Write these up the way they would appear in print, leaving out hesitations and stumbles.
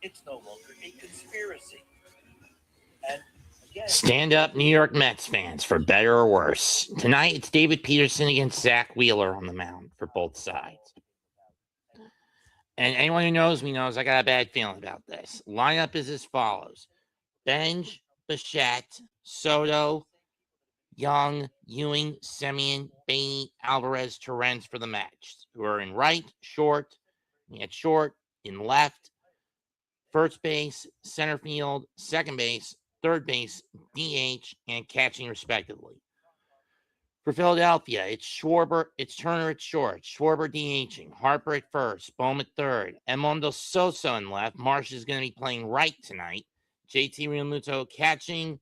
It's no longer a conspiracy. And again, stand up, New York Mets fans, for better or worse. Tonight, it's David Peterson against Zach Wheeler on the mound for both sides. And anyone who knows me knows I got a bad feeling about this. Lineup is as follows: Benj, Bichette, Soto, Young, Ewing, Semien, Bainey, Alvarez, Torrens for the Mets, who are in right, short, we had short, in left, first base, center field, second base, third base, DH, and catching respectively. For Philadelphia, it's Schwarber, it's Turner at short, Schwarber DHing, Harper at first, Bohm at third, Edmundo Sosa in left. Marsh is going to be playing right tonight. JT Realmuto catching,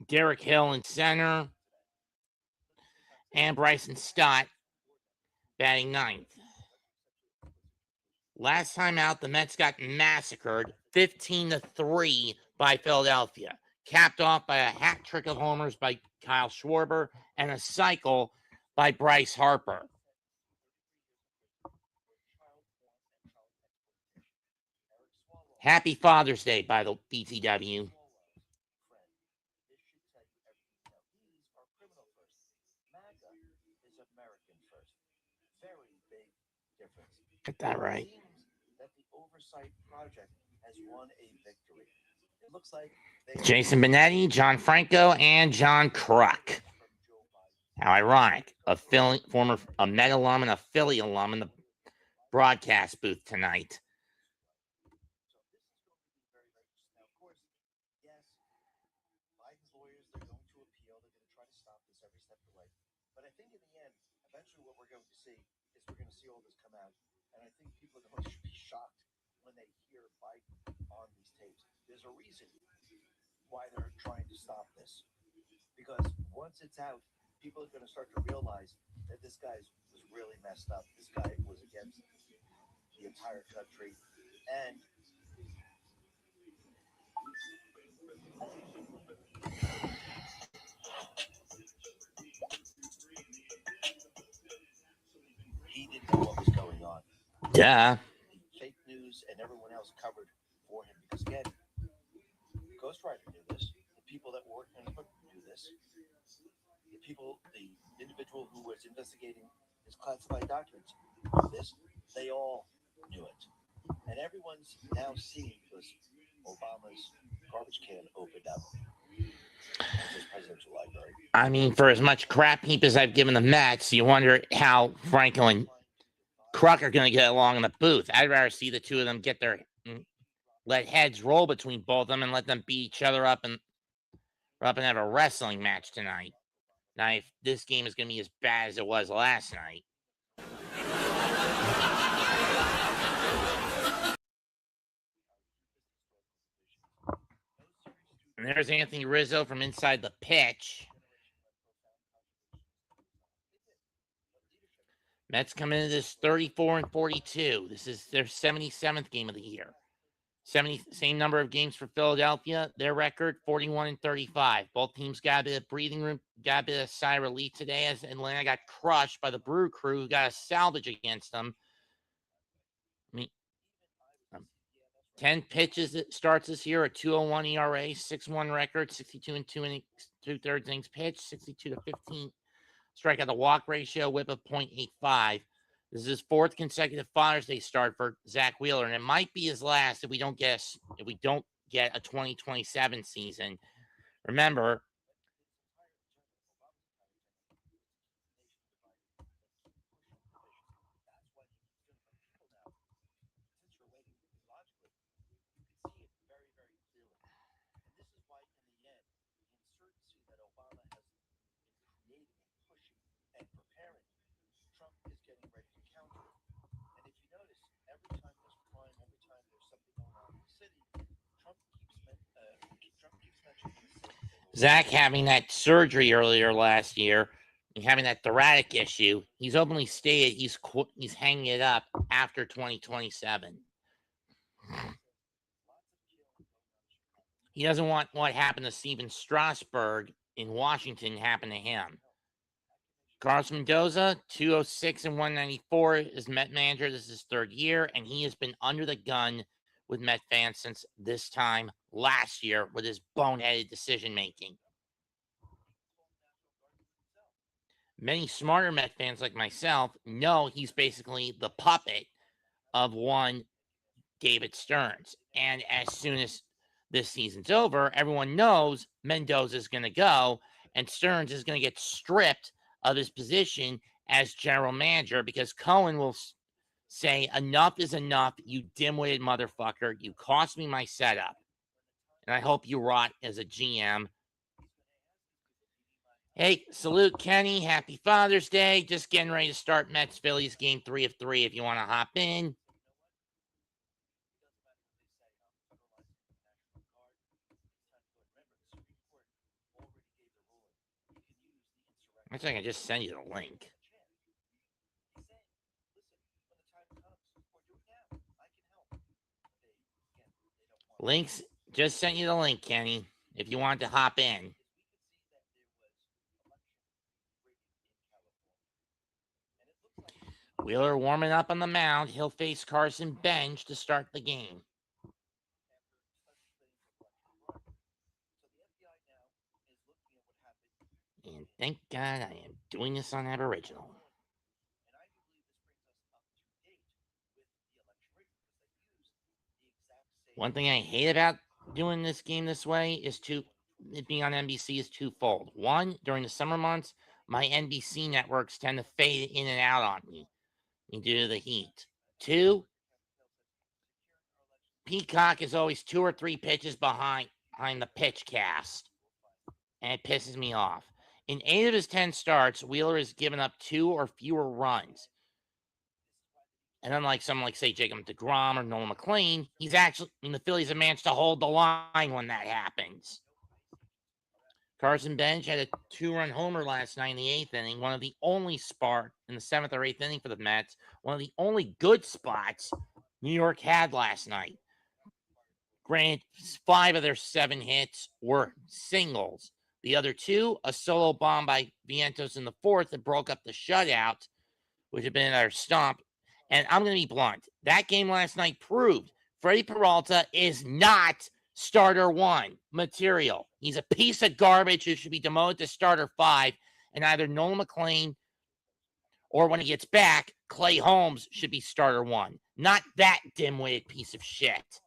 Derek Hill in center, and Bryson Stott batting ninth. Last time out, the Mets got massacred 15-3 by Philadelphia, capped off by a hat trick of homers by Kyle Schwarber and a cycle by Bryce Harper. Happy Father's Day by the BTW. Get that right. that the oversight project has won a victory. It looks like Jason Benetti, John Franco, and John Kruk. How ironic. A Met alum and a Philly alum in the broadcast booth tonight. Biden's lawyers, they're going to appeal. They're going to try to stop this every step of the way. But I think in the end, eventually what we're going to see is we're going to see all this come out. And I think people are going to be shocked when they hear Biden on these tapes. There's a reason why they're trying to stop this. Because once it's out, people are going to start to realize that this guy was really messed up. This guy was against the entire country. And he didn't know what was going on. Yeah. The fake news and everyone else covered for him because again, Ghostwriter knew this. The people that worked in the book knew this. The individual who was investigating his classified documents knew this. They all knew it, and everyone's now seeing because Obama's garbage can opened up. His presidential library. I mean, for as much crap heap as I've given the Mets, you wonder how Franco and Kruk are going to get along in the booth. I'd rather see the two of them let heads roll between both of them and let them beat each other up and have a wrestling match tonight. Now, if this game is going to be as bad as it was last night. And there's Anthony Rizzo from inside the pitch. Mets come into this 34-42. This is their 77th game of the year. Same number of games for Philadelphia. Their record 41-35. Both teams got a bit of breathing room, got a bit of sigh of relief today as Atlanta got crushed by the Brew Crew, who got a salvage against them. 10 pitches it starts this year, a 2.01 ERA, 6.1 record, 62 and 2.3 innings pitched, 62-15 strikeout to walk ratio, whip of 0.85. This is his fourth consecutive Father's Day start for Zach Wheeler, and it might be his last if we don't get a 2027 season. Remember, Zach having that surgery earlier last year, having that thoracic issue, he's openly stated he's hanging it up after 2027. He doesn't want what happened to Steven Strasburg in Washington happen to him. Carlos Mendoza, 206 and 194 is Met manager. This is his third year, and he has been under the gun with Met fans since this time last year with his boneheaded decision making. Many smarter Met fans like myself know he's basically the puppet of one David Stearns. And as soon as this season's over, everyone knows Mendoza is going to go and Stearns is going to get stripped of his position as general manager because Cohen will say, enough is enough, you dim-witted motherfucker. You cost me my setup. And I hope you rot as a GM. Hey, salute Kenny. Happy Father's Day. Just getting ready to start Mets Phillies game 3 of 3 if you want to hop in. I think I just sent you the link. Links, just sent you the link, Kenny, if you want to hop in. Wheeler warming up on the mound. He'll face Carson Bench to start the game. And thank God I am doing this on Aboriginal. One thing I hate about doing this game this way is it being on NBC is twofold. One, during the summer months, my NBC networks tend to fade in and out on me due to the heat. Two, Peacock is always 2 or 3 pitches behind the pitch cast, and it pisses me off. In 8 of his 10 starts, Wheeler has given up 2 or fewer runs. And unlike someone like, say, Jacob deGrom or Nolan McLean, the Phillies have managed to hold the line when that happens. Carson Bench had a 2-run homer last night in the 8th inning, one of the only spark in the 7th or 8th inning for the Mets, one of the only good spots New York had last night. Granted, 5 of their 7 hits were singles. The other 2, a solo bomb by Vientos in the 4th that broke up the shutout, which had been our stomp. And I'm going to be blunt. That game last night proved Freddie Peralta is not starter 1 material. He's a piece of garbage who should be demoted to starter 5. And either Nolan McLean or when he gets back, Clay Holmes should be starter 1. Not that dim-witted piece of shit.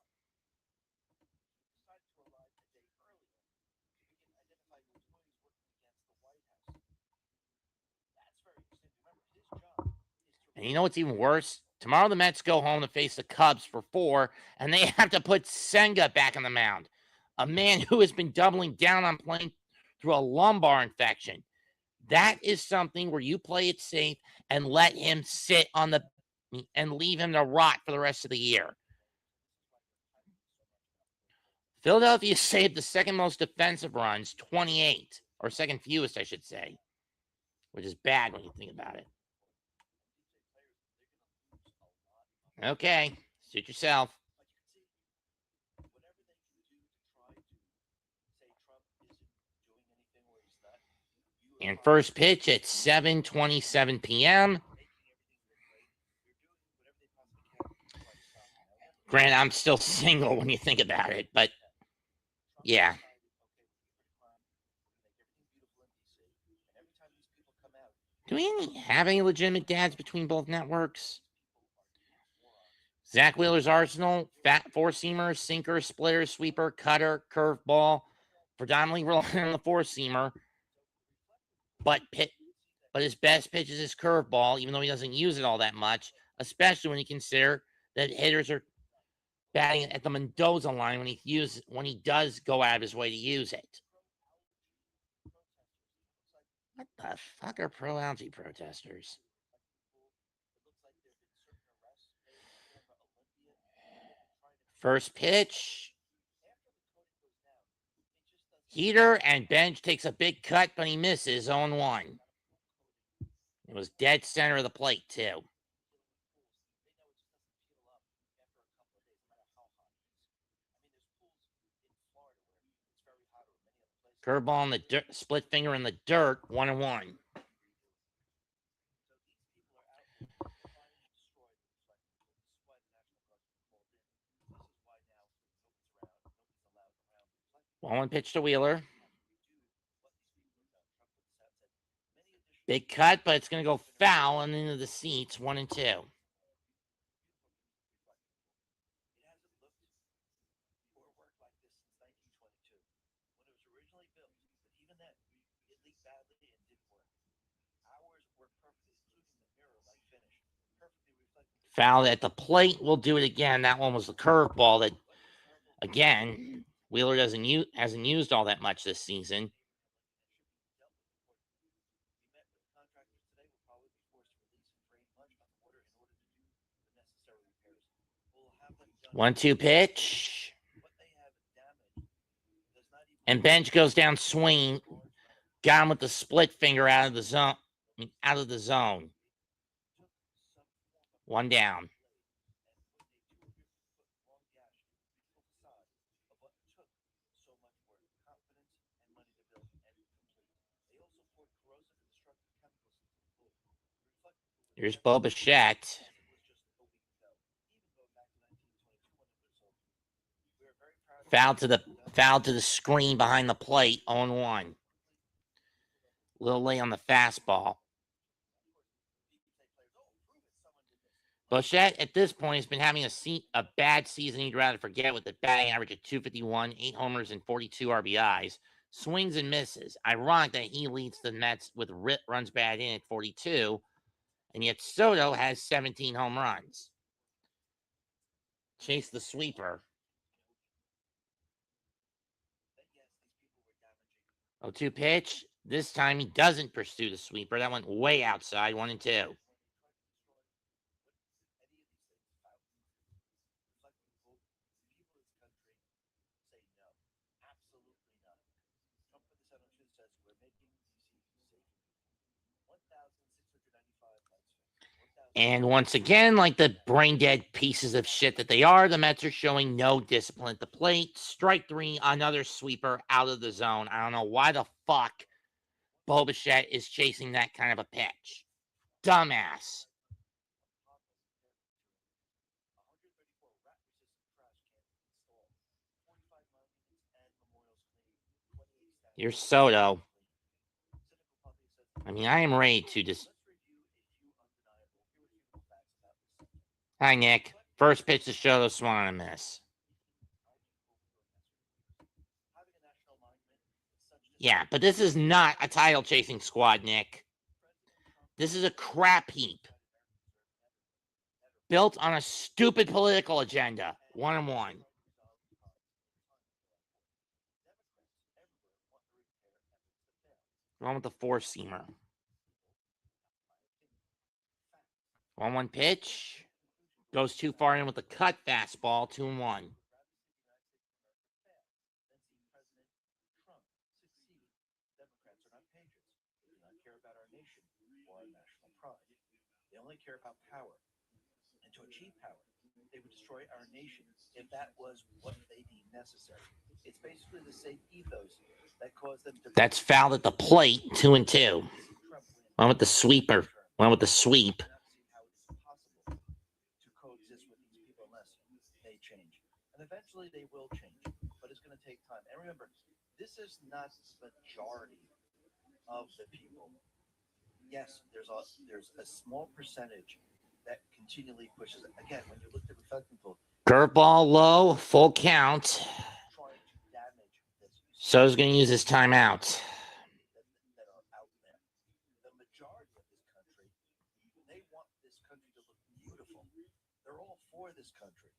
And you know what's even worse? Tomorrow the Mets go home to face the Cubs for 4, and they have to put Senga back on the mound. A man who has been doubling down on playing through a lumbar infection. That is something where you play it safe and let him sit on and leave him to rot for the rest of the year. Philadelphia saved the second most defensive runs, 28, or second fewest, I should say, which is bad when you think about it. Okay, suit yourself. And first pitch at 7:27 p.m. Granted, I'm still single when you think about it, but yeah. Do we have any legitimate dads between both networks? Zach Wheeler's arsenal, fat four-seamer, sinker, splitter, sweeper, cutter, curveball, predominantly relying on the four-seamer, but his best pitch is his curveball, even though he doesn't use it all that much, especially when you consider that hitters are batting at the Mendoza line when he does go out of his way to use it. What the fuck are pro-algae protesters? First pitch. Heater and Bench takes a big cut, but he misses 0-1. It was dead center of the plate, too. Curveball in the dirt, split finger in the dirt, 1-1. 1-1 pitch to Wheeler. Big cut, but it's going to go foul and into the seats. 1-2. Foul at the plate. We'll do it again. That one was the curveball that, again, Wheeler hasn't used all that much this season. One, 2 pitch. And Bench goes down swing. Got him with the split finger out of the zone. 1 down. Here's Bo Bichette. Foul to the screen behind the plate. 0-1. A little late on the fastball. Bichette at this point has been having a bad season he'd rather forget, with a batting average of .251, 8 homers and 42 RBIs. Swings and misses. Ironic that he leads the Mets with runs batted in at 42, and yet Soto has 17 home runs. Chase the sweeper. 0-2 pitch. This time he doesn't pursue the sweeper. That went way outside. 1-2. And once again, like the brain-dead pieces of shit that they are, the Mets are showing no discipline at the plate. Strike 3, another sweeper out of the zone. I don't know why the fuck Bo Bichette is chasing that kind of a pitch. Dumbass. Here's Soto. I mean, I am ready to just... Hi, Nick. First pitch to Soto, swung on a miss. Yeah, but this is not a title-chasing squad, Nick. This is a crap heap built on a stupid political agenda. 1-1. One with the 4-seamer. 1-1 pitch. Goes too far in with the cut fastball. 2-1. They only care about power. And to achieve power, they would destroy our nation if that was what they deemed necessary. It's basically the same ethos that caused them to... That's fouled at the plate. 2-2. One with the sweeper. One with the sweep. To coexist with these people unless they change. And eventually they will change, but it's going to take time. And remember, this is not the majority of the people. Yes, there's a small percentage that continually pushes it. Again, when you look at reflectable, curveball low, full count. So he's going to use his timeout. That are out there. The majority of this country, they want this country to look beautiful. They're all for this country.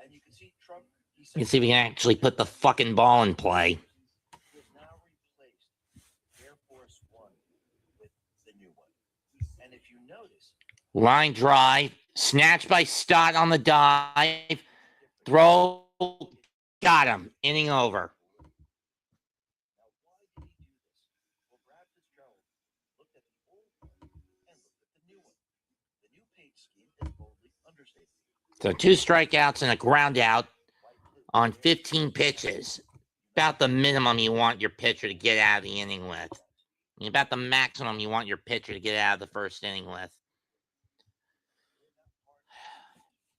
And you can see Trump. You can see if we can actually put the fucking ball in play. He has now replaced Air Force One with the new one. And if you notice, line drive, snatched by Stott on the dive, throw, got him, inning over. now why did he do this? Well, Brad Fitzgerald looked at the old one and looked at the new one. The new page scheme is boldly understated. So 2 strikeouts and a ground out on 15 pitches. About the minimum you want your pitcher to get out of the inning with. About the maximum you want your pitcher to get out of the first inning with.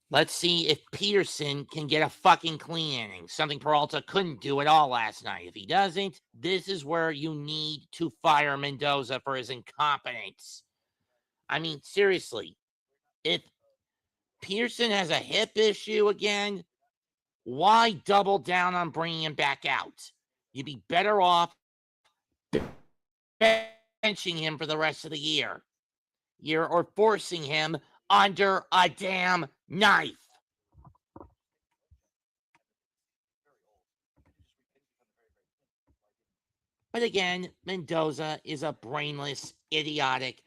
Let's see if Peterson can get a fucking clean inning, something Peralta couldn't do at all last night. If he doesn't, this is where you need to fire Mendoza for his incompetence. I mean, seriously, if Peterson has a hip issue again, why double down on bringing him back out? You'd be better off benching him for the rest of the year. Or forcing him under a damn knife. But again, Mendoza is a brainless, idiotic,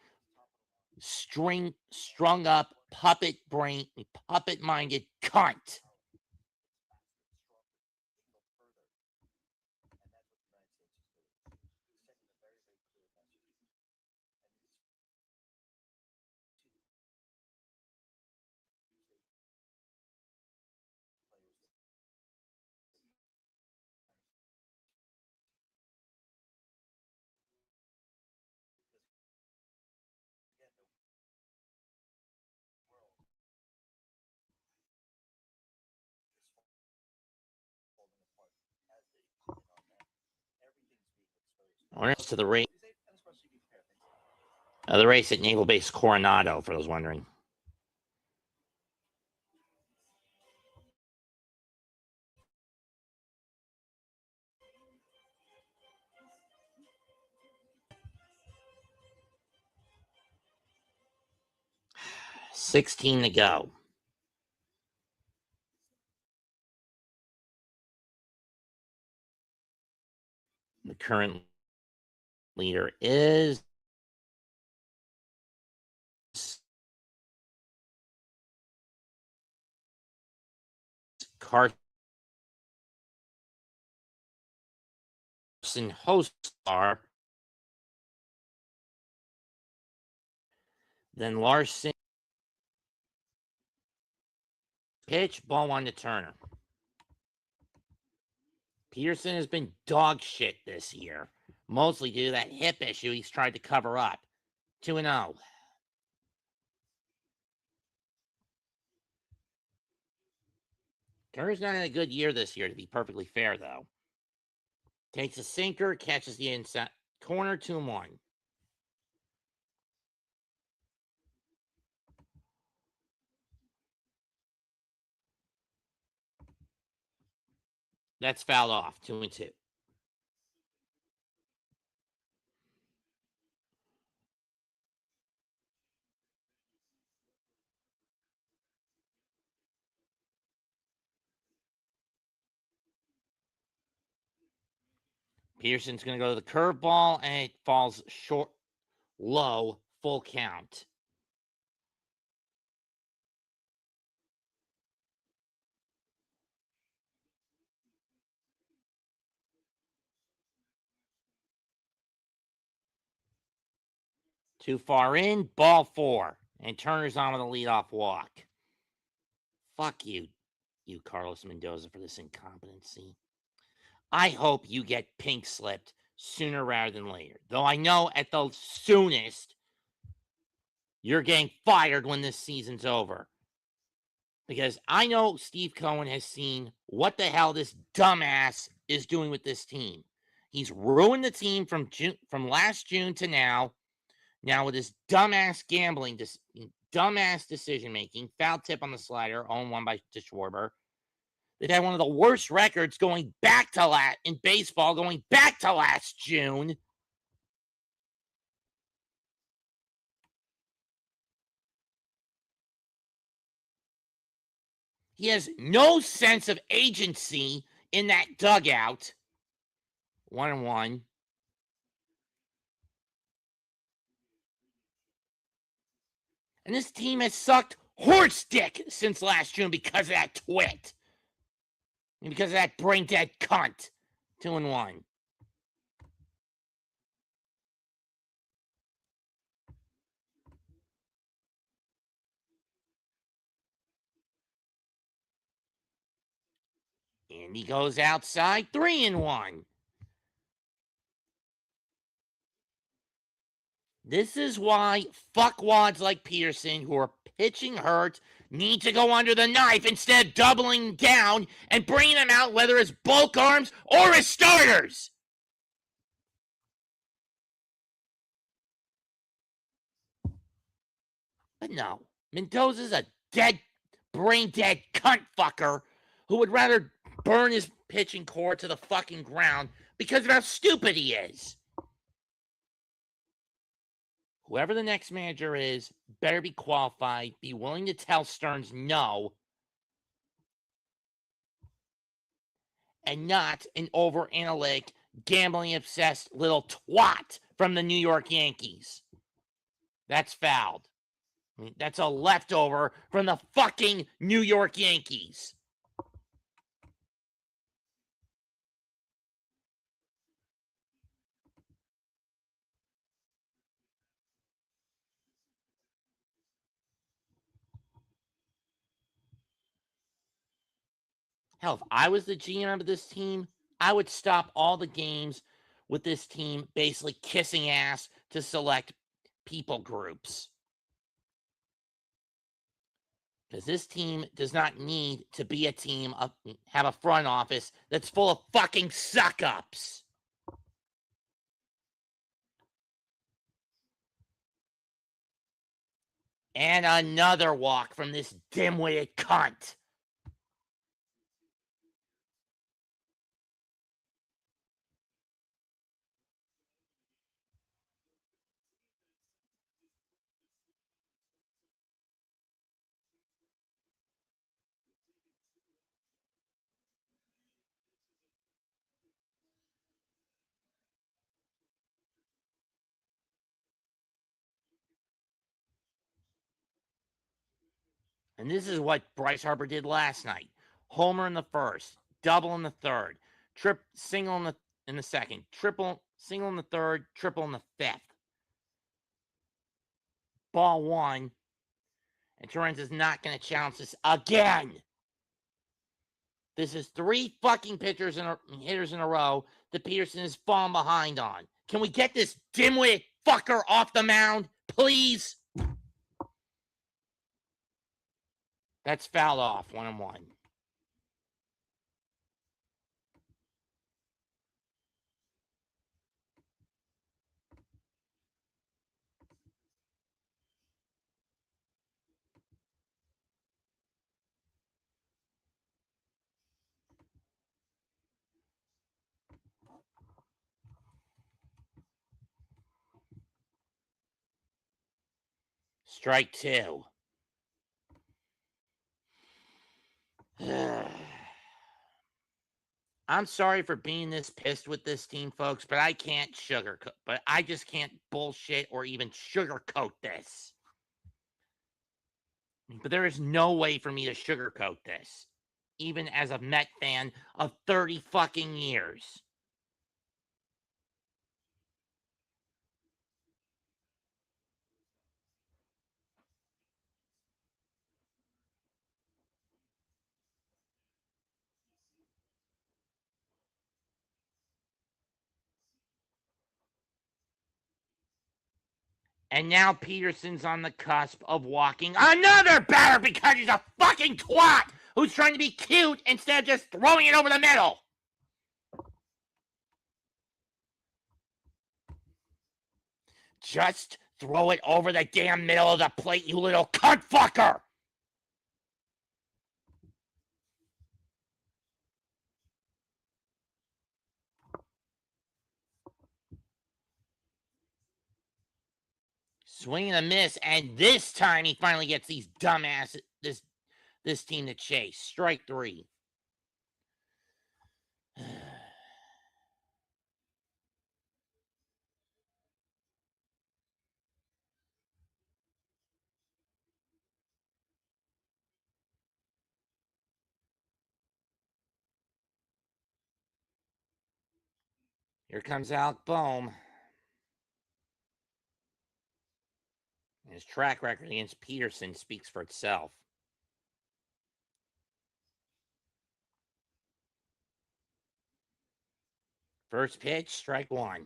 strung up, puppet-minded cunt. We're to the race. The race at Naval Base Coronado, for those wondering. $16 to go. The current leader is Carson Hostar. Then Larson. Pitch, ball one to Turner. Peterson has been dog shit this year, mostly due to that hip issue he's tried to cover up. 2-0. Turner's not in a good year this year, to be perfectly fair, though. Takes a sinker, catches the inside corner, 2-1. That's fouled off, 2-2. Peterson's going to go to the curveball, and it falls short, low, full count. Too far in, ball 4. And Turner's on with a leadoff walk. Fuck you, Carlos Mendoza, for this incompetency. I hope you get pink slipped sooner rather than later. Though I know at the soonest, you're getting fired when this season's over. Because I know Steve Cohen has seen what the hell this dumbass is doing with this team. He's ruined the team from last June to now. Now with his dumbass gambling, dumbass decision-making, foul tip on the slider, 0-1 by Schwarber. They've had one of the worst records going back to in baseball, going back to last June. He has no sense of agency in that dugout. 1-1. And this team has sucked horse dick since last June because of that twit. And because of that brain dead cunt. 2-1. And he goes outside, 3-1. This is why fuckwads like Peterson, who are pitching hurt need to go under the knife instead of doubling down and bringing them out, whether it's bulk arms or as starters. But no, Mendoza's a dead, brain-dead cunt fucker who would rather burn his pitching core to the fucking ground because of how stupid he is. Whoever the next manager is better be qualified, be willing to tell Stearns no, and not an over-analytic, gambling-obsessed little twat from the New York Yankees. That's fouled. I mean, that's a leftover from the fucking New York Yankees. Hell, if I was the GM of this team, I would stop all the games with this team basically kissing ass to select people groups. Because this team does not need to be a team of have a front office that's full of fucking suck-ups. And another walk from this dim-witted cunt. And this is what Bryce Harper did last night. Homer in the first, double in the third, single in the second, single in the third, triple in the fifth. Ball one, and Torrens is not going to challenge this again. This is 3 fucking hitters in a row that Peterson is falling behind on. Can we get this dimwit fucker off the mound, please? That's fouled off, 1-1. Strike 2. I'm sorry for being this pissed with this team, folks, but I can't I just can't bullshit or even sugarcoat this. But there is no way for me to sugarcoat this, even as a Met fan of 30 fucking years. And now Peterson's on the cusp of walking another batter because he's a fucking twat who's trying to be cute instead of just throwing it over the middle. Just throw it over the damn middle of the plate, you little cunt fucker. Swing and a miss, and this time he finally gets these dumbasses, this team to chase. Strike 3. Here comes Alec Boehm. His track record against Peterson speaks for itself. First pitch, strike 1.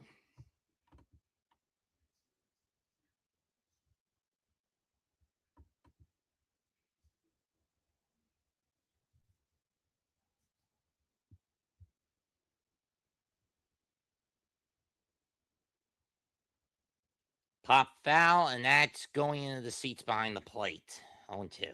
Pop foul, and that's going into the seats behind the plate. 0-2.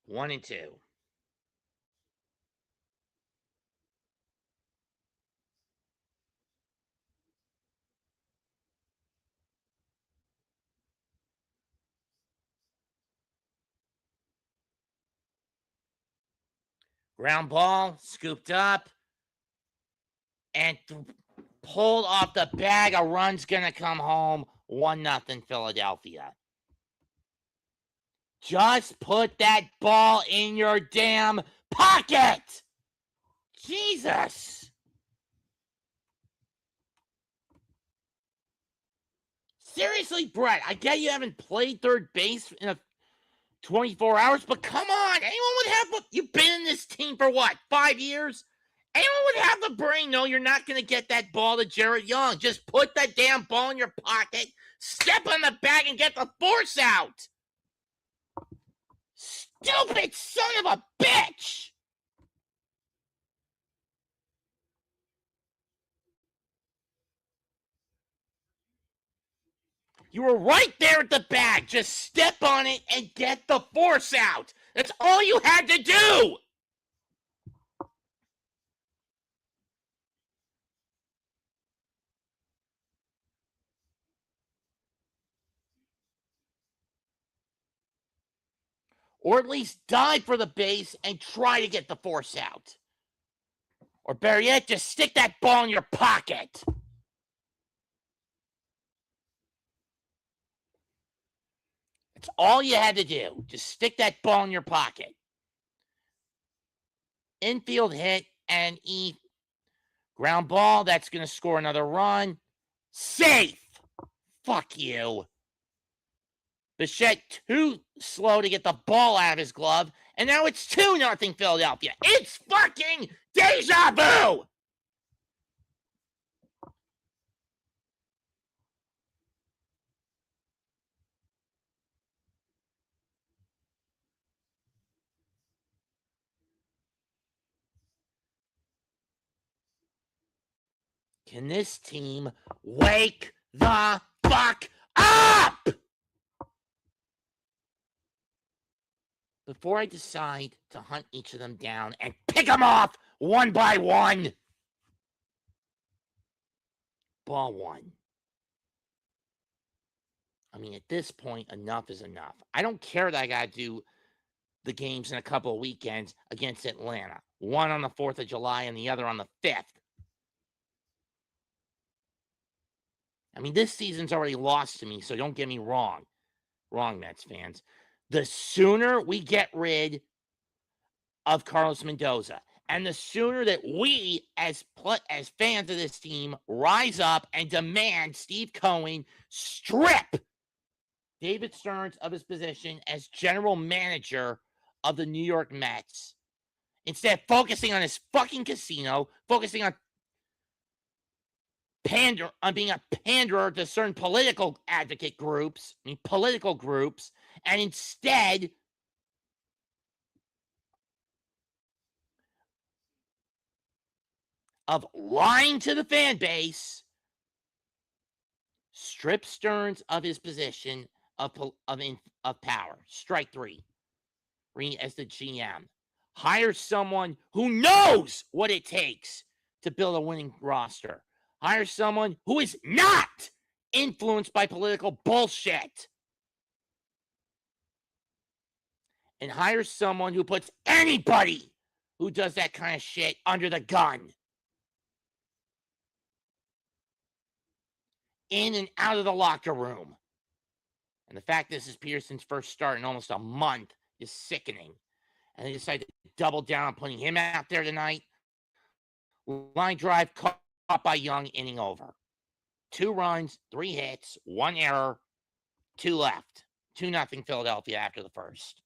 One and two. Ground ball, scooped up, and pulled off the bag. A run's gonna come home. 1-0 Philadelphia. Just put that ball in your damn pocket. Jesus. Seriously, Brett, I get you haven't played third base in 24 hours, but come on. Anyone would have, you've been in this team for what, 5 years? Anyone would have the brain, no, you're not going to get that ball to Jared Young. Just put that damn ball in your pocket, step on the bag, and get the force out. Stupid son of a bitch. You were right there at the bag. Just step on it and get the force out. That's all you had to do. Or at least dive for the base and try to get the force out. Or better yet, just stick that ball in your pocket. That's all you had to do. Just stick that ball in your pocket. Infield hit and ground ball. That's going to score another run. Safe. Fuck you. Bichette too slow to get the ball out of his glove. And now it's 2-0 Philadelphia. It's fucking deja vu. Can this team wake the fuck up? Before I decide to hunt each of them down and pick them off one by one. Ball one. I mean, at this point, enough is enough. I don't care that I got to do the games in a couple of weekends against Atlanta. One on the 4th of July and the other on the 5th. I mean, this season's already lost to me, so don't get me wrong. Wrong, Mets fans. The sooner we get rid of Carlos Mendoza, and the sooner that we, as fans of this team, rise up and demand Steve Cohen strip David Stearns of his position as general manager of the New York Mets, instead of focusing on his fucking casino, focusing on being a panderer to certain political groups, and instead of lying to the fan base, strip Stearns of his position of power. Strike three. As the GM. Hire someone who knows what it takes to build a winning roster. Hire someone who is not influenced by political bullshit. And hire someone who puts anybody who does that kind of shit under the gun. In and out of the locker room. And the fact this is Peterson's first start in almost a month is sickening. And they decided to double down on putting him out there tonight. Line drive caught by Young, inning over. 2 runs, 3 hits, 1 error, 2 left. 2-0 Philadelphia after the first.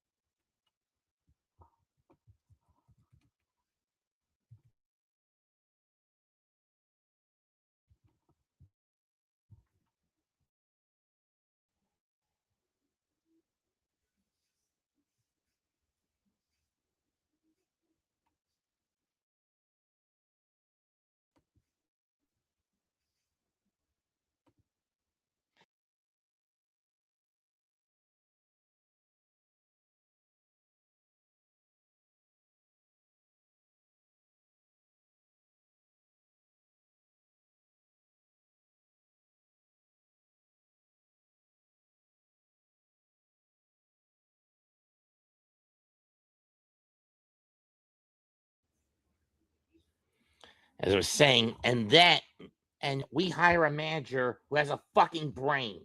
as I was saying, and we hire a manager who has a fucking brain,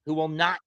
who will not.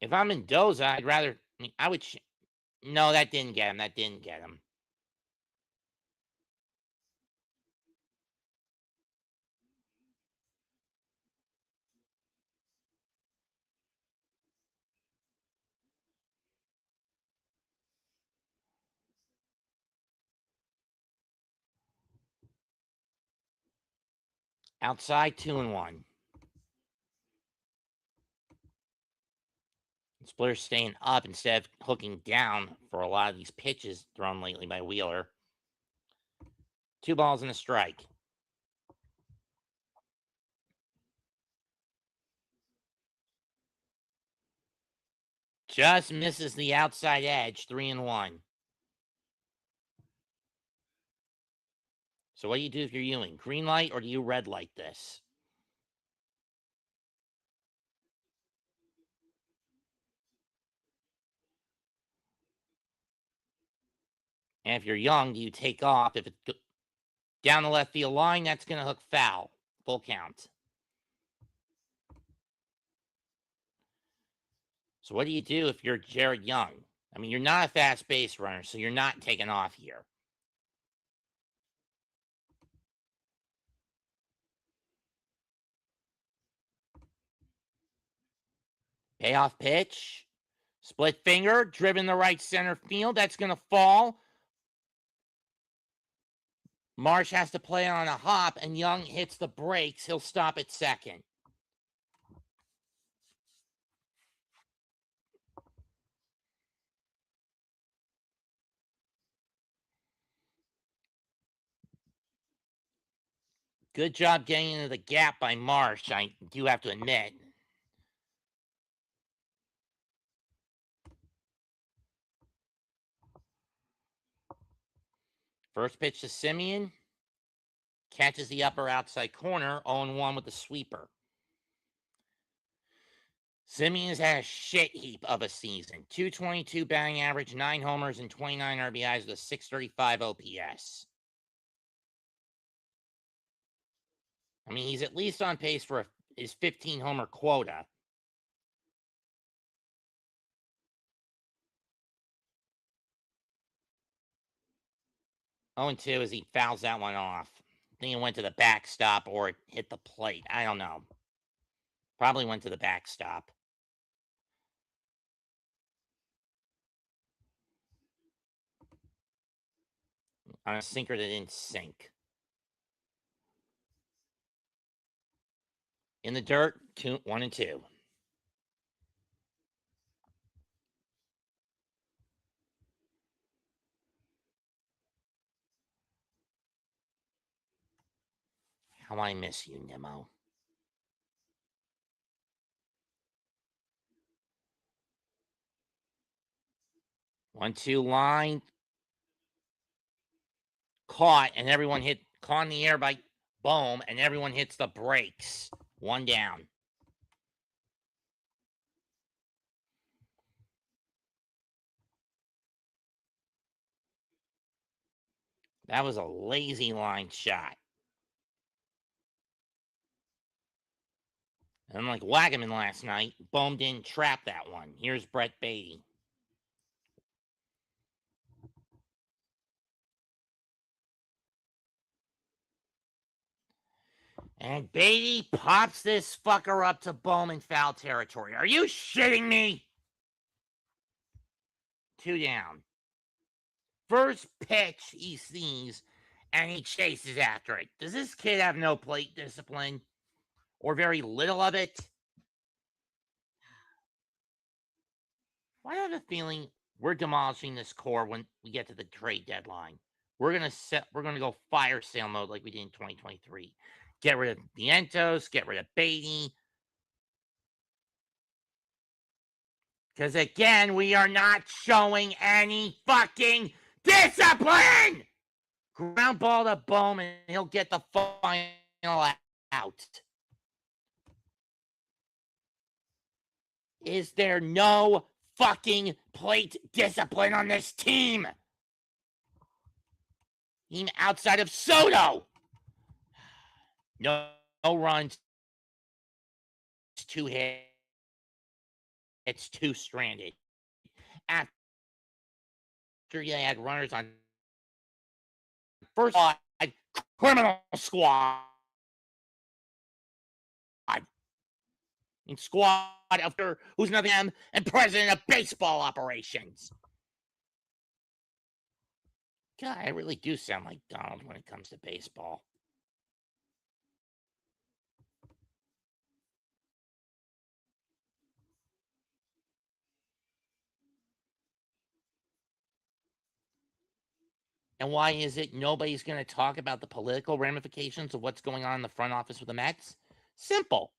If I'm Mendoza, I'd rather. I mean, I would. No, that didn't get him. That didn't get him. Outside 2-1. Splitter's staying up instead of hooking down for a lot of these pitches thrown lately by Wheeler. 2 balls and a strike. Just misses the outside edge, 3-1. So what do you do if you're Ewing? Green light or do you red light this? And if you're Young, do you take off? If it's down the left field line, that's going to hook foul. Full count. So what do you do if you're Jared Young? I mean, you're not a fast base runner, so you're not taking off here. Payoff pitch. Split finger, driven the right center field. That's going to fall. Marsh has to play on a hop, and Young hits the brakes. He'll stop at second. Good job getting into the gap by Marsh, I do have to admit. First pitch to Simeon. Catches the upper outside corner, 0-1 with the sweeper. Simeon's had a shit heap of a season. 222 batting average, 9 homers, and 29 RBIs with a 635 OPS. I mean, he's at least on pace for his 15-homer quota. Oh, and 2 as he fouls that one off. I think it went to the backstop or it hit the plate. I don't know. Probably went to the backstop. On a sinker that didn't sink. In the dirt, 1-2. How I miss you, Nemo. One-two line. Caught, and everyone caught in the air by Bohm, and everyone hits the brakes. 1 down. That was a lazy line shot. Unlike Wagaman last night, Bohm didn't trap that one. Here's Brett Beatty. And Beatty pops this fucker up to Bohm in foul territory. Are you shitting me? 2 down. First pitch he sees, and he chases after it. Does this kid have no plate discipline? Or very little of it? I have a feeling we're demolishing this core when we get to the trade deadline. We're gonna go fire sale mode like we did in 2023. Get rid of Vientos, get rid of Beatty. Because again, we are not showing any fucking discipline. Ground ball to Bohm, and he'll get the final out. Is there no fucking plate discipline on this team? Even outside of Soto. No runs. 2 hits. It's 2 stranded. After you had runners on first side, criminal squad. And squad after who's nothing and president of baseball operations. God, I really do sound like Donald when it comes to baseball. And why is it nobody's going to talk about the political ramifications of what's going on in the front office with the Mets? Simple.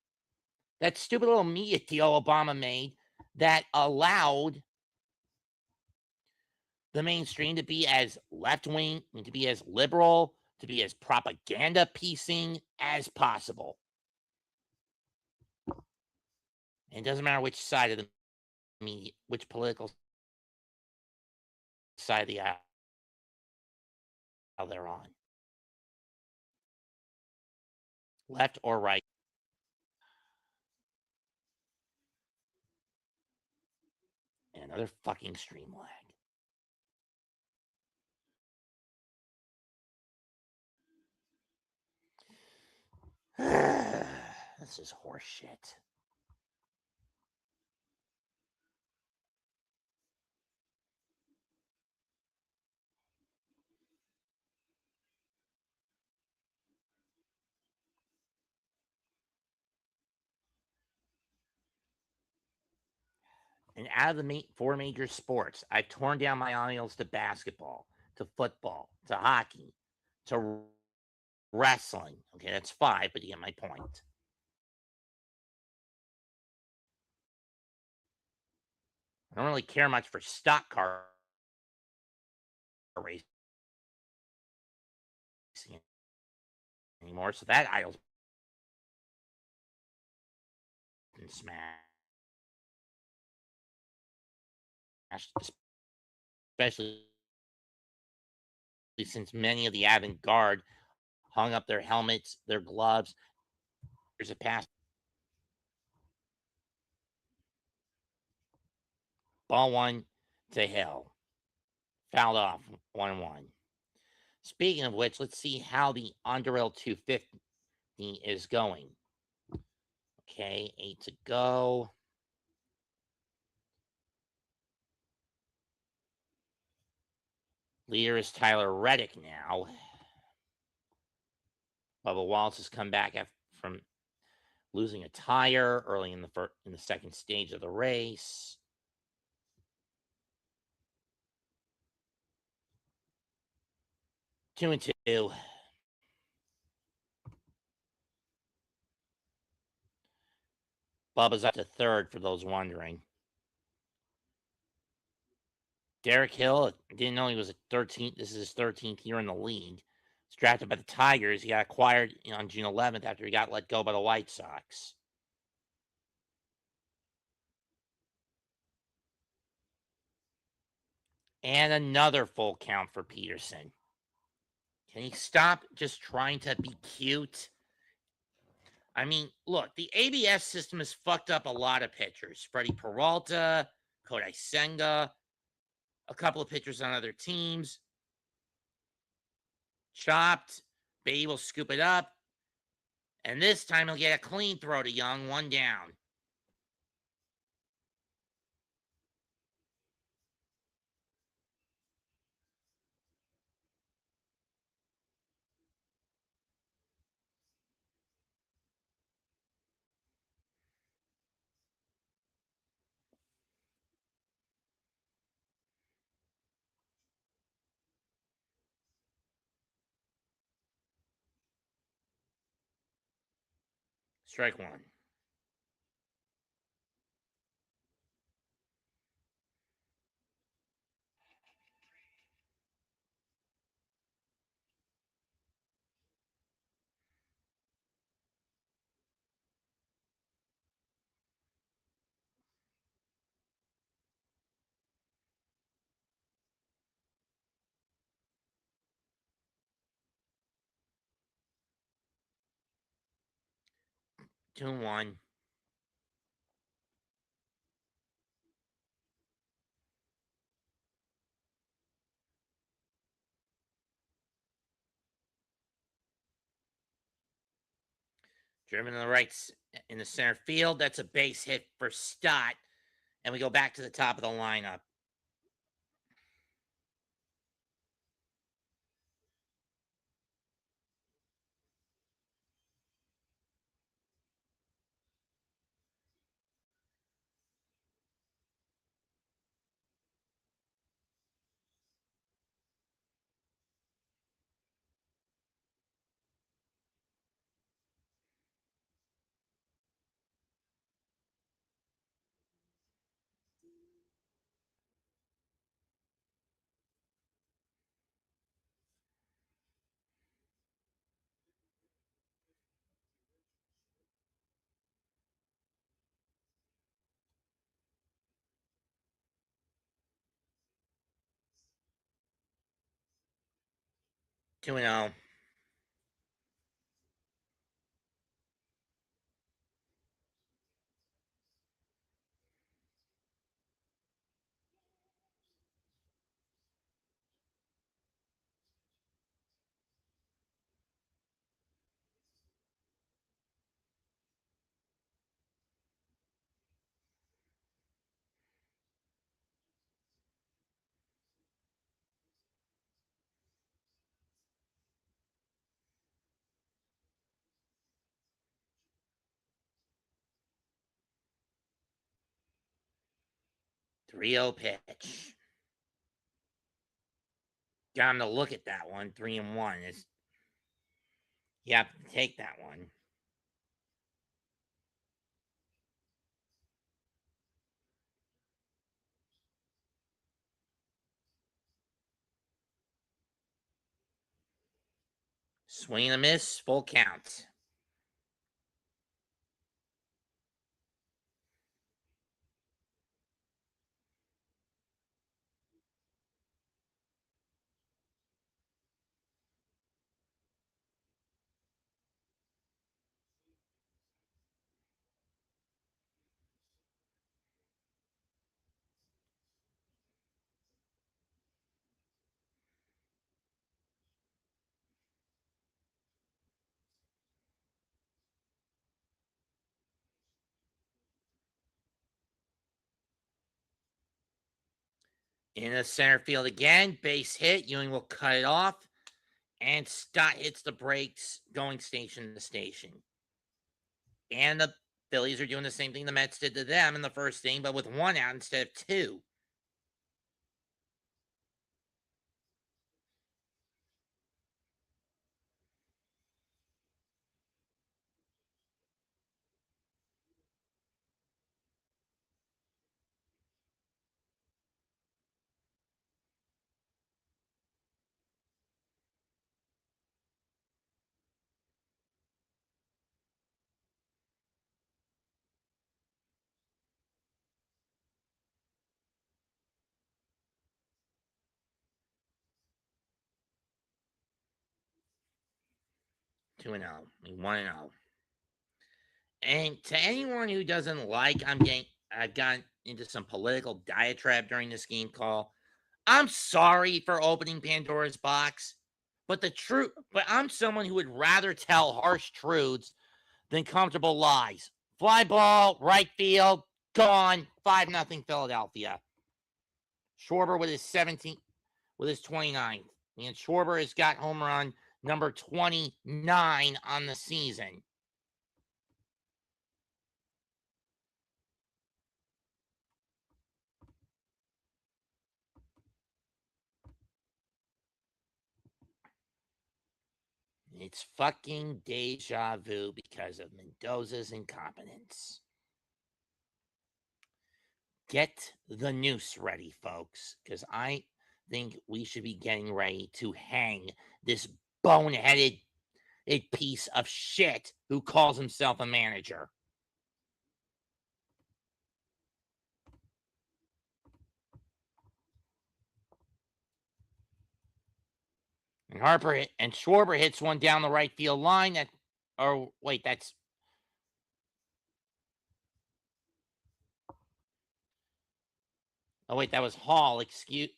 That stupid little media deal Obama made that allowed the mainstream to be as left wing, to be as liberal, to be as propaganda piecing as possible. And it doesn't matter which side of the media, which political side of the aisle they're on, left or right. And another fucking stream lag. This is horseshit. And out of the four major sports, I've torn down my audience to basketball, to football, to hockey, to wrestling. Okay, that's five, but you get my point. I don't really care much for stock car racing anymore, so that aisle's been smashed, especially since many of the avant-garde hung up their helmets, their gloves. There's a pass. Ball one to Hill. Fouled off 1-1. Speaking of which, let's see how the Underhill 250 is going. Okay, 8 to go. Leader is Tyler Reddick now. Bubba Wallace has come back from losing a tire early in the second stage of the race. Two and two. Bubba's up to third for those wondering. Derek Hill, didn't know he was a 13th. This is his 13th year in the league. He's drafted by the Tigers. He got acquired on June 11th after he got let go by the White Sox. And another full count for Peterson. Can he stop just trying to be cute? I mean, look, the ABS system has fucked up a lot of pitchers. Freddie Peralta, Kodai Senga, a couple of pitchers on other teams. Chopped. Baby will scoop it up. And this time he'll get a clean throw to Young, one down. Strike one. Two and one. Driven to the right in the center field. That's a base hit for Stott. And we go back to the top of the lineup. 2-0. Three-0 pitch. Got him to look at that one. 3-1. You have to take that one. Swing and a miss. Full count. In the center field again. Base hit. Ewing will cut it off. And Stott hits the brakes going station to station. And the Phillies are doing the same thing the Mets did to them in the first inning, but with 1 out instead of 2. Two and 0. 1-0. And to anyone who doesn't like, I've gotten into some political diatribe during this game call. I'm sorry for opening Pandora's box, but I'm someone who would rather tell harsh truths than comfortable lies. Fly ball, right field, gone, 5-0 Philadelphia. Schwarber with his 29th. And Schwarber has got home run number 29 on the season. It's fucking deja vu because of Mendoza's incompetence. Get the noose ready, folks, because I think we should be getting ready to hang this boneheaded piece of shit who calls himself a manager. And Schwarber hits one down the right field line. That was Hall.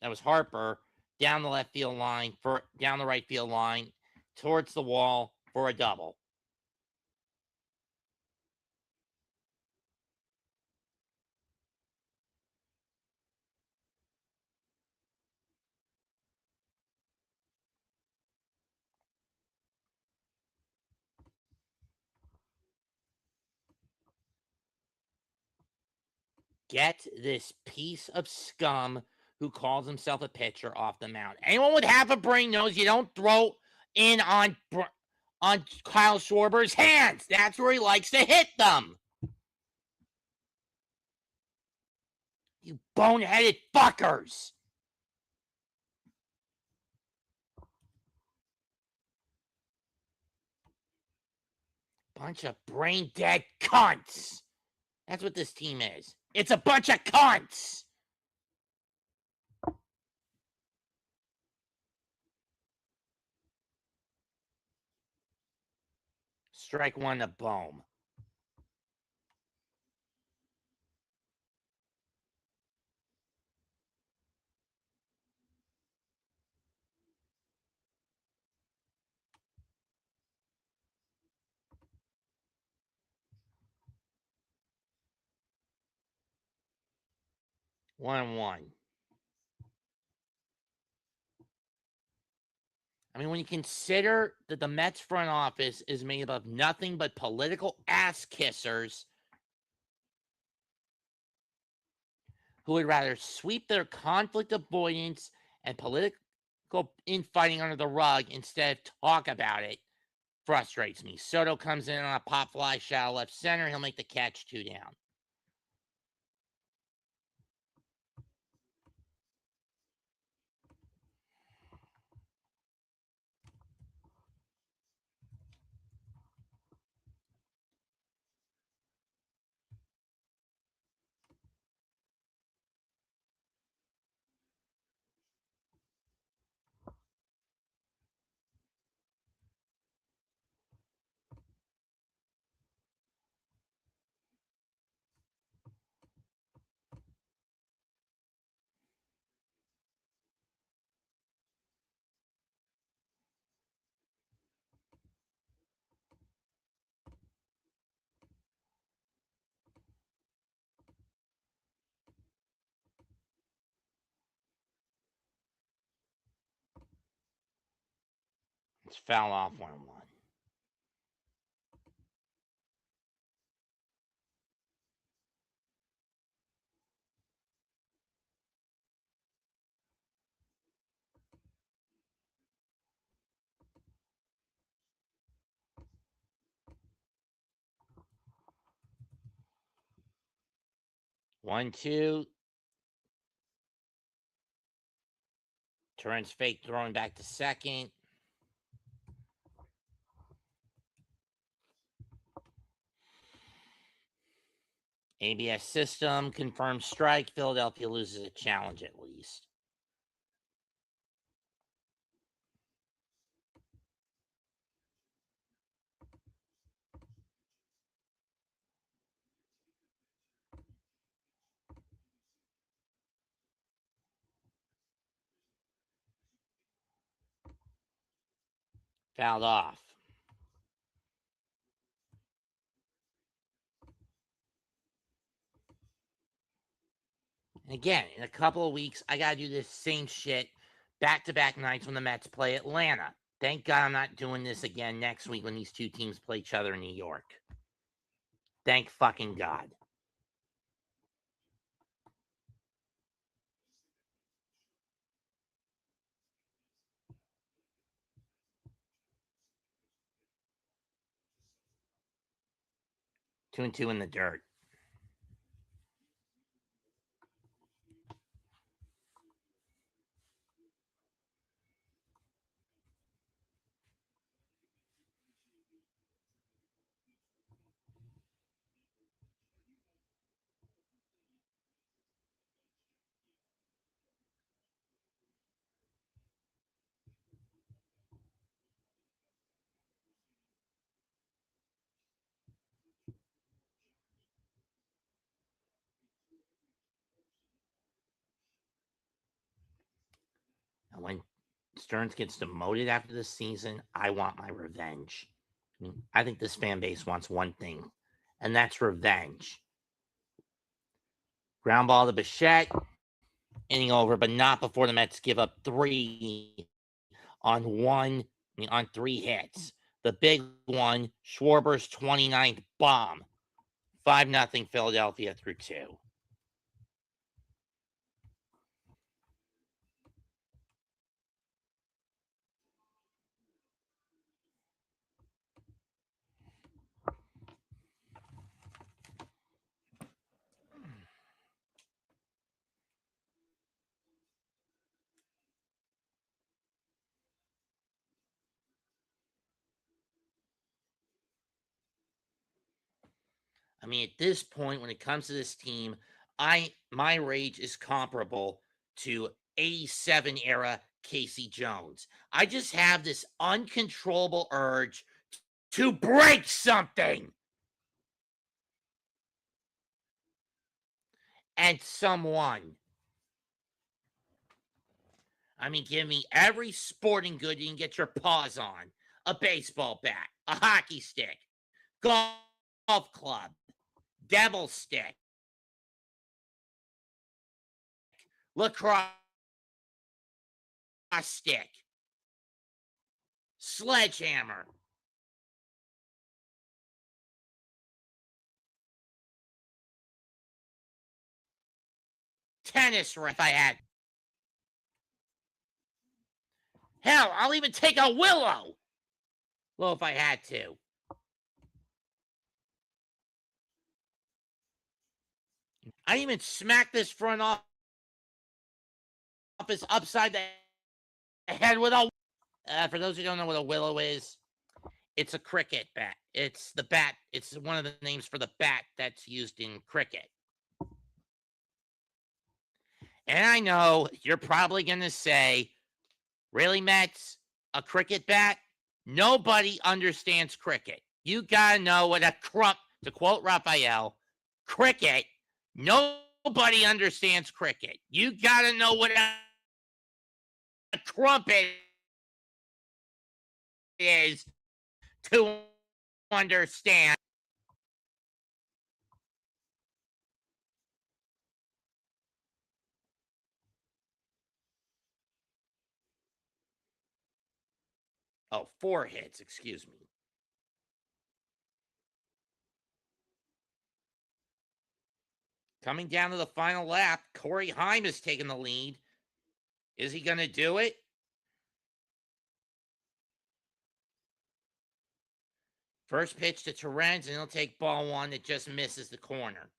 That was Harper down the right field line towards the wall for a double. Get this piece of scum who calls himself a pitcher off the mound. Anyone with half a brain knows you don't throw in on Kyle Schwarber's hands. That's where he likes to hit them. You boneheaded fuckers. Bunch of brain dead cunts. That's what this team is. It's a bunch of cunts. Strike one to Bohm. One. I mean, when you consider that the Mets front office is made up of nothing but political ass kissers who would rather sweep their conflict avoidance and political infighting under the rug instead of talk about it, frustrates me. Soto comes in on a pop fly shot left center. He'll make the catch, 2 down. It's foul off 1-1. One, two. Torrance fake throwing back to second. ABS system confirms strike. Philadelphia loses a challenge at least. Fouled off. And again, in a couple of weeks, I got to do this same shit back-to-back nights when the Mets play Atlanta. Thank God I'm not doing this again next week when these two teams play each other in New York. Thank fucking God. Two and two in the dirt. And when Stearns gets demoted after this season, I want my revenge. I think this fan base wants one thing, and that's revenge. Ground ball to Bichette, inning over, but not before the Mets give up 3 on 3 hits. The big one, Schwarber's 29th bomb. 5-0 Philadelphia through 2. I mean, at this point, when it comes to this team, my rage is comparable to 87 era Casey Jones. I just have this uncontrollable urge to break something and someone. I mean, give me every sporting good you can get your paws on. A baseball bat, a hockey stick, golf club, devil stick, lacrosse stick, sledgehammer, tennis racket if I had. Hell, I'll even take a willow. Well, if I had to. I even smack this front office upside the head with a. For those who don't know what a willow is, it's a cricket bat. It's the bat. It's one of the names for the bat that's used in cricket. And I know you're probably going to say, really, Mets? A cricket bat? Nobody understands cricket. You got to know what a to quote Raphael, cricket. Nobody understands cricket. You got to know what a crumpet is to understand. Oh, 4 hits, excuse me. Coming down to the final lap, Corey Heim is taking the lead. Is he going to do it? First pitch to Terrence, and he'll take ball 1 that just misses the corner.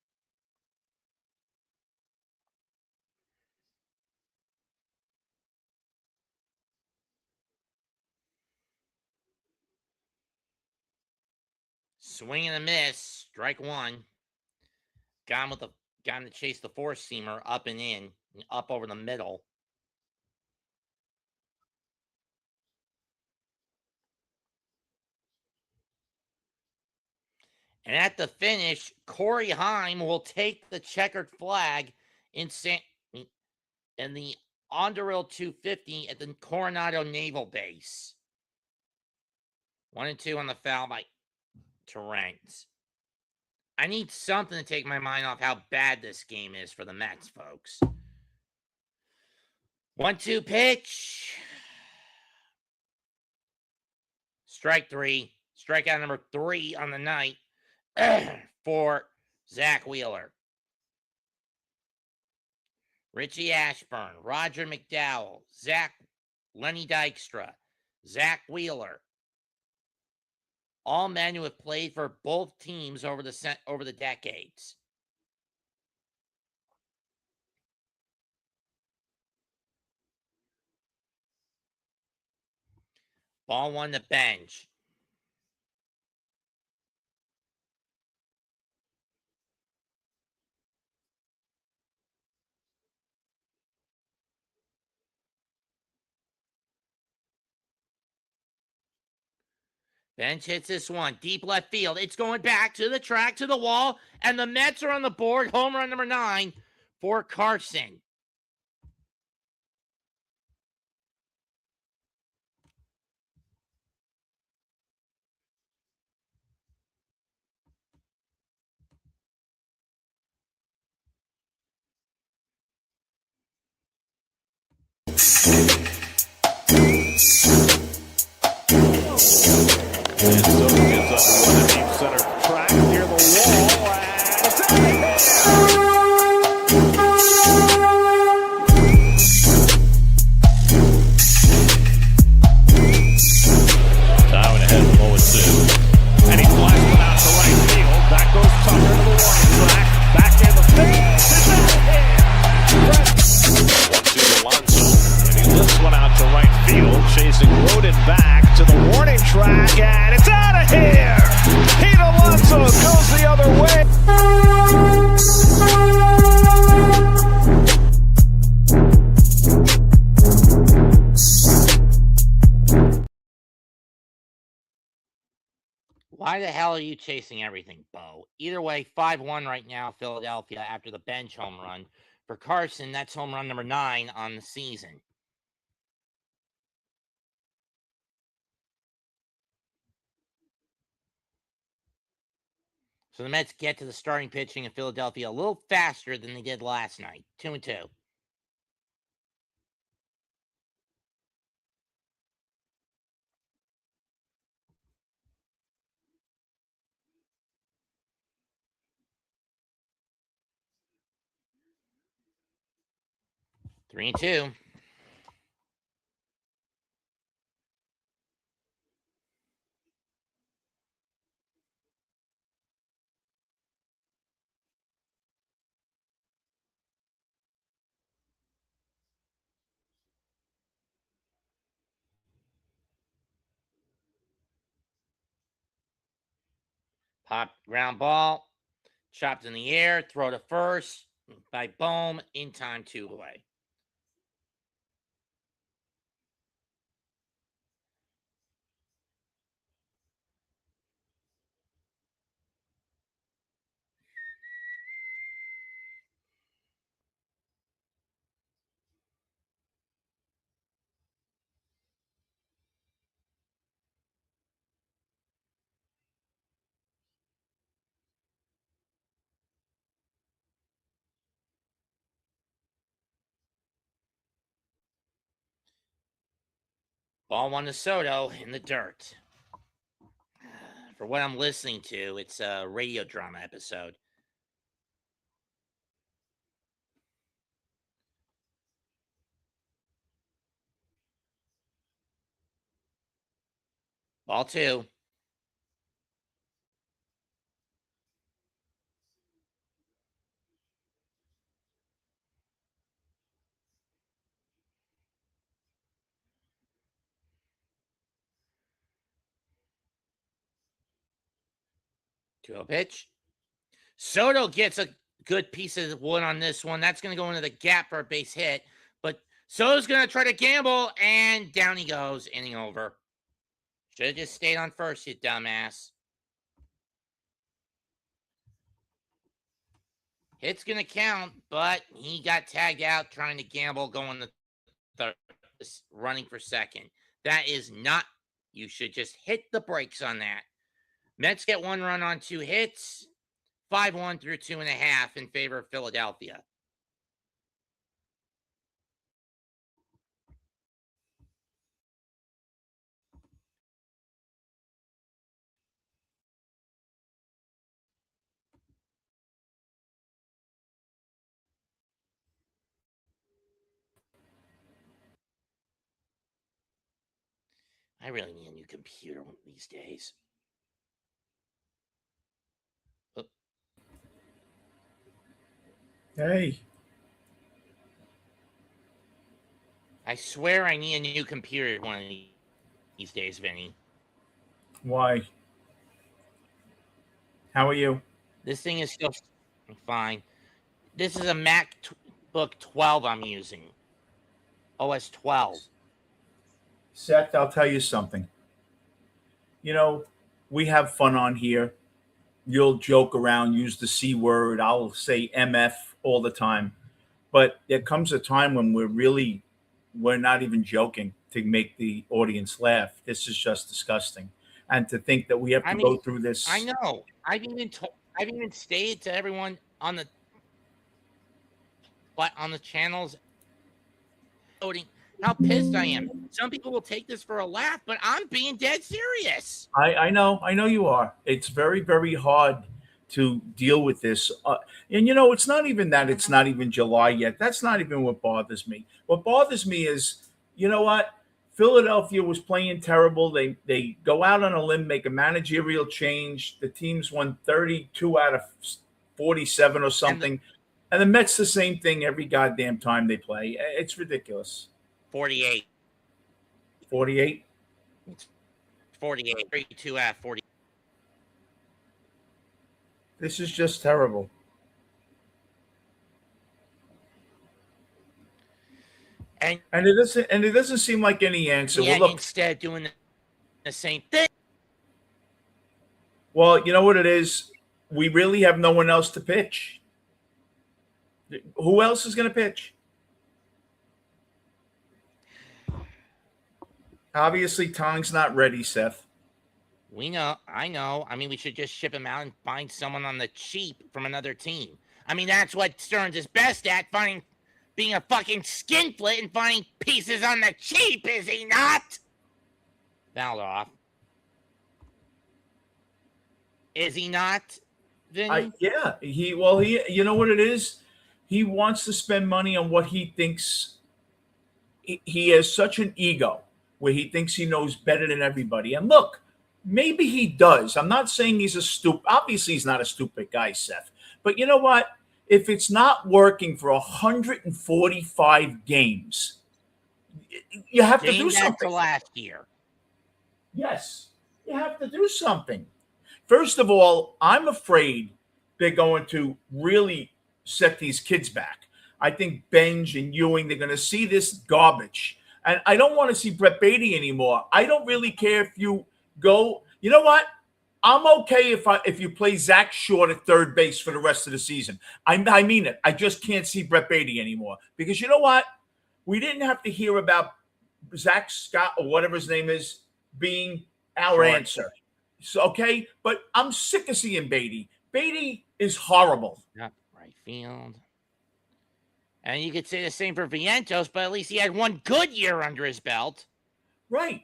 Swing and a miss, strike 1. Got him to chase the 4-seamer up and in, and up over the middle. And at the finish, Corey Heim will take the checkered flag in the Onduril 250 at the Coronado Naval Base. 1-2 on the foul by Terrence. I need something to take my mind off how bad this game is for the Mets, folks. 1-2 pitch. Strike 3. Strikeout number 3 on the night for Zach Wheeler. Richie Ashburn, Roger McDowell, Lenny Dykstra, Zach Wheeler. All men who have played for both teams over the decades. Ball 1 to bench. Bench hits this one. Deep left field. It's going back to the track, to the wall, and the Mets are on the board. Home run number 9 for Carson. And so he gets up to deep center track near the wall, and it's time and ahead, 0-2. And he flies one out to right field. Back goes Tucker to the warning track. Back in the field. It's out of here. 1-2 to Alonso. And he lifts one out to right field, chasing Rodin back to the warning track, and it's out of here! Why the hell are you chasing everything, Bo? Either way, 5-1 right now, Philadelphia after the bench home run. For Carson, that's home run number 9 on the season. So the Mets get to the starting pitching in Philadelphia a little faster than they did last night. 2-2. Three and two. Pop ground ball. Chopped in the air. Throw to first by Bohm. In time, 2 away. Ball 1 to Soto in the dirt. For what I'm listening to, it's a radio drama episode. Ball 2. Two pitch. Soto gets a good piece of wood on this one. That's going to go into the gap for a base hit. But Soto's going to try to gamble, and down he goes, inning over. Should have just stayed on first, you dumbass. Hit's going to count, but he got tagged out trying to gamble, going to third, running for second. That is not, you should just hit the brakes on that. Mets get 1 run on 2 hits, 5-1 through 2.5 in favor of Philadelphia. I really need a new computer these days. Oh. Hey. I swear I need a new computer one of these days, Vinny. Why? How are you? This thing is still fine. This is a MacBook 12 I'm using. OS 12. Seth, I'll tell you something. You know, we have fun on here. You'll joke around, use the C word. I'll say MF all the time. But there comes a time when we're not even joking to make the audience laugh. This is just disgusting. And to think that we have to go through this. I know. I've even stated to everyone on the channels how pissed I am. Some people will take this for a laugh, but I'm being dead serious. I know you are. It's very, very hard to deal with this. And, it's not even that it's not even July yet. That's not even what bothers me. What bothers me is, you know what? Philadelphia was playing terrible. They go out on a limb, make a managerial change. The teams won 32 out of 47 or something. And the Mets the same thing every goddamn time they play. It's ridiculous. 48. 48? 48. 32 out of 40. This is just terrible. And it doesn't seem like any answer. Yeah, well, look, instead doing the same thing. Well, you know what it is? We really have no one else to pitch. Who else is going to pitch? Obviously, Tong's not ready, Seth. We know. I know. I mean, we should just ship him out and find someone on the cheap from another team. I mean, that's what Stearns is best at, being a fucking skinflint and finding pieces on the cheap, is he not? Valdoff. Is he not, Vinny? Yeah, he you know what it is? He wants to spend money on what he thinks. He has such an ego where he thinks he knows better than everybody. And look, maybe he does. I'm not saying he's a stupid. Obviously, he's not a stupid guy, Seth. But you know what? If it's not working for 145 games, you have to do something. To last year. Yes, you have to do something. First of all, I'm afraid they're going to really set these kids back. I think Benj and Ewing, they're going to see this garbage. And I don't want to see Brett Beatty anymore. I don't really care if you go. You know what? I'm okay if you play Zach Short at third base for the rest of the season. I mean it. I just can't see Brett Beatty anymore. Because you know what? We didn't have to hear about Zach Scott or whatever his name is being our answer. So, okay? But I'm sick of seeing Beatty. Beatty is horrible. Yeah, right field. And you could say the same for Vientos, but at least he had one good year under his belt. Right.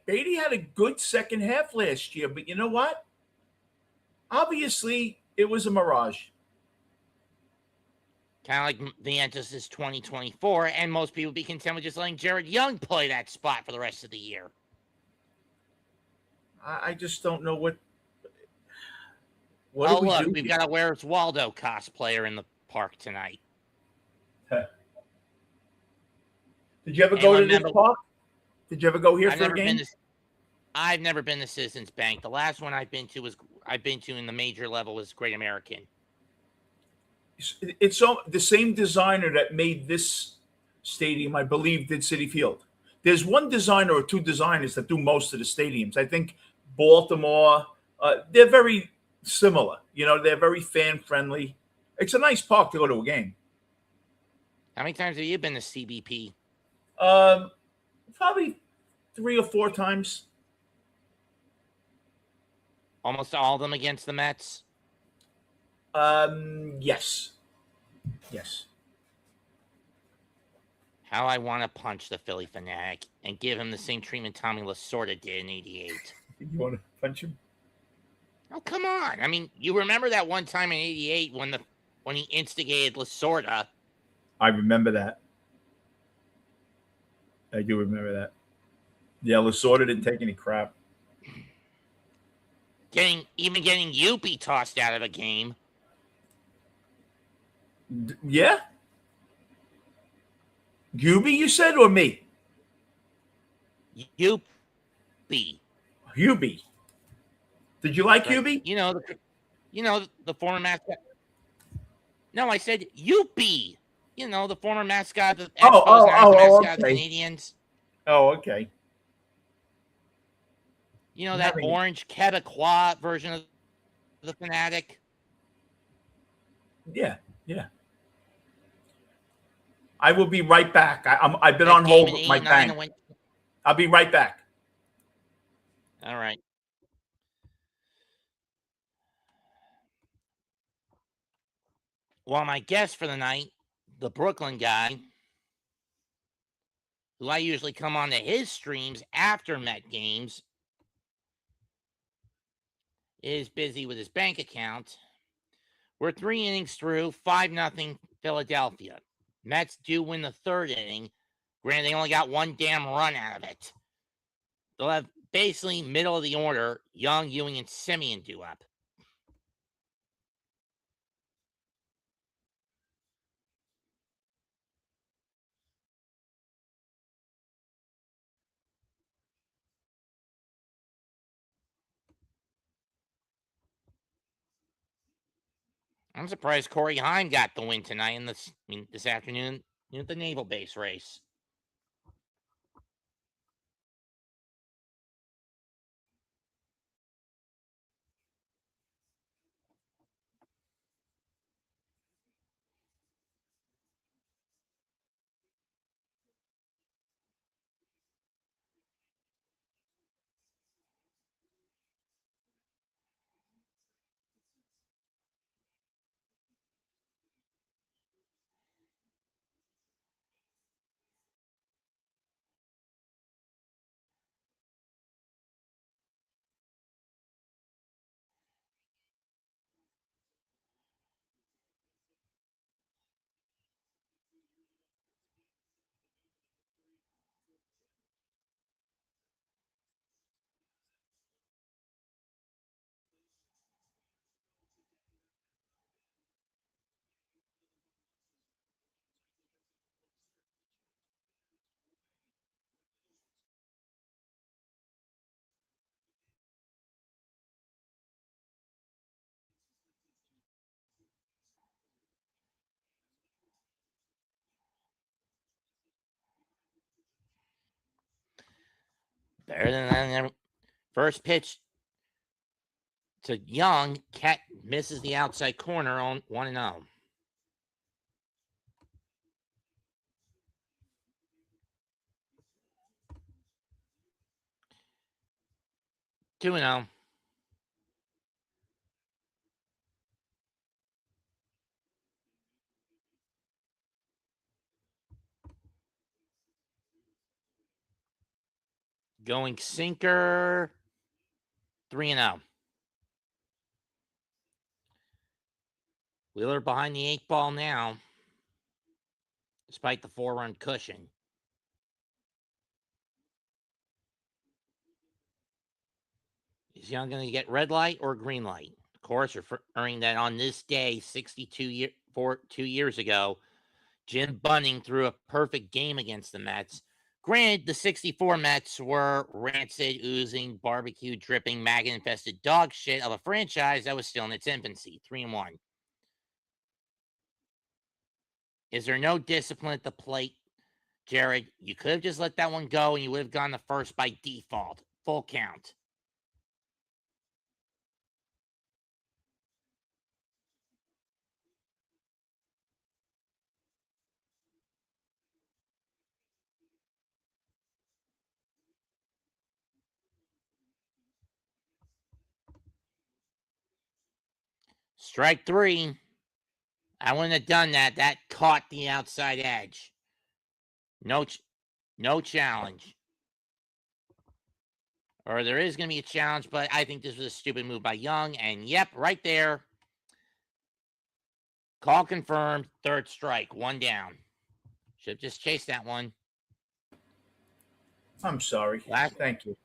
Beatty had a good second half last year, but you know what? Obviously, it was a mirage. Kind of like Vientos is 2024, and most people be content with just letting Jared Young play that spot for the rest of the year. I just don't know what oh, look, we've got a Where's Waldo cosplayer in the park tonight. Did you ever go to this park? Did you ever go here for a game? I've never been to Citizens Bank. The last one I've been to in the major level was Great American. It's the same designer that made this stadium, I believe, did Citi Field. There's one designer or two designers that do most of the stadiums. I think Baltimore, they're very similar. You know, they're very fan-friendly. It's a nice park to go to a game. How many times have you been to CBP? Probably 3 or 4 times. Almost all of them against the Mets? Yes. How I want to punch the Philly fanatic and give him the same treatment Tommy Lasorda did in '88. You want to punch him? Oh, come on. I mean, you remember that one time in '88 when he instigated Lasorda? I remember that. I do remember that. Yeah, Lasorda didn't take any crap. Getting Yuppie tossed out of a game. Yeah? Hubie, you said, or me? Yuppie. Hubie. Did you like Hubie? You know the former mascot. No, I said Yuppie. You know, the former mascot of the mascot of the Canadians. Oh, okay. You know, that orange Quebecois version of the Fanatic? Yeah. I will be right back. I've been on hold with my bank. I'll be right back. All right. Well, my guest for the night, the Brooklyn guy, who I usually come on to his streams after Met games, is busy with his bank account. We're 3 innings through, 5-0 Philadelphia. Mets do win the 3rd inning. Granted, they only got 1 damn run out of it. They'll have basically middle of the order, Young, Ewing, and Simeon due up. I'm surprised Corey Heim got the win tonight in this afternoon at the Naval Base race. Better than first pitch to Young. Cat misses the outside corner on 1-0. Two and 0. Going sinker. 3-0. Wheeler behind the 8 ball now, despite the 4-run cushion. Is Young going to get red light or green light? Of course, referring that on this day, 2 years ago, Jim Bunning threw a perfect game against the Mets. Granted, the 64 Mets were rancid, oozing, barbecue, dripping, maggot-infested dog shit of a franchise that was still in its infancy. 3-1. Is there no discipline at the plate, Jared? You could have just let that one go and you would have gone the first by default. Full count. Strike 3. I wouldn't have done that. That caught the outside edge. No challenge. Or there is going to be a challenge, but I think this was a stupid move by Young. And yep, right there. Call confirmed. Third strike. 1 down. Should have just chased that one. I'm sorry. Thank you.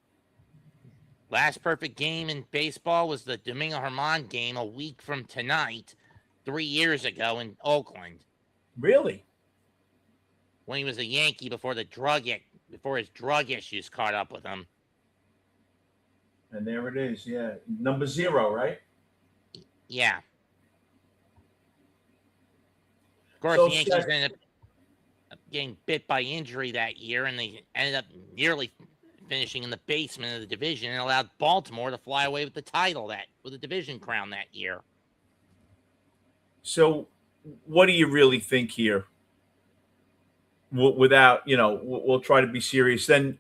Last perfect game in baseball was the Domingo Germán game a week from tonight, 3 years ago in Oakland. Really? When he was a Yankee before his drug issues caught up with him. And there it is. Yeah. Number 0, right? Yeah. Of course, So the Yankees ended up getting bit by injury that year, and they ended up nearly finishing in the basement of the division and allowed Baltimore to fly away with the title with the division crown that year. So what do you really think here? Without, we'll try to be serious. Then,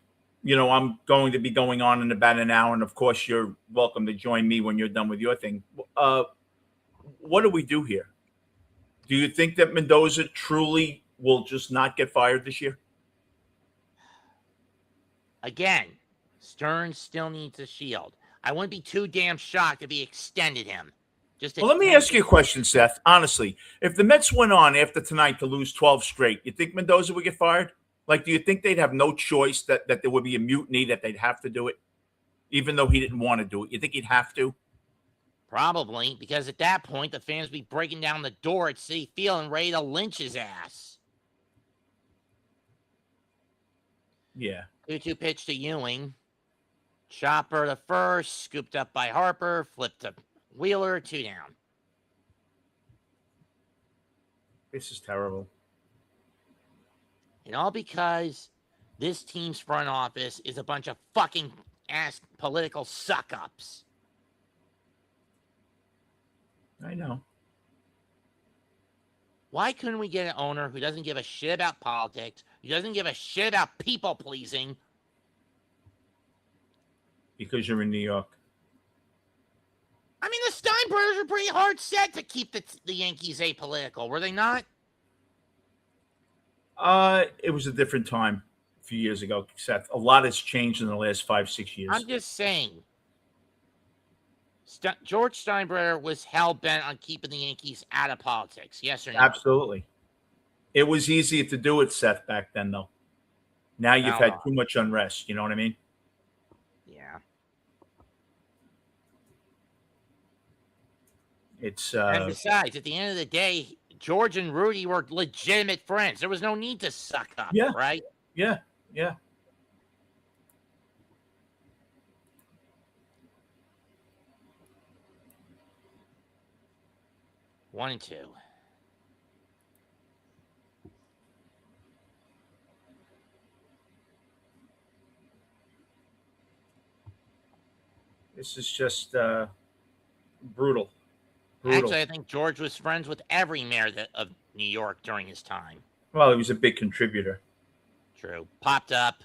I'm going to be going on in about an hour. And of course, you're welcome to join me when you're done with your thing. What do we do here? Do you think that Mendoza truly will just not get fired this year? Again, Stearns still needs a shield. I wouldn't be too damn shocked if he extended him. Well, let me ask you a question, Seth. Honestly, if the Mets went on after tonight to lose 12 straight, you think Mendoza would get fired? Like, do you think they'd have no choice, that there would be a mutiny, that they'd have to do it, even though he didn't want to do it? You think he'd have to? Probably, because at that point, the fans would be breaking down the door at Citi Field and ready to lynch his ass. Yeah. 2-2 pitch to Ewing. Chopper to first, scooped up by Harper, flipped to Wheeler, 2 down. This is terrible. And all because this team's front office is a bunch of fucking ass political suck-ups. I know. Why couldn't we get an owner who doesn't give a shit about politics, who doesn't give a shit about people-pleasing? Because you're in New York. I mean, the Steinbrenner's were pretty hard set to keep the Yankees apolitical, were they not? It was a different time a few years ago, Seth. A lot has changed in the last 5-6 years. I'm just saying. George Steinbrenner was hell-bent on keeping the Yankees out of politics. Yes or no? Absolutely. It was easier to do it, Seth, back then, though. Now you've had too much unrest. You know what I mean? Yeah. It's and besides, at the end of the day, George and Rudy were legitimate friends. There was no need to suck up, right? Yeah. 1-2. This is just brutal. Actually, I think George was friends with every mayor of New York during his time. Well, he was a big contributor. True. Popped up.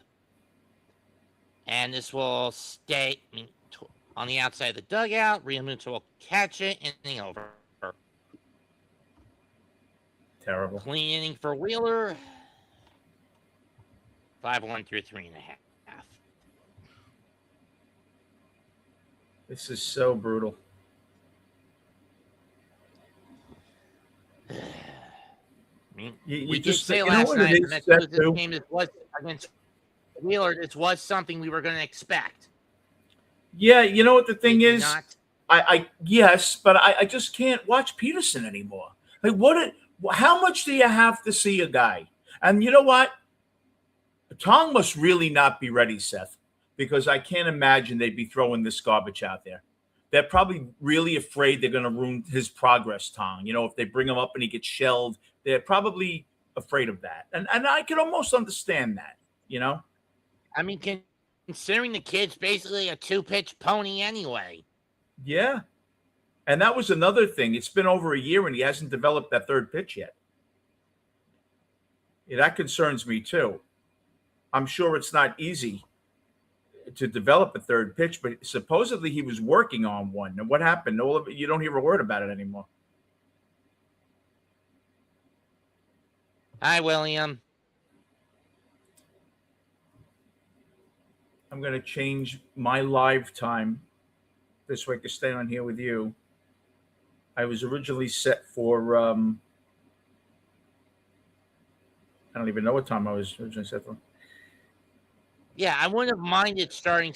And this will stay on the outside of the dugout. Realmuto will catch it. Inning over. Terrible. Clean inning for Wheeler. 5-1 through 3.5. This is so brutal. I mean, You we just did say you know last what night it the is, Mets Seth, lose this too? game. This was against Wheeler. This was something we were going to expect. Yeah, you know what the thing Did is? not. I yes, but I just can't watch Peterson anymore. Like, how much do you have to see a guy? And you know what? Tong must really not be ready, Seth, because I can't imagine they'd be throwing this garbage out there. They're probably really afraid they're going to ruin his progress, Tong. You know, if they bring him up and he gets shelled, they're probably afraid of that. And I can almost understand that, you know? I mean, considering the kid's basically a 2-pitch pony anyway. Yeah. And that was another thing. It's been over a year and he hasn't developed that third pitch yet. Yeah, that concerns me too. I'm sure it's not easy to develop a third pitch, but supposedly he was working on one. And what happened? All of it, you don't hear a word about it anymore. Hi, William. I'm going to change my live time this way I can stay on here with you. I was originally set for I don't even know what time I was originally set for. Yeah, I wouldn't have minded starting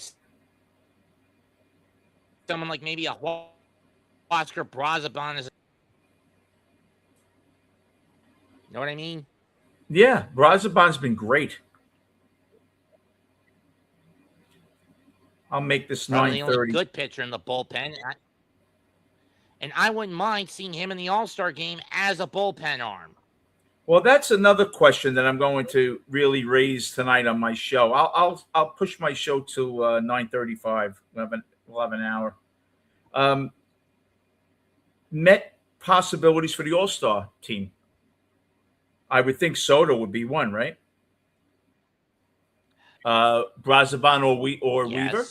someone like maybe a Oscar Brazaban as. You know what I mean? Yeah, Brazaban's been great. I'll make this Probably the only 9:30. good pitcher in the bullpen. And I wouldn't mind seeing him in the All-Star game as a bullpen arm. Well, that's another question that I'm going to really raise tonight on my show. I'll push my show to 9:35. We'll have an hour. Met possibilities for the All-Star team. I would think Soto would be one, right? Brazaban or Yes. Weaver.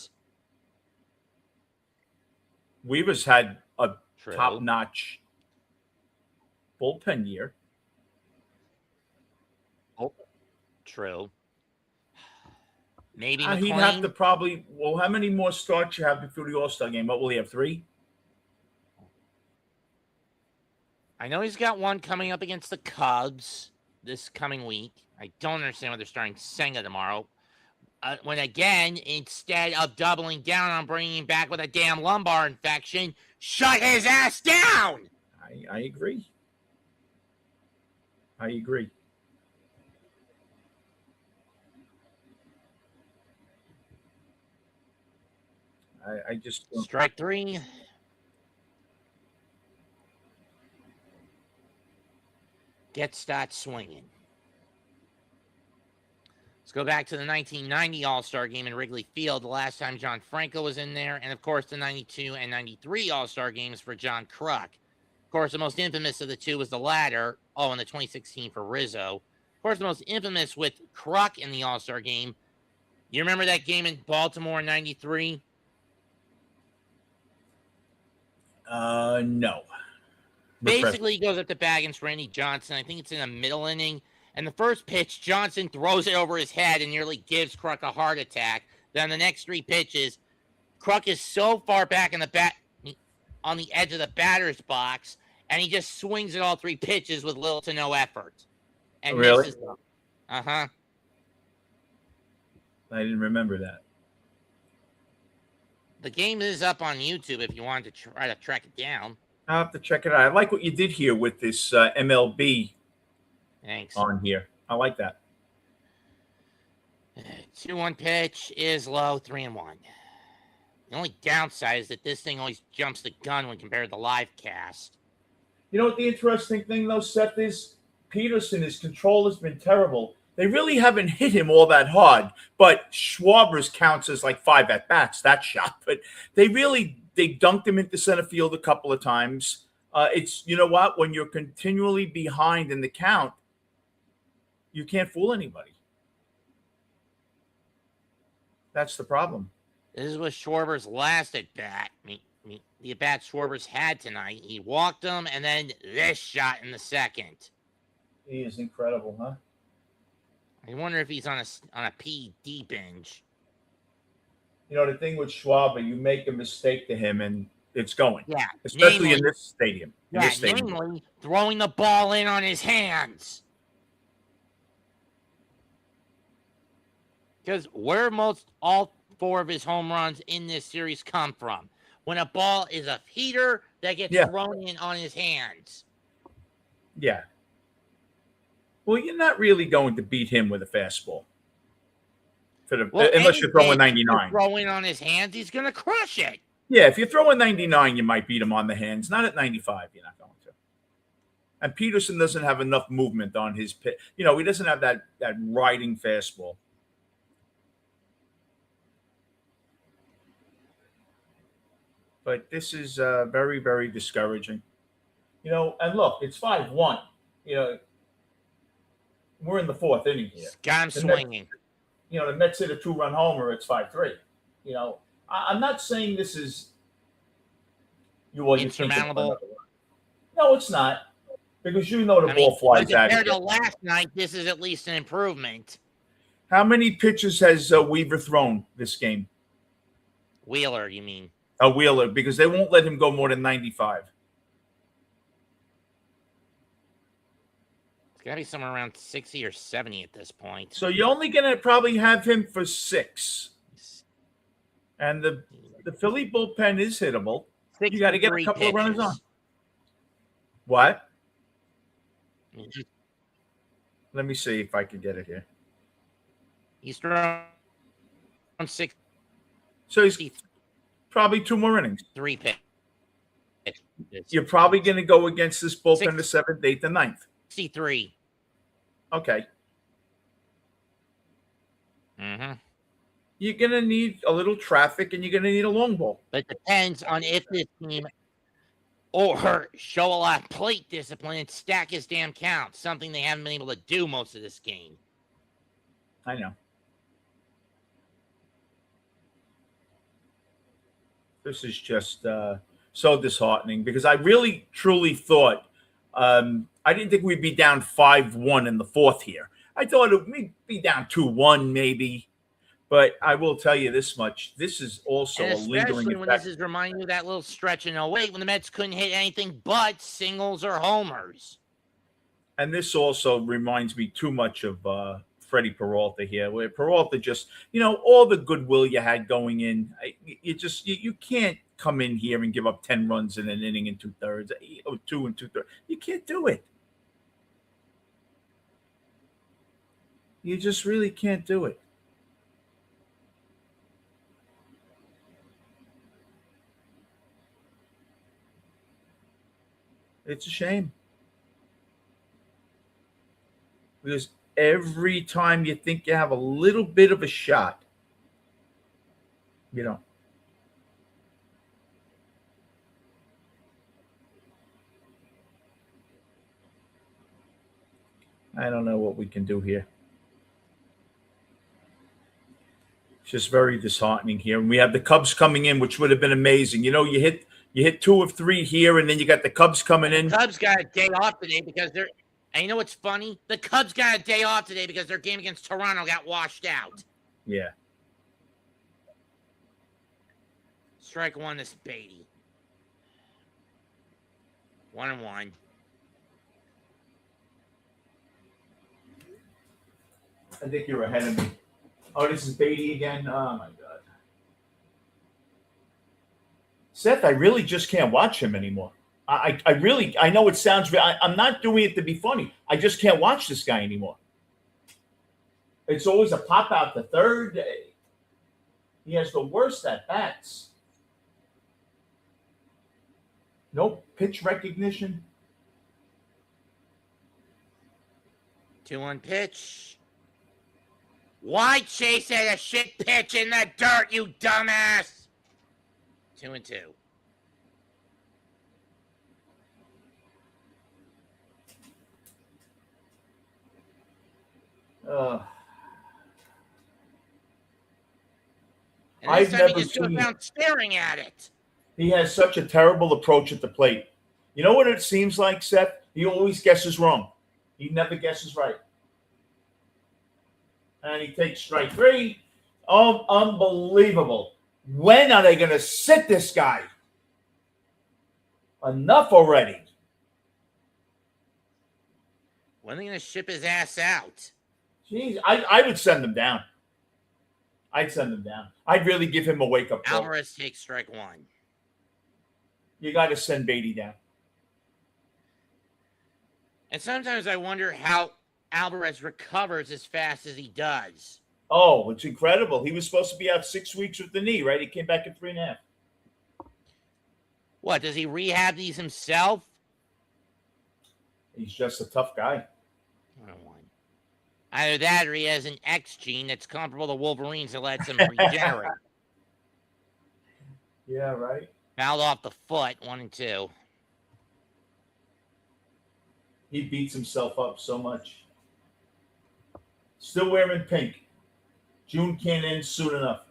Weaver's had a True. top-notch bullpen year. True. Maybe He'd McLean. have to probably. Well, how many more starts you have before the All-Star game? What will he have? 3? I know he's got one coming up against the Cubs this coming week. I don't understand why they're starting Senga tomorrow. When again, instead of doubling down on bringing him back with a damn lumbar infection, shut his ass down. I agree. I agree. I just Strike 3. Get start swinging. Let's go back to the 1990 All-Star game in Wrigley Field, the last time John Franco was in there, and of course the 92 and 93 All-Star games for John Kruk. Of course, the most infamous of the two was the latter. Oh, and the 2016 for Rizzo. Of course, the most infamous with Kruk in the All-Star game. You remember that game in Baltimore in 93? No. Basically, he goes up to bat against Randy Johnson. I think it's in the middle inning. And the first pitch, Johnson throws it over his head and nearly gives Kruk a heart attack. Then the next 3 pitches, Kruk is so far back in the bat on the edge of the batter's box, and he just swings at all 3 pitches with little to no effort. And really? misses them. Uh-huh. I didn't remember that. The game is up on YouTube if you wanted to try to track it down. I'll have to check it out. I like what you did here with this MLB Thanks. on here. I like that. 2-1 pitch is low, 3-1. The only downside is that this thing always jumps the gun when compared to the live cast. You know what the interesting thing, though, Seth, is? Peterson, his control has been terrible. They really haven't hit him all that hard. But Schwarber's counts as like 5 at bats, that shot. But they dunked him into center field a couple of times. It's, you know what? When you're continually behind in the count, you can't fool anybody. That's the problem. This is was Schwarber's last at bat. The at bat Schwarber's had tonight. He walked him, and then this shot in the second. He is incredible, huh? I wonder if he's on a PD binge. You know, the thing with Schwarber, you make a mistake to him, and it's going. Yeah, especially in this stadium. Namely throwing the ball in on his hands. Because where all 4 of his home runs in this series come from, when a ball is a heater that gets thrown in on his hands. Yeah. Well, you're not really going to beat him with a fastball. Unless you're throwing 99. Throwing on his hands, he's going to crush it. Yeah, if you're throwing 99, you might beat him on the hands. Not at 95, you're not going to. And Peterson doesn't have enough movement on his pitch. You know, he doesn't have that riding fastball. But this is very, very discouraging. You know, and look, it's 5-1. You know, we're in the 4th inning here. Got him swinging. The Mets hit a 2-run homer. It's 5-3. You know, I'm not saying this is insurmountable. No, it's not, because the ball flies out. Compared to last night, this is at least an improvement. How many pitches has Weaver thrown this game? Wheeler, you mean? Wheeler, because they won't let him go more than 95. It's got to be somewhere around 60 or 70 at this point. So you're only going to probably have him for 6. And the Philly bullpen is hittable. You got to get a couple of runners on. What? Mm-hmm. Let me see if I can get it here. He's thrown 6. So he's probably 2 more innings. 3 pitches. You're probably going to go against this bullpen the 7th, 8th, and 9th. 63. Okay. Mm-hmm. You're going to need a little traffic, and you're going to need a long ball. But it depends on if this team or show a lot of plate discipline and stack his damn count, something they haven't been able to do most of this game. I know. This is just so disheartening, because I really, truly thought I didn't think we'd be down 5-1 in the 4th here. I thought it would be down 2-1 maybe. But I will tell you this much. This is also a lingering effect. Especially when this is reminding you of that little stretch in 08 when the Mets couldn't hit anything but singles or homers. And this also reminds me too much of Freddie Peralta here, where Peralta just, all the goodwill you had going in, you can't come in here and give up 10 runs in an inning and 2/3, or 2 2/3. You can't do it. You just really can't do it. It's a shame. Because every time you think you have a little bit of a shot, you don't. I don't know what we can do here. It's just very disheartening here. And we have the Cubs coming in, which would have been amazing. You hit 2 of 3 here, and then you got the Cubs coming in. The Cubs got a day off today because they're – and you know what's funny? The Cubs got a day off today because their game against Toronto got washed out. Yeah. Strike 1 to Beatty. 1-1. I think you're ahead of me. Oh, this is Beatty again? Oh, my God. Seth, I really just can't watch him anymore. I know it sounds, I'm not doing it to be funny. I just can't watch this guy anymore. It's always a pop out to third. He has the worst at bats. No pitch recognition. 2-1 pitch. Why chase at a shit pitch in the dirt, you dumbass? 2-2. And this I've time he never just goes seen down staring at it. He has such a terrible approach at the plate. You know what it seems like, Seth? He always guesses wrong. He never guesses right. And he takes strike 3. Oh, unbelievable. When are they going to sit this guy? Enough already. When are they going to ship his ass out? Jeez, I would send him down. I'd send him down. I'd really give him a wake-up call. Alvarez takes strike 1. You got to send Beatty down. And sometimes I wonder how Alvarez recovers as fast as he does. Oh, it's incredible. He was supposed to be out 6 weeks with the knee, right? He came back in 3.5. What, does he rehab these himself? He's just a tough guy. Either that or he has an X gene that's comparable to Wolverine's that lets him regenerate. Yeah, right. Fouled off the foot, 1 and 2. He beats himself up so much. Still wearing pink. June can't end soon enough.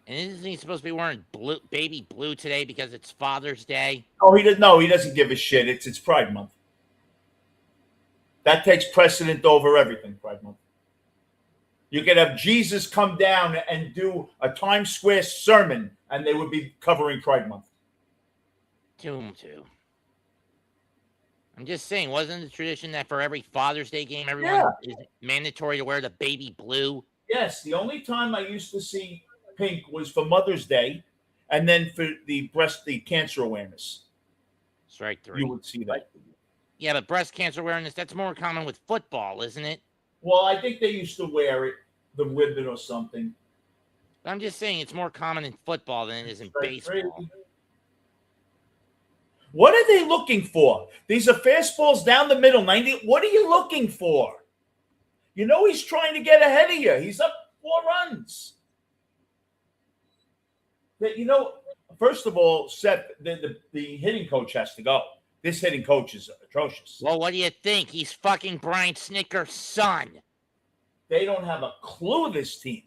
And isn't he supposed to be wearing blue, baby blue today because it's Father's Day? Oh, he doesn't. No, he doesn't give a shit. It's Pride Month. That takes precedent over everything. Pride Month. You could have Jesus come down and do a Times Square sermon, and they would be covering Pride Month. 2-2. I'm just saying, wasn't the tradition that for every Father's Day game, everyone is mandatory to wear the baby blue? Yes, the only time I used to see pink was for Mother's Day, and then for the cancer awareness. Strike 3. You would see that. Yeah, but breast cancer awareness, that's more common with football, isn't it? Well, I think they used to wear it, the ribbon or something. I'm just saying it's more common in football than it is in baseball. What are they looking for? These are fastballs down the middle, 90. What are you looking for? You know he's trying to get ahead of you. He's up 4 runs. First of all, Seth, the hitting coach has to go. This hitting coach is atrocious. Well, what do you think? He's fucking Brian Snitker's son. They don't have a clue, this team.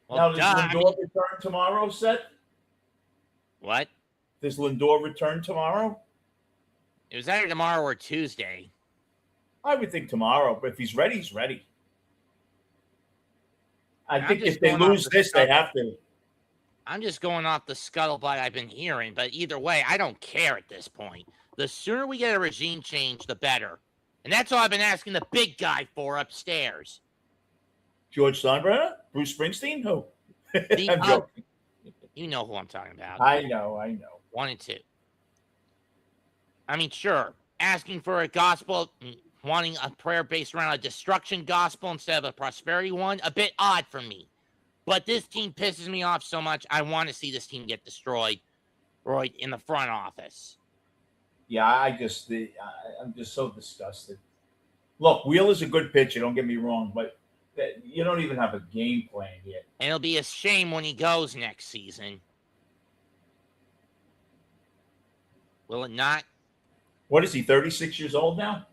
Well, now, does Lindor return tomorrow, Seth? What? Does Lindor return tomorrow? It was either tomorrow or Tuesday. I would think tomorrow, but if he's ready, he's ready. I think if they lose this, they have to. I'm just going off the scuttlebutt I've been hearing, but either way, I don't care at this point. The sooner we get a regime change, the better. And that's all I've been asking the big guy for upstairs. George Steinbrenner? Bruce Springsteen? Who? I'm joking. You know who I'm talking about. I know. 1 and 2. I mean, sure, asking for a gospel, wanting a prayer based around a destruction gospel instead of a prosperity one, a bit odd for me. But this team pisses me off so much, I want to see this team get destroyed right in the front office. Yeah, I'm just so disgusted. Look, Wheeler's a good pitcher, don't get me wrong, but you don't even have a game plan yet. And it'll be a shame when he goes next season. Will it not? What is he, 36 years old now?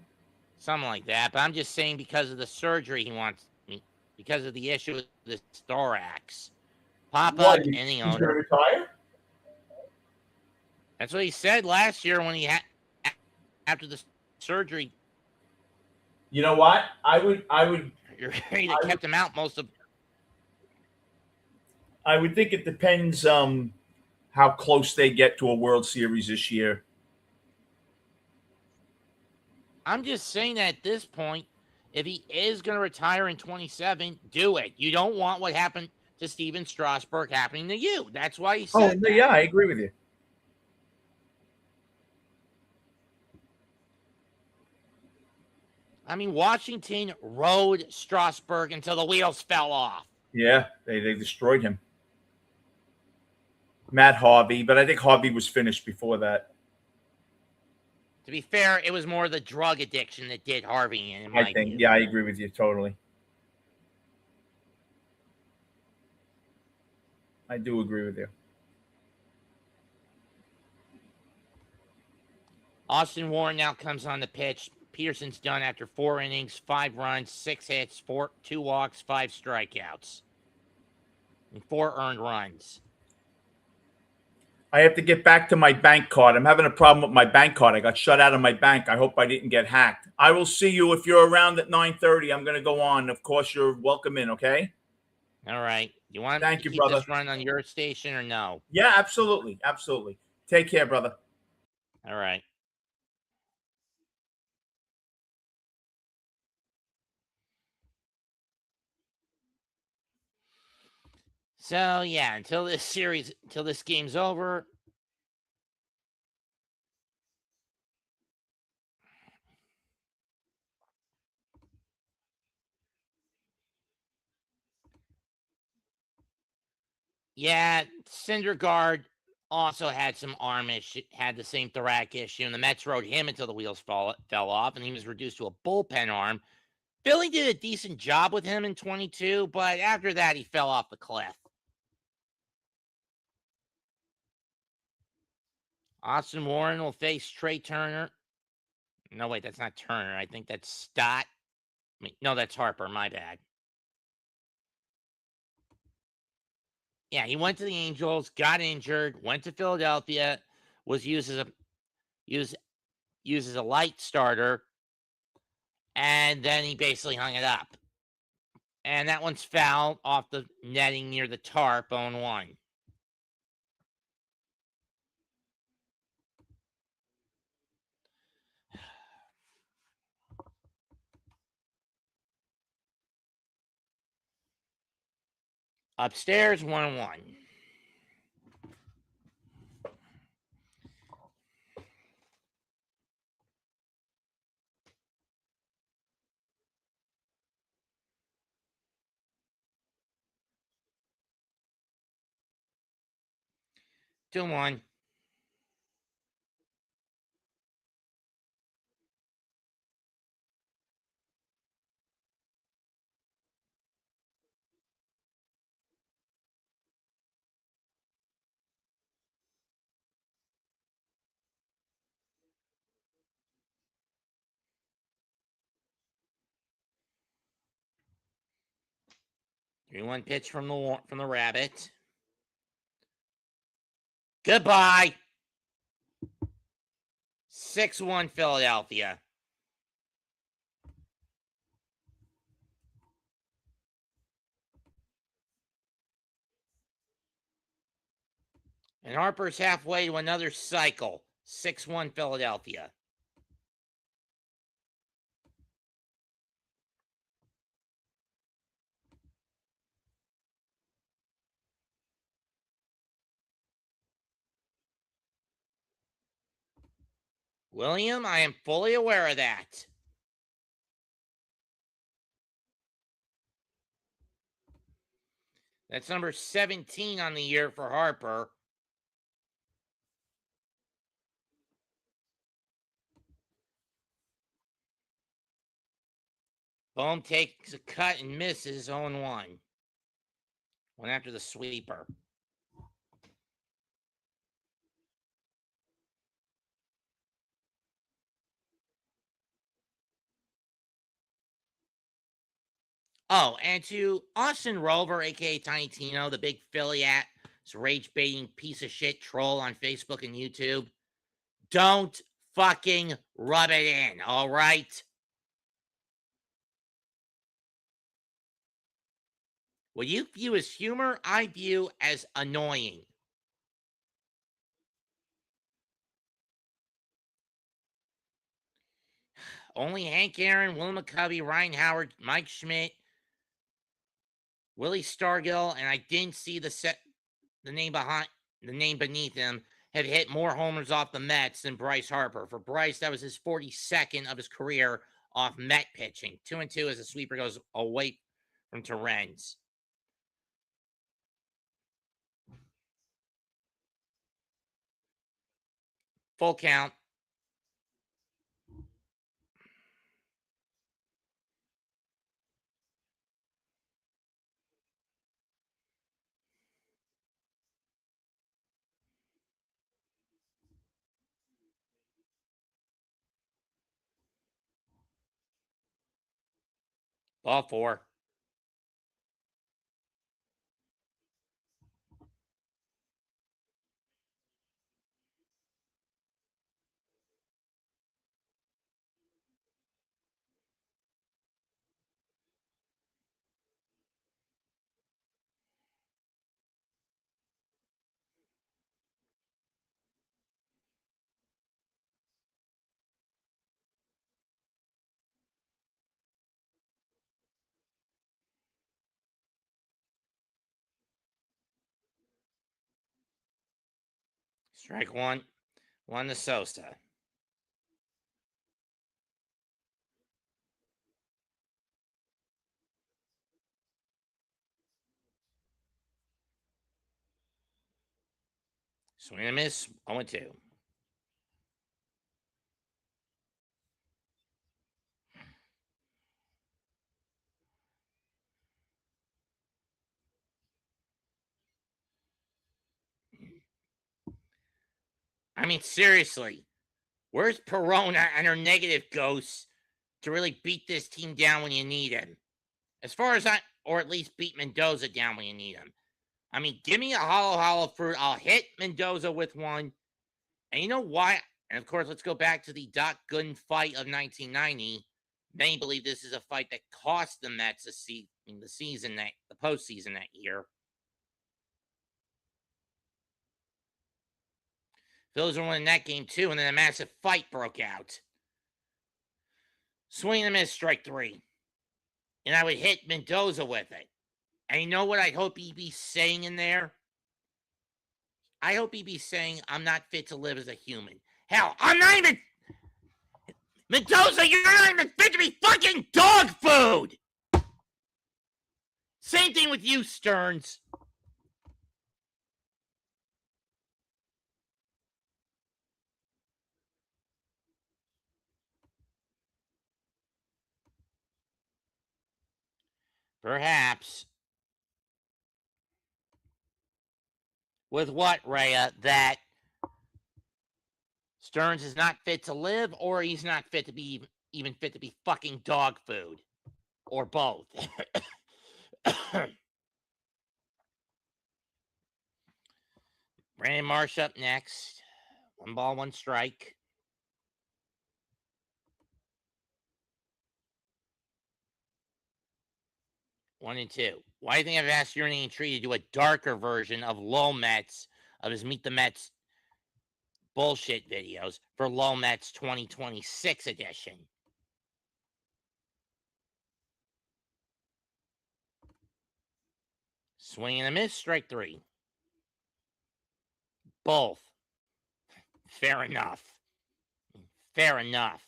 Something like that. But I'm just saying because of the surgery he wants, because of the issue with the thorax. Pop-up, any owner. He's going to retire? That's what he said last year when he had after the surgery. You know what? I would. You're right. They kept him out most of. I would think it depends how close they get to a World Series this year. I'm just saying that at this point, if he is going to retire in 27, do it. You don't want what happened to Steven Strasburg happening to you. That's why he said that. Yeah, I agree with you. I mean, Washington rode Strasburg until the wheels fell off. Yeah, they destroyed him. Matt Harvey, but I think Harvey was finished before that. To be fair, it was more the drug addiction that did Harvey in my view. Yeah, I agree with you totally. I do agree with you. Austin Warren now comes on the pitch. Peterson's done after 4 innings, 5 runs, 6 hits, 2 walks, 5 strikeouts, and 4 earned runs. I have to get back to my bank card. I'm having a problem with my bank card. I got shut out of my bank. I hope I didn't get hacked. I will see you if you're around at 9:30. I'm going to go on. Of course, you're welcome in, okay? All right. You want Thank to you, keep brother. this run on your station or no? Yeah, absolutely. Absolutely. Take care, brother. All right. So, yeah, until this game's over, yeah, Syndergaard also had some arm issue, had the same thoracic issue, and the Mets rode him until the wheels fell off, and he was reduced to a bullpen arm. Philly did a decent job with him in 22, but after that, he fell off the cliff. Austin Warren will face Trey Turner. No, wait, that's not Turner. I think that's Stott. No, that's Harper. My bad. Yeah, he went to the Angels, got injured, went to Philadelphia, was used as a light starter, and then he basically hung it up. And that one's foul off the netting near the tarp, 0-1. Upstairs, 1-1. Two and 1. Three one pitch from the Rabbit. Goodbye. 6-1 Philadelphia. And Harper's halfway to another cycle. 6-1 Philadelphia. William, I am fully aware of that. That's number 17 on the year for Harper. Bohm takes a cut and misses 0-1. One after the sweeper. Oh, and to Austin Rover, a.k.a. Tiny Tino, the big Philly rage-baiting piece of shit troll on Facebook and YouTube, don't fucking rub it in, all right? What you view as humor, I view as annoying. Only Hank Aaron, Will McCovey, Ryan Howard, Mike Schmidt, Willie Stargill, and I didn't see the name beneath him, have hit more homers off the Mets than Bryce Harper. For Bryce, that was his 42nd of his career off Met pitching. 2-2 as the sweeper goes away from Torrens. Full count. Ball 4. Strike 1. 1 to Sosa. Swing and a miss. 0-2. I mean, seriously, where's Perona and her negative ghosts to really beat this team down when you need him? As far as or at least beat Mendoza down when you need him. I mean, give me a hollow fruit. I'll hit Mendoza with one. And you know why? And of course, let's go back to the Doc Gooden fight of 1990. Many believe this is a fight that cost the Mets the postseason that year. Phillies were winning that game too, and then a massive fight broke out. Swing and a miss, strike 3. And I would hit Mendoza with it. And you know what I hope he'd be saying in there? I hope he'd be saying, I'm not fit to live as a human. Hell, I'm not even... Mendoza, you're not even fit to be fucking dog food! Same thing with you, Stearns. Perhaps. With what, Rhea? That Stearns is not fit to live, or he's not fit to be even fit to be fucking dog food? Or both. Brandon Marsh up next. 1 ball, 1 strike. 1-2. Why do you think I've asked Urinating Tree to do a darker version of Low Mets, of his Meet the Mets bullshit videos for Low Mets 2026 edition? Swing and a miss, strike 3. Both. Fair enough. Fair enough.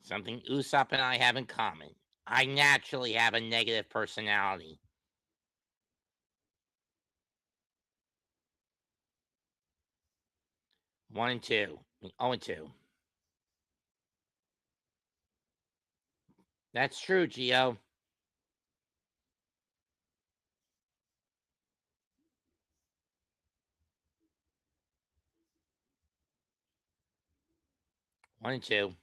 Something Usopp and I have in common. I naturally have a negative personality. One and two. 0-2. That's true, Gio. One and two.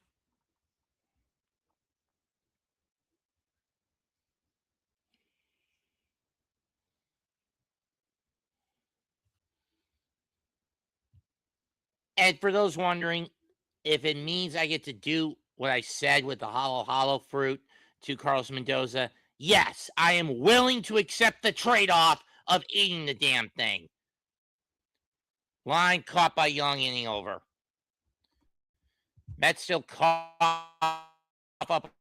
And for those wondering, if it means I get to do what I said with the hollow fruit to Carlos Mendoza, yes, I am willing to accept the trade-off of eating the damn thing. Line caught by Young, inning over. Mets still cough up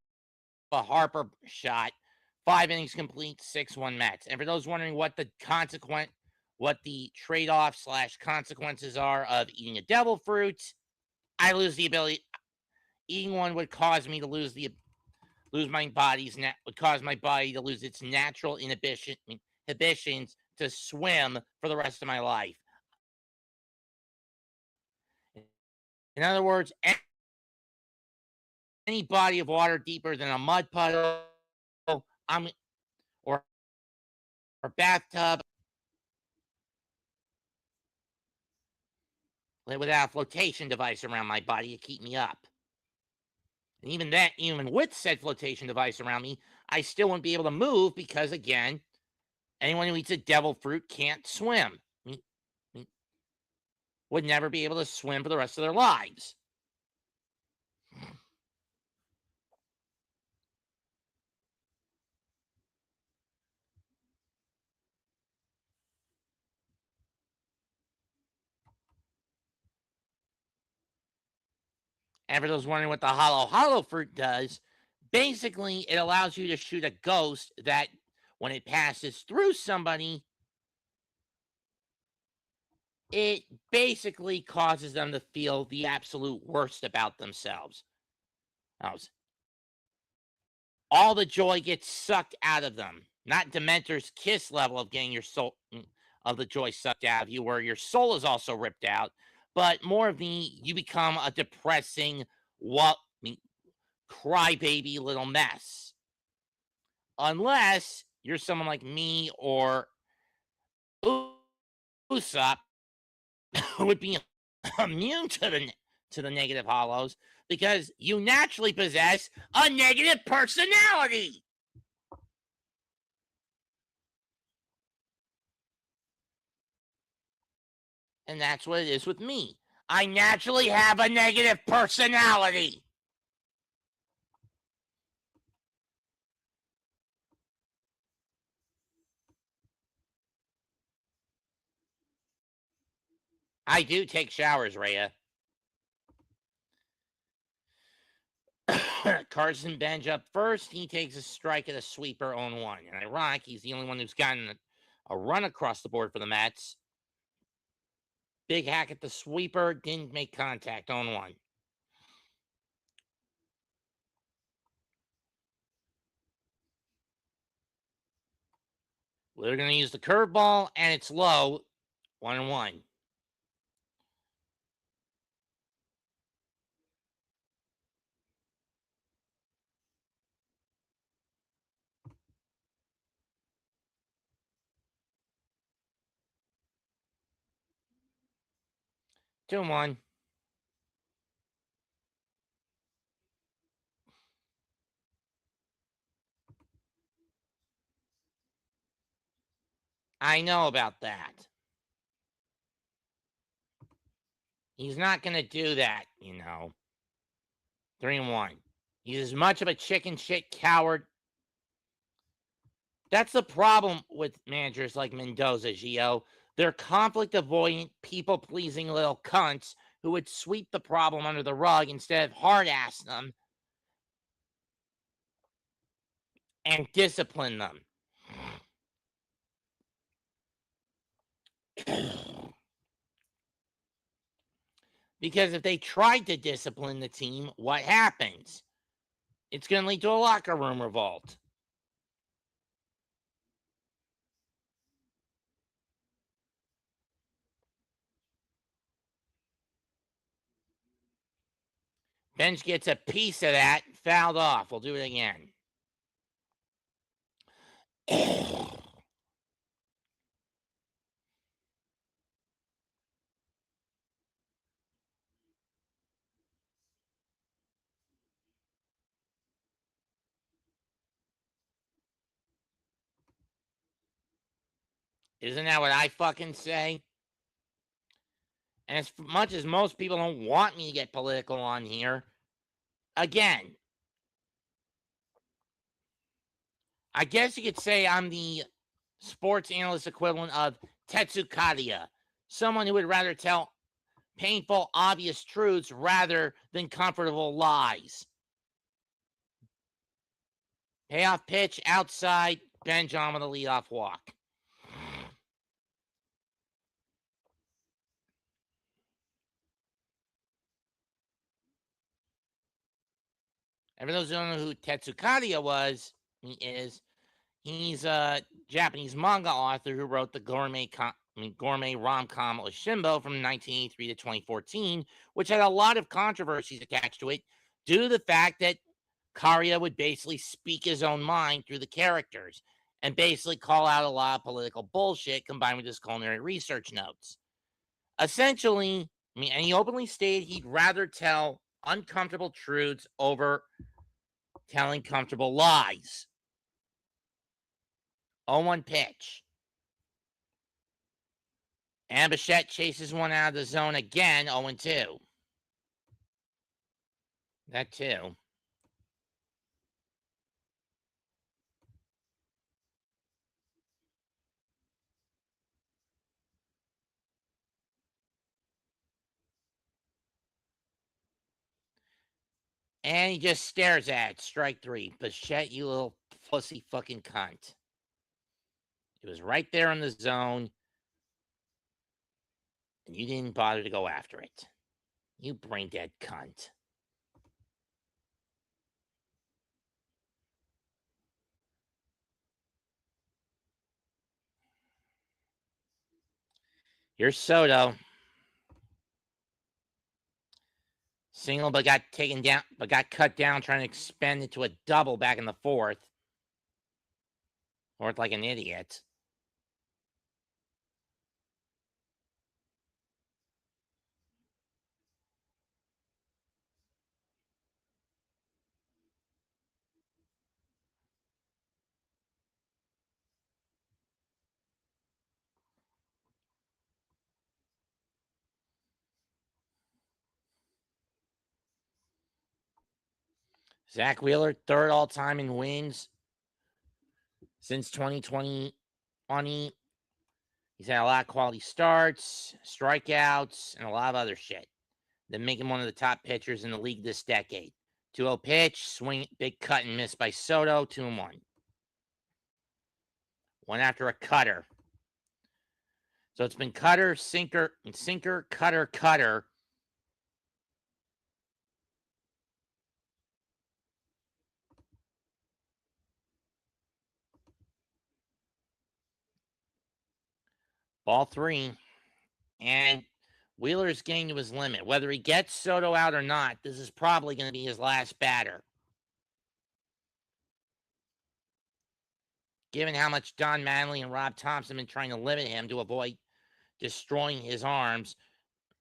a Harper shot. 5 innings complete, 6-1 Mets. And for those wondering what the trade-off / consequences are of eating a devil fruit, I lose the ability. Eating one would cause me to lose would cause my body to lose its natural inhibitions to swim for the rest of my life. In other words, any body of water deeper than a mud puddle, or bathtub without a flotation device around my body to keep me up. And even with said flotation device around me, I still wouldn't be able to move because, again, anyone who eats a devil fruit can't swim. Would never be able to swim for the rest of their lives. And for those wondering what the hollow fruit does, basically it allows you to shoot a ghost that, when it passes through somebody, it basically causes them to feel the absolute worst about themselves. All the joy gets sucked out of them. Not Dementor's kiss level of getting your soul of the joy sucked out of you, where your soul is also ripped out, but more of you become a depressing, crybaby little mess. Unless you're someone like me or Usopp, who would be immune to the negative hollows because you naturally possess a negative personality. And that's what it is with me. I naturally have a negative personality. I do take showers, Rhea. Carson Bench up first. He takes a strike at a sweeper on 1. And ironic, he's the only one who's gotten a run across the board for the Mets. Big hack at the sweeper. Didn't make contact on 1. We're going to use the curveball, and it's low. 1-1. Two and 1. I know about that. He's not going to do that, 3-1. He's as much of a chicken shit coward. That's the problem with managers like Mendoza, Gio. They're conflict avoidant, people pleasing little cunts who would sweep the problem under the rug instead of hard ass them and discipline them. Because if they tried to discipline the team, what happens? It's going to lead to a locker room revolt. Bench gets a piece of that, fouled off. We'll do it again. Isn't that what I fucking say? And as much as most people don't want me to get political on here, again, I guess you could say I'm the sports analyst equivalent of Tetsukadia, someone who would rather tell painful, obvious truths rather than comfortable lies. Payoff pitch outside, Bench on with a leadoff walk. And for those who don't know who Tetsukaria he's a Japanese manga author who wrote the gourmet rom-com Oshimbo from 1983 to 2014, which had a lot of controversies attached to it due to the fact that Karia would basically speak his own mind through the characters and basically call out a lot of political bullshit combined with his culinary research notes. Essentially, and he openly stated he'd rather tell uncomfortable truths over telling comfortable lies. 0-1 pitch. And Bichette chases one out of the zone again, 0-2. That too. And he just stares at it. Strike 3. Bichette, you little pussy fucking cunt. It was right there in the zone. And you didn't bother to go after it. You brain dead cunt. Here's Soto. Single, but got taken down, but got cut down trying to expand it to a double back in the fourth. Fourth like an idiot. Zach Wheeler, third all-time in wins since 2020. He's had a lot of quality starts, strikeouts, and a lot of other shit that make him one of the top pitchers in the league this decade. 2-0 pitch, swing, big cut and miss by Soto, 2-1. One after a cutter. So it's been cutter, sinker, cutter, cutter. Ball 3. And Wheeler's getting to his limit. Whether he gets Soto out or not, this is probably going to be his last batter. Given how much Don Mattingly and Rob Thompson have been trying to limit him to avoid destroying his arm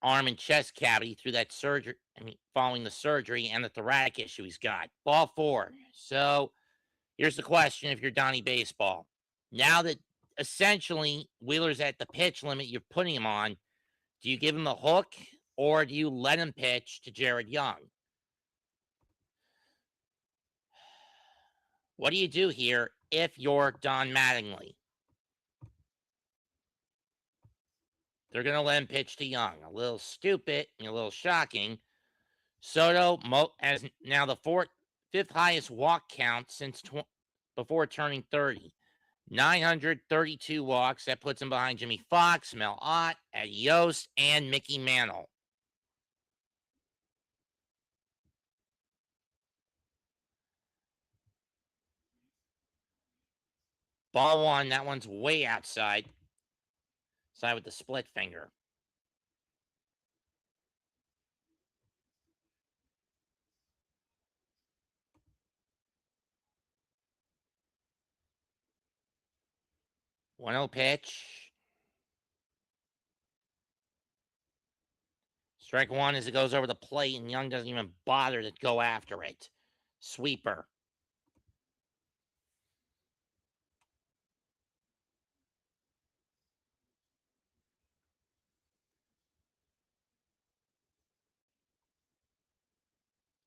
and chest cavity through that surgery, following the surgery and the thoracic issue he's got. Ball 4. So here's the question if you're Donnie Baseball. Now that essentially Wheeler's at the pitch limit you're putting him on, do you give him a hook or do you let him pitch to Jared Young? What do you do here if you're Don Mattingly? They're going to let him pitch to Young. A little stupid and a little shocking. Soto has now the fifth highest walk count since before turning 30. 932 walks. That puts him behind Jimmy Fox, Mel Ott, Eddie Yost, and Mickey Mantle. Ball 1. That one's way outside. Side with the split finger. One 0 pitch. Strike 1 as it goes over the plate, and Young doesn't even bother to go after it. Sweeper.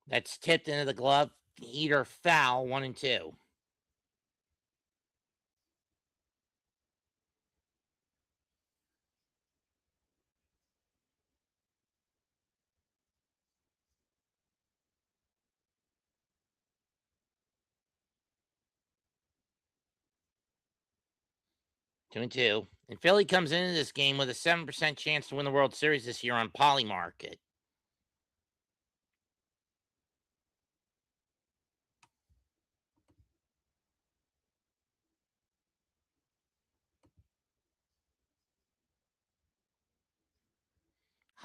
That's tipped into the glove. Heater foul, 1-2. Two and two. And Philly comes into this game with a 7% chance to win the World Series this year on Polymarket.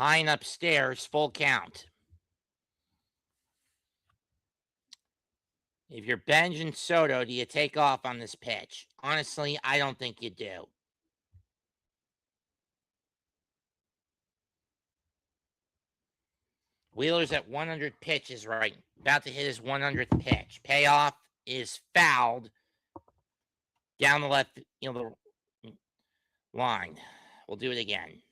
High and upstairs, full count. If you're Benj Soto, do you take off on this pitch? Honestly, I don't think you do. Wheeler's at 100 pitches right. About to hit his 100th pitch. Payoff is fouled down the left the line. We'll do it again.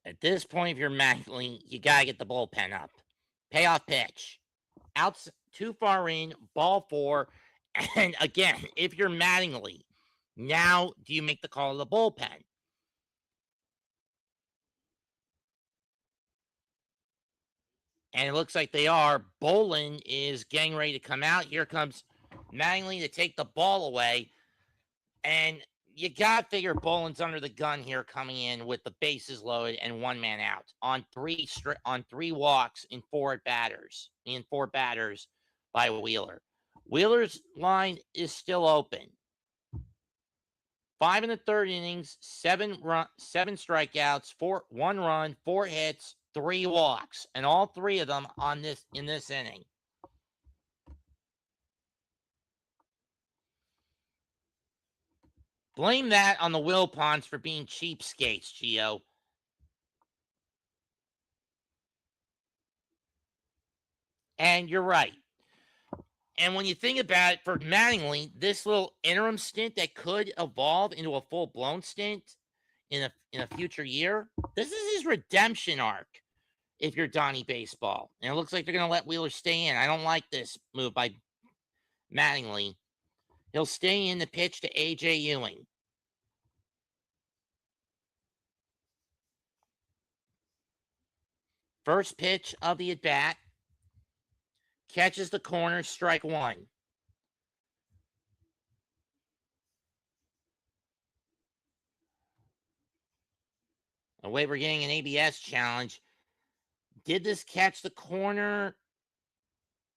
At this point, if you're Mattingly, you got to get the bullpen up. Payoff pitch. Out too far in, ball 4. And again, if you're Mattingly, now do you make the call to the bullpen? And it looks like they are. Bolin is getting ready to come out. Here comes Mattingly to take the ball away. And you got to figure Bolin's under the gun here coming in with the bases loaded and one man out on three walks in four batters by Wheeler. Wheeler's line is still open. 5 in the third innings, 7 strikeouts, 1 run, 4 hits, 3 walks, and all 3 of them in this inning. Blame that on the Wilpons for being cheapskates, Gio. And you're right. And when you think about it, for Mattingly, this little interim stint that could evolve into a full-blown stint in a future year, this is his redemption arc if you're Donnie Baseball. And it looks like they're going to let Wheeler stay in. I don't like this move by Mattingly. He'll stay in the pitch to A.J. Ewing. First pitch of the at-bat. Catches the corner, strike 1. Oh, wait, we're getting an ABS challenge. Did this catch the corner?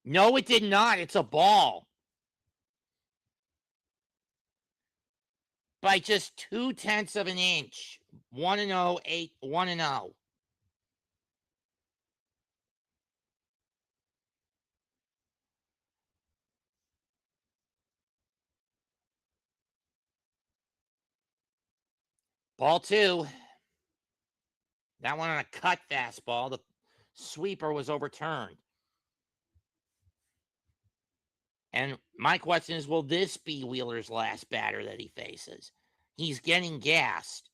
No, it did not. It's a ball. By just 0.2 of an inch. 1-0, 1-0. Ball 2. That one on a cut fastball. The sweeper was overturned. And my question is, will this be Wheeler's last batter that he faces? He's getting gassed.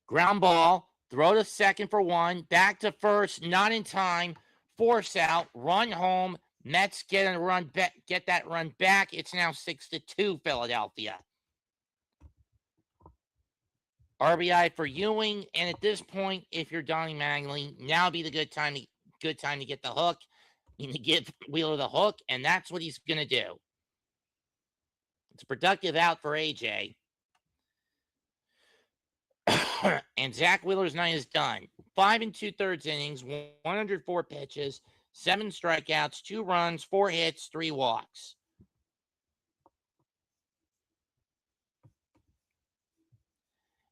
Ground ball, throw to second for 1, back to first, not in time, force out, run home. Mets get that run back. It's now 6-2 Philadelphia. RBI for Ewing, and at this point, if you're Donnie Mattingly, now would be the good time to get the hook. You need to give Wheeler the hook, and that's what he's going to do. It's a productive out for AJ. And Zach Wheeler's night is done. 5 2/3 innings, 104 pitches, 7 strikeouts, 2 runs, 4 hits, 3 walks.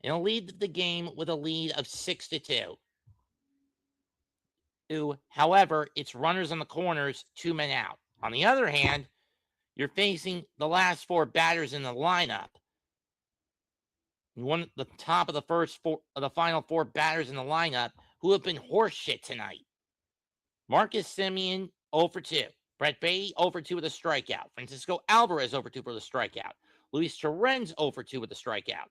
And he'll lead the game with a lead of 6-2. However, it's runners on the corners, 2 men out. On the other hand, you're facing the last 4 batters in the lineup. The top of the final 4 batters in the lineup who have been horseshit tonight. Marcus Semien 0 for 2. Brett Baty 0 for 2 with a strikeout. Francisco Alvarez 0 for 2 with a strikeout. Luis Torrens 0 for 2 with a strikeout.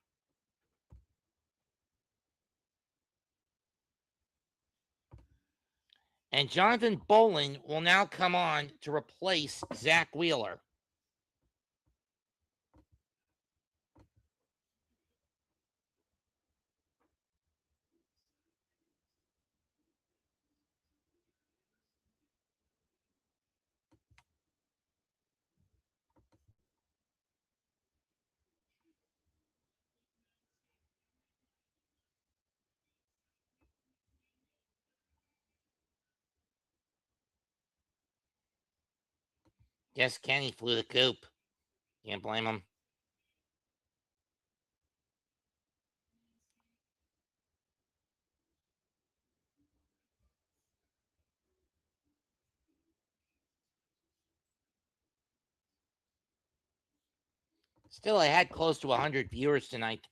And Jonathan Bolin will now come on to replace Zach Wheeler. Guess Kenny flew the coop. Can't blame him. Still, I had close to 100 viewers tonight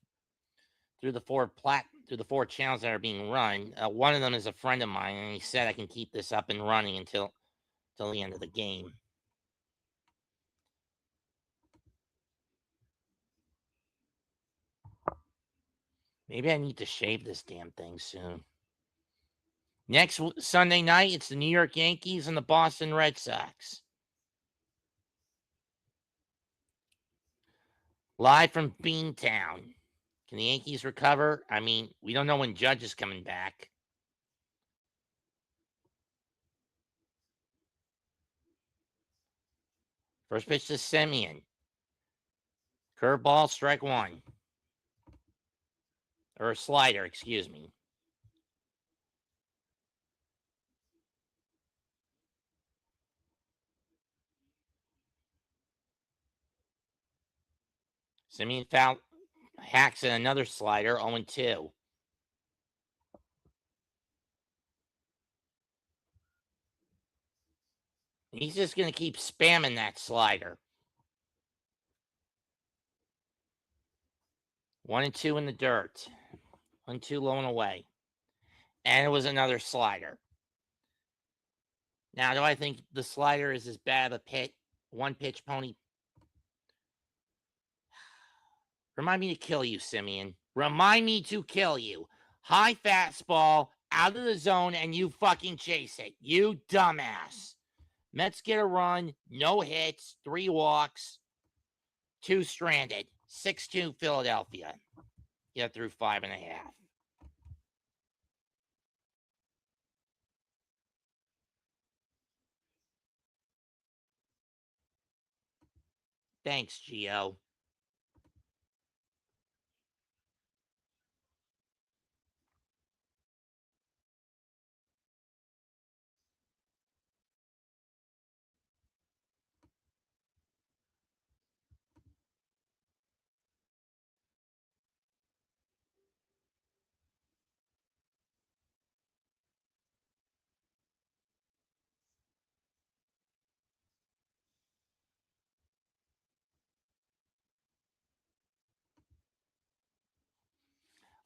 through the four channels that are being run. One of them is a friend of mine, and he said I can keep this up and running until the end of the game. Maybe I need to shave this damn thing soon. Next Sunday night, it's the New York Yankees and the Boston Red Sox. Live from Beantown. Can the Yankees recover? I mean, we don't know when Judge is coming back. First pitch to Semien. Curveball, strike one. Or a slider, excuse me. Semien hacks in another slider, 0-2. He's just going to keep spamming that slider. 1-2 in the dirt. 1-2 low and away. And it was another slider. Now, do I think the slider is as bad of a one-pitch pony? Remind me to kill you, Semien. Remind me to kill you. High fastball, out of the zone, and you fucking chase it. You dumbass. Mets get a run, no hits, 3 walks, 2 stranded. 6-2 Philadelphia. Get through 5.5. Thanks, Gio.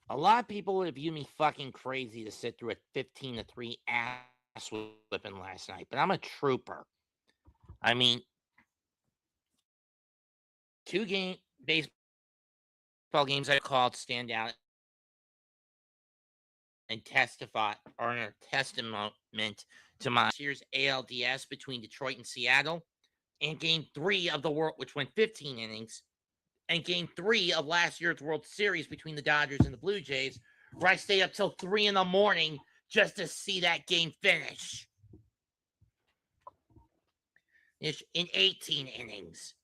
A lot of people would have viewed me fucking crazy to sit through a 15-3 ass whipping last night, but I'm a trooper. I mean, 2 baseball games I called stand out and testify or a testament to my year's ALDS between Detroit and Seattle, and Game 3 of the World, which went 15 innings, and Game 3 of last year's World Series between the Dodgers and the Blue Jays, where I stayed up till 3 a.m. just to see that game finish in 18 innings.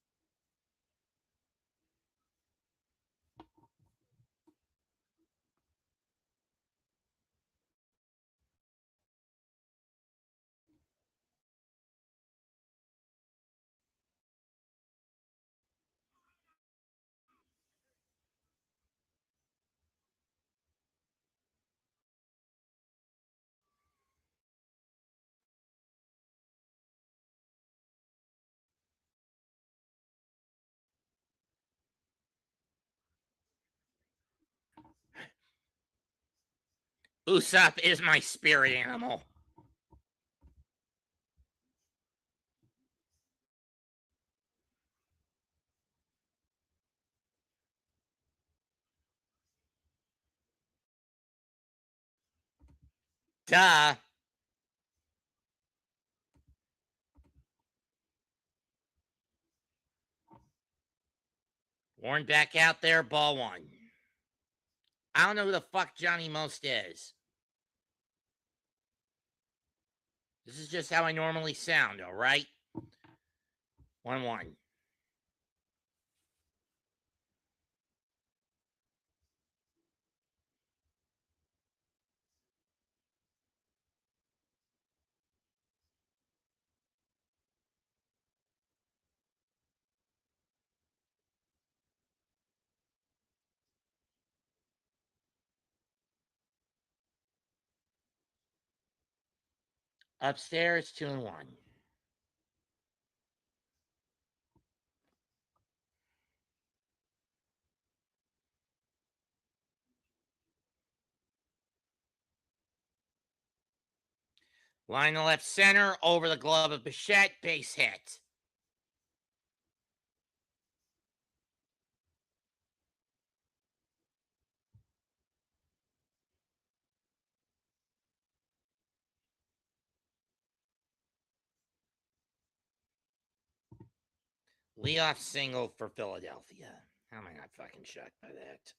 Usopp is my spirit animal. Duh. Warren back out there, ball 1. I don't know who the fuck Johnny Most is. This is just how I normally sound, all right? 1-1. Upstairs, 2-1. Line to left center, over the glove of Bichette, base hit. Leadoff single for Philadelphia. How am I not fucking shocked by that?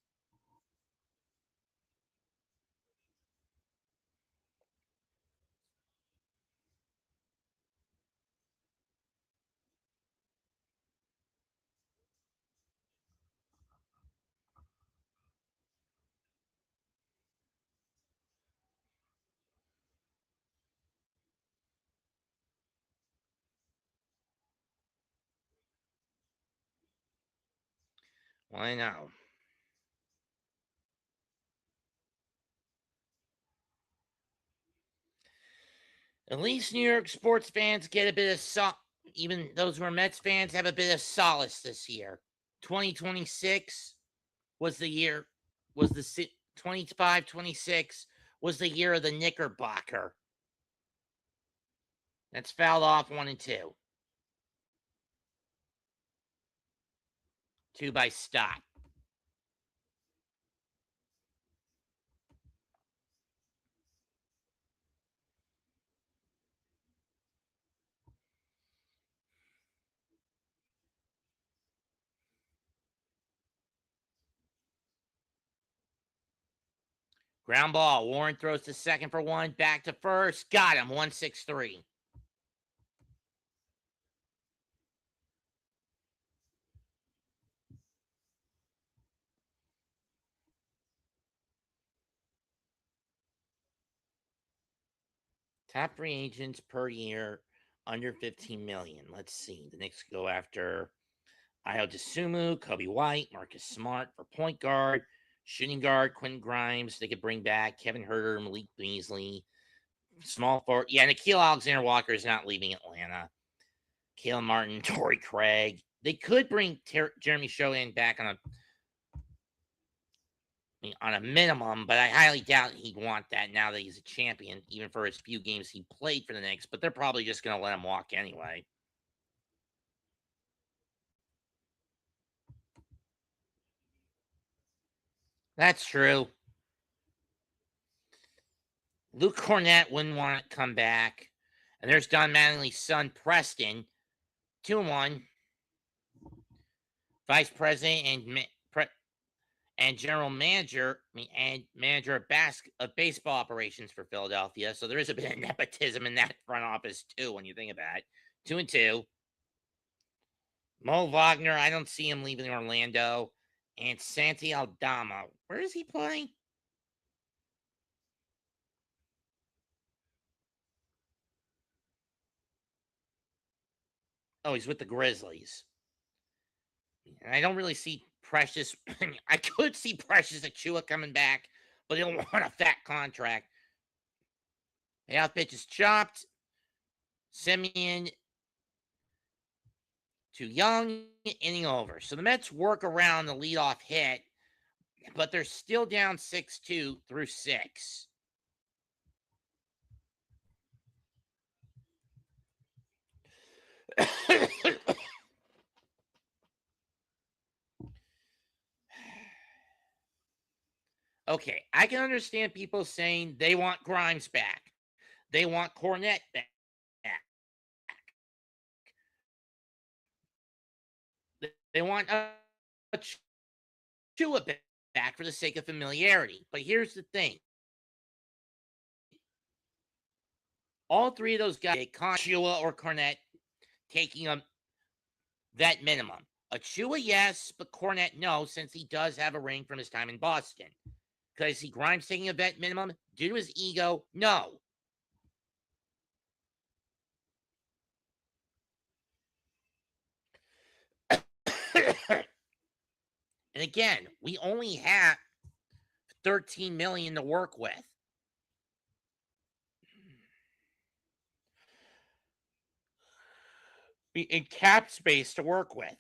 Well, I know. At least New York sports fans get a bit of even those who are Mets fans have a bit of solace this year. 2026 was the year, 25-26 was the year of the Knickerbocker. That's fouled off 1 and 2. 2 by Stott. Ground ball. Warren throws to second for 1. Back to first. Got him. 1-6-3. Top free agents per year under $15 million. Let's see. The Knicks go after Ayo Dosunmu, Kobe White, Marcus Smart for point guard, shooting guard, Quentin Grimes. They could bring back Kevin Huerter, Malik Beasley, small forward. Yeah, Nickeil Alexander-Walker is not leaving Atlanta. Caleb Martin, Torrey Craig. They could bring Jeremy Shohan back on a minimum, but I highly doubt he'd want that now that he's a champion, even for his few games he played for the Knicks. But they're probably just going to let him walk anyway. That's true. Luke Cornett wouldn't want to come back. And there's Don Mattingly's son, Preston, 2-1. Vice president and general manager, and manager of baseball operations for Philadelphia. So there is a bit of nepotism in that front office too, when you think about it. 2-2. Mo Wagner, I don't see him leaving Orlando. And Santi Aldama, where is he playing? Oh, he's with the Grizzlies. And I don't really see Precious. I could see Precious Achua coming back, but he'll want a fat contract. Payoff pitch is chopped. Simeon to Young, inning over. So the Mets work around the leadoff hit, but they're still down 6-2 through 6. Okay, I can understand people saying they want Grimes back. They want Cornett back. They want Achua back for the sake of familiarity. But here's the thing. All three of those guys, Achua or Cornett, taking a vet minimum. Achua, yes, but Cornett, no, since he does have a ring from his time in Boston. Because he Grimes taking a vet minimum due to his ego, no. And again, we only have $13 million to work with. in cap space to work with.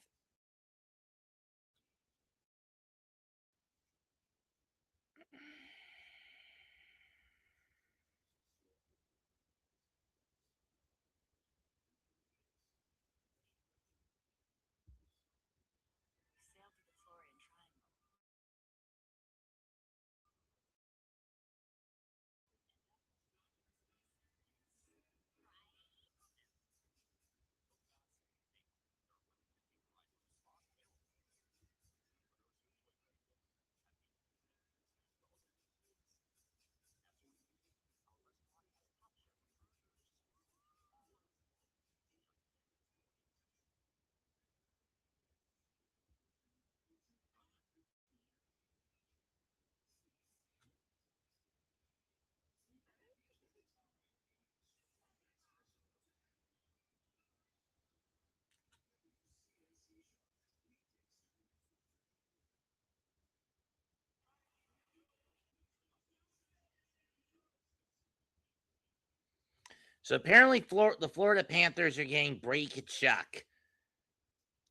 So apparently the Florida Panthers are getting Brady Tkachuk.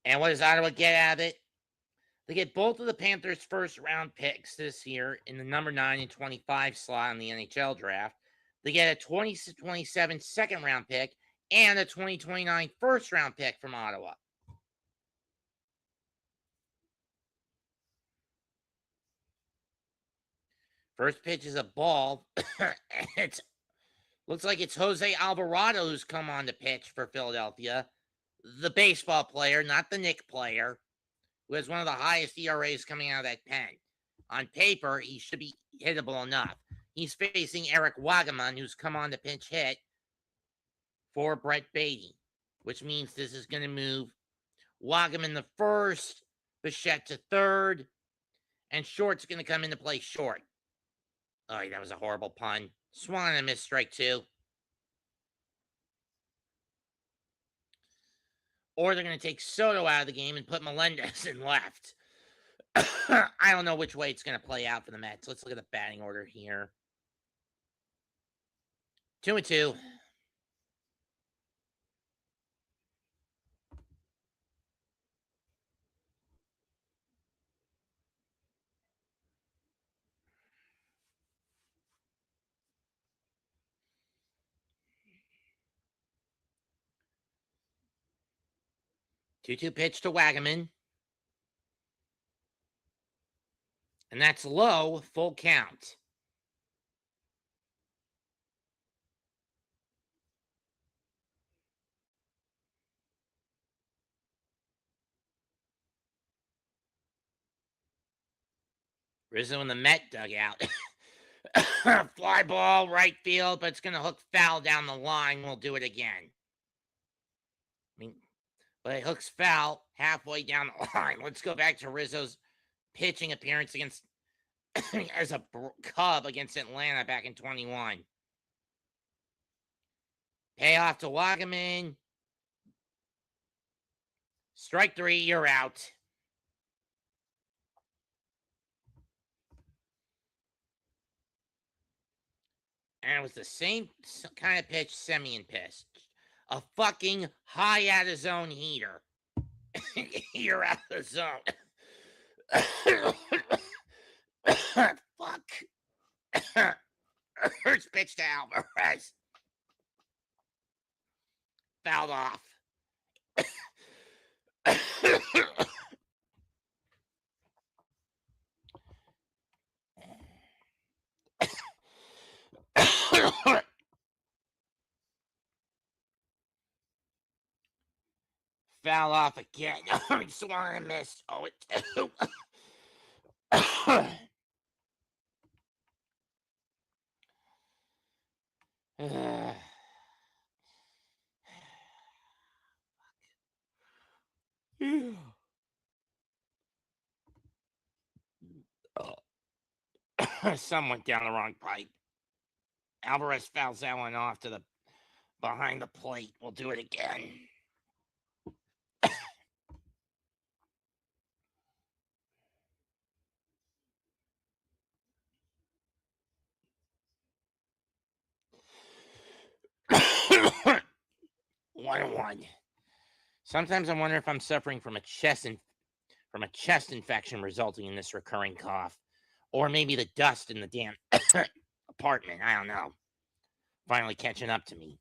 And what does Ottawa get out of it? They get both of the Panthers' first-round picks this year in the number 9 and 25 slot in the NHL draft. They get a 2027 second-round pick and a 2029 first-round pick from Ottawa. First pitch is a ball. It looks like it's Jose Alvarado who's come on to pitch for Philadelphia. The baseball player, not the Knick player, who has one of the highest ERAs coming out of that pen. On paper, he should be hittable enough. He's facing Eric Wagaman, who's come on to pinch hit for Brett Beatty, which means this is going to move Wagaman to first, Bichette to third, and Short's going to come into play short. Oh, that was a horrible pun. Swung and missed strike 2. Or they're going to take Soto out of the game and put Melendez in left. I don't know which way it's going to play out for the Mets. Let's look at the batting order here. 2-2. Two pitch to Wagaman. And that's low, full count. Rizzo in the Met dugout. Fly ball, right field, but it's going to hook foul down the line. We'll do it again. But it hooks foul halfway down the line. Let's go back to Rizzo's pitching appearance against as a Cub against Atlanta back in 21. Payoff to Wagaman. Strike 3, you're out. And it was the same kind of pitch Semien pitched. A fucking high out of zone heater. You're out of zone. Fuck. First pitch to Alvarez. Fouled off. Foul off again. Swung and missed. 0-2. Some went down the wrong pipe. Alvarez fouls that one off to the behind the plate. We'll do it again. One. Sometimes I wonder if I'm suffering from a chest infection resulting in this recurring cough, or maybe the dust in the damn apartment. I don't know. Finally catching up to me.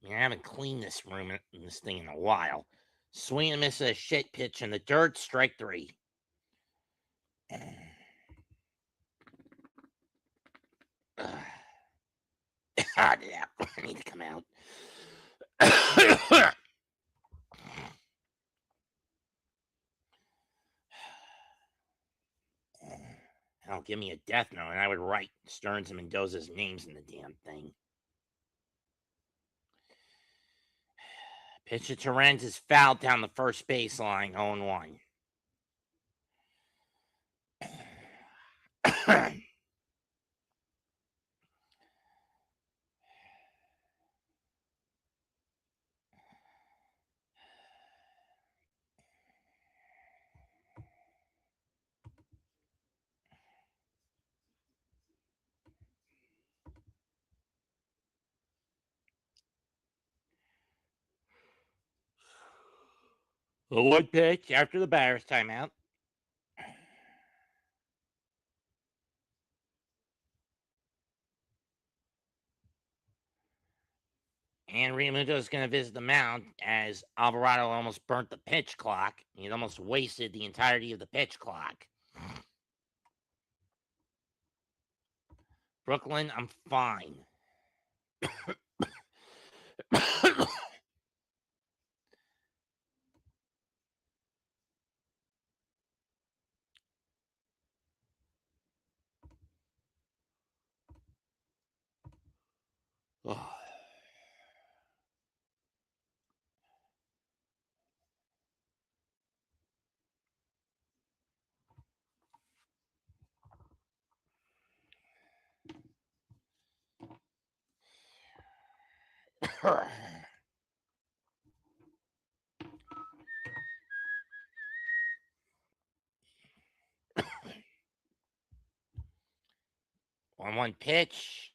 I mean, I haven't cleaned this room and this thing in a while. Swing and miss a shit pitch in the dirt, strike 3. God, yeah, I need to come out. Hell, give me a death note, and I would write Stearns and Mendoza's names in the damn thing. Pitch to Torrens is fouled down the first baseline, 0-1. The one pitch after the batter's timeout. And Realmuto is going to visit the mound as Alvarado almost burnt the pitch clock. He almost wasted the entirety of the pitch clock. Brooklyn, I'm fine. Oh. On one pitch.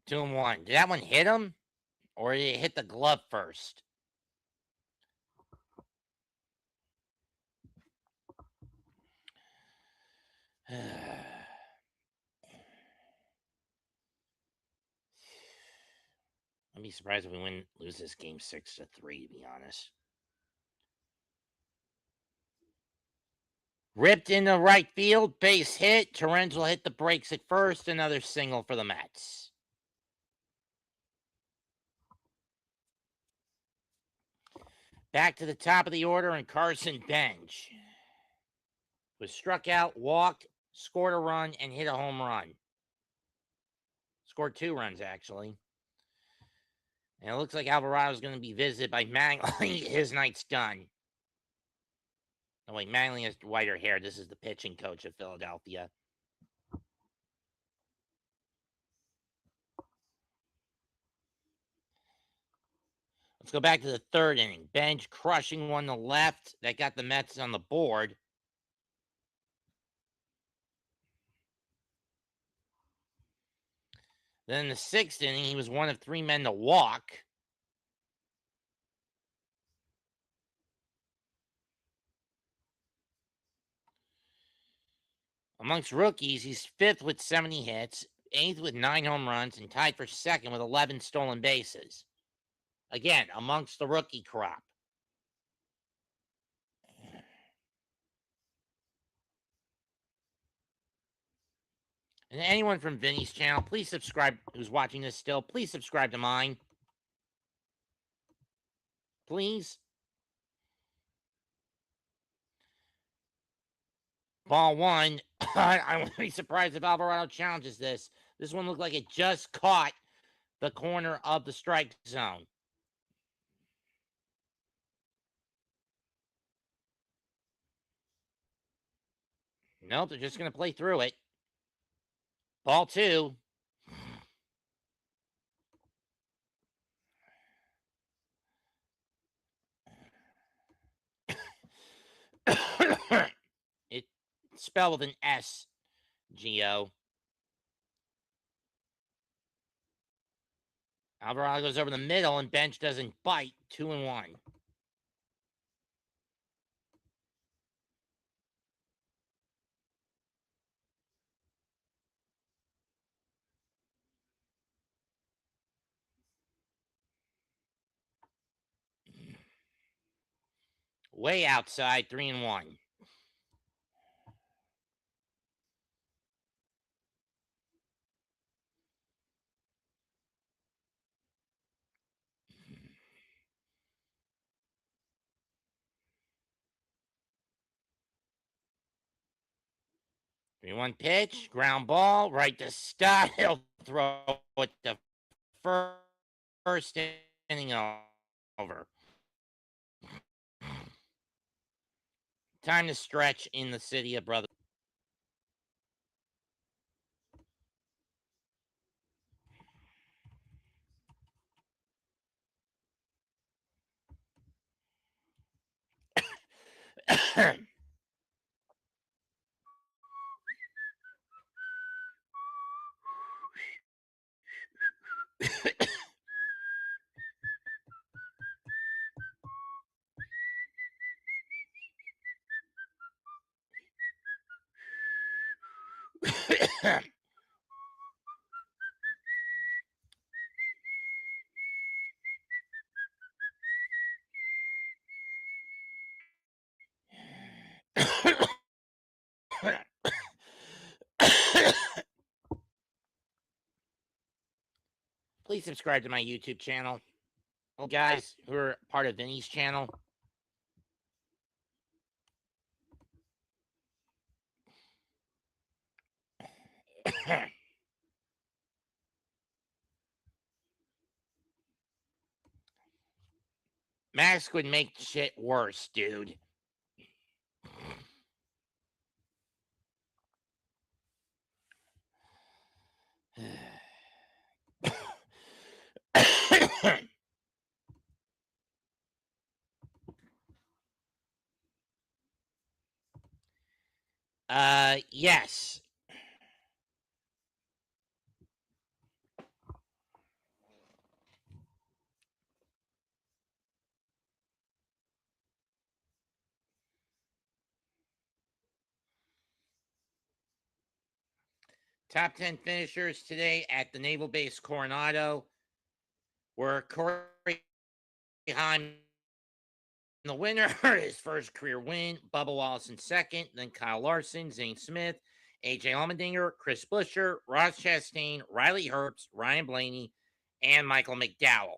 2-1. Did that one hit him? Or did it hit the glove first? I'd be surprised if we lose this game 6-3, to be honest. Ripped into right field, base hit. Torrens will hit the brakes at first. Another single for the Mets. Back to the top of the order, and Carson Bench was struck out, walked, scored a run, and hit a home run. Scored 2 runs, actually. And it looks like Alvarado's going to be visited by Mangley. His night's done. Oh, wait, Mangley has whiter hair. This is the pitching coach of Philadelphia. Let's go back to the third inning. Bench crushing one to left. That got the Mets on the board. Then in the 6th inning, he was one of 3 men to walk. Amongst rookies, he's 5th with 70 hits, 8th with 9 home runs, and tied for 2nd with 11 stolen bases. Again, amongst the rookie crop. And anyone from Vinny's channel, please subscribe, who's watching this still, please subscribe to mine. Please. Ball 1. I wouldn't be surprised if Alvarado challenges this. This one looked like it just caught the corner of the strike zone. Nope, they're just going to play through it. Ball 2. It's spelled with an S, Gio. Alvarado goes over the middle, and Bench doesn't bite. 2-1. Way outside. 3-1. Three-one pitch, ground ball, right to Stott. He'll throw it the first inning over. Time to stretch in the city of Brother. Please subscribe to my YouTube channel. Guys who are part of Vinny's channel. Mask would make shit worse, dude. Yes. Top 10 finishers today at the Naval Base Coronado were Corey Heim, the winner, his first career win. Bubba Wallace in second, then Kyle Larson, Zane Smith, AJ Allmendinger, Chris Buescher, Ross Chastain, Riley Herbst, Ryan Blaney, and Michael McDowell.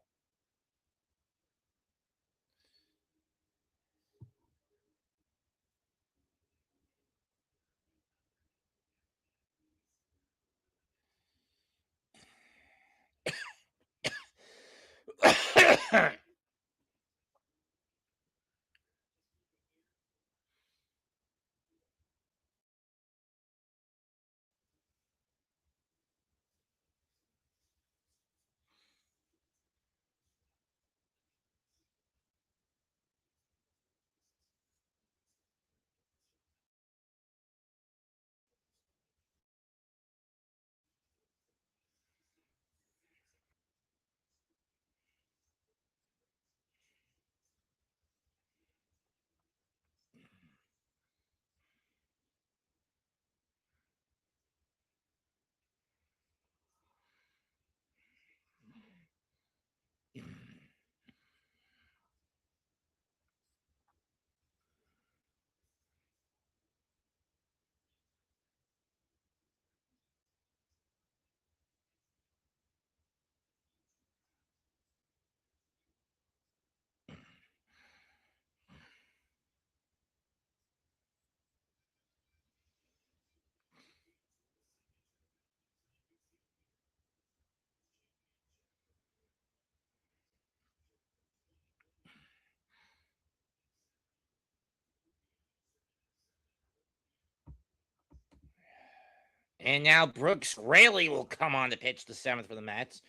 And now Brooks Raley will come on to pitch the seventh for the Mets.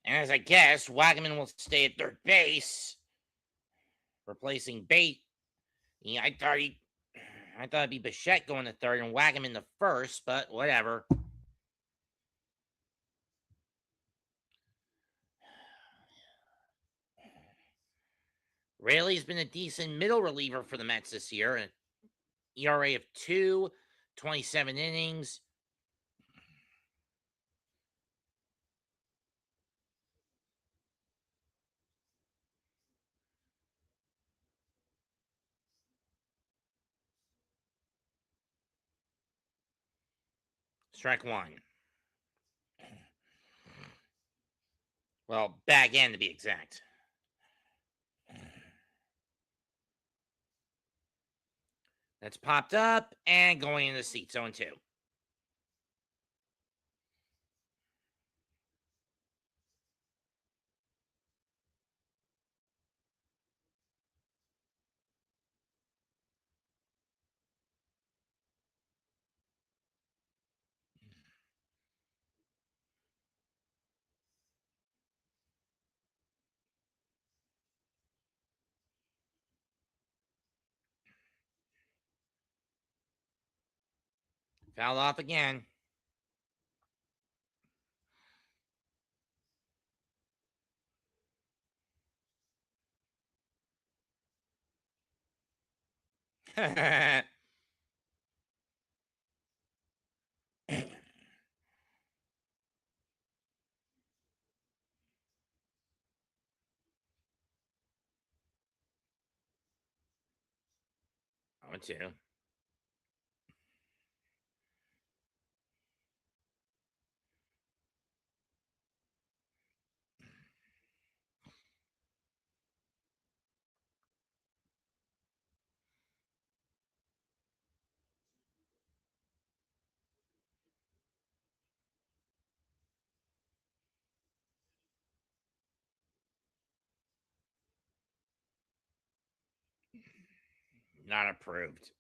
And as I guess, Wagaman will stay at third base, replacing Bate. Yeah, I thought it'd be Bichette going to third and Wagaman to first, but whatever. Raley's been a decent middle reliever for the Mets this year. An ERA of 2, 27 innings. Strike one. Well, back end to be exact. That's popped up and going in the seat. 0-2. Fouled off again. Oh, 2. Not approved.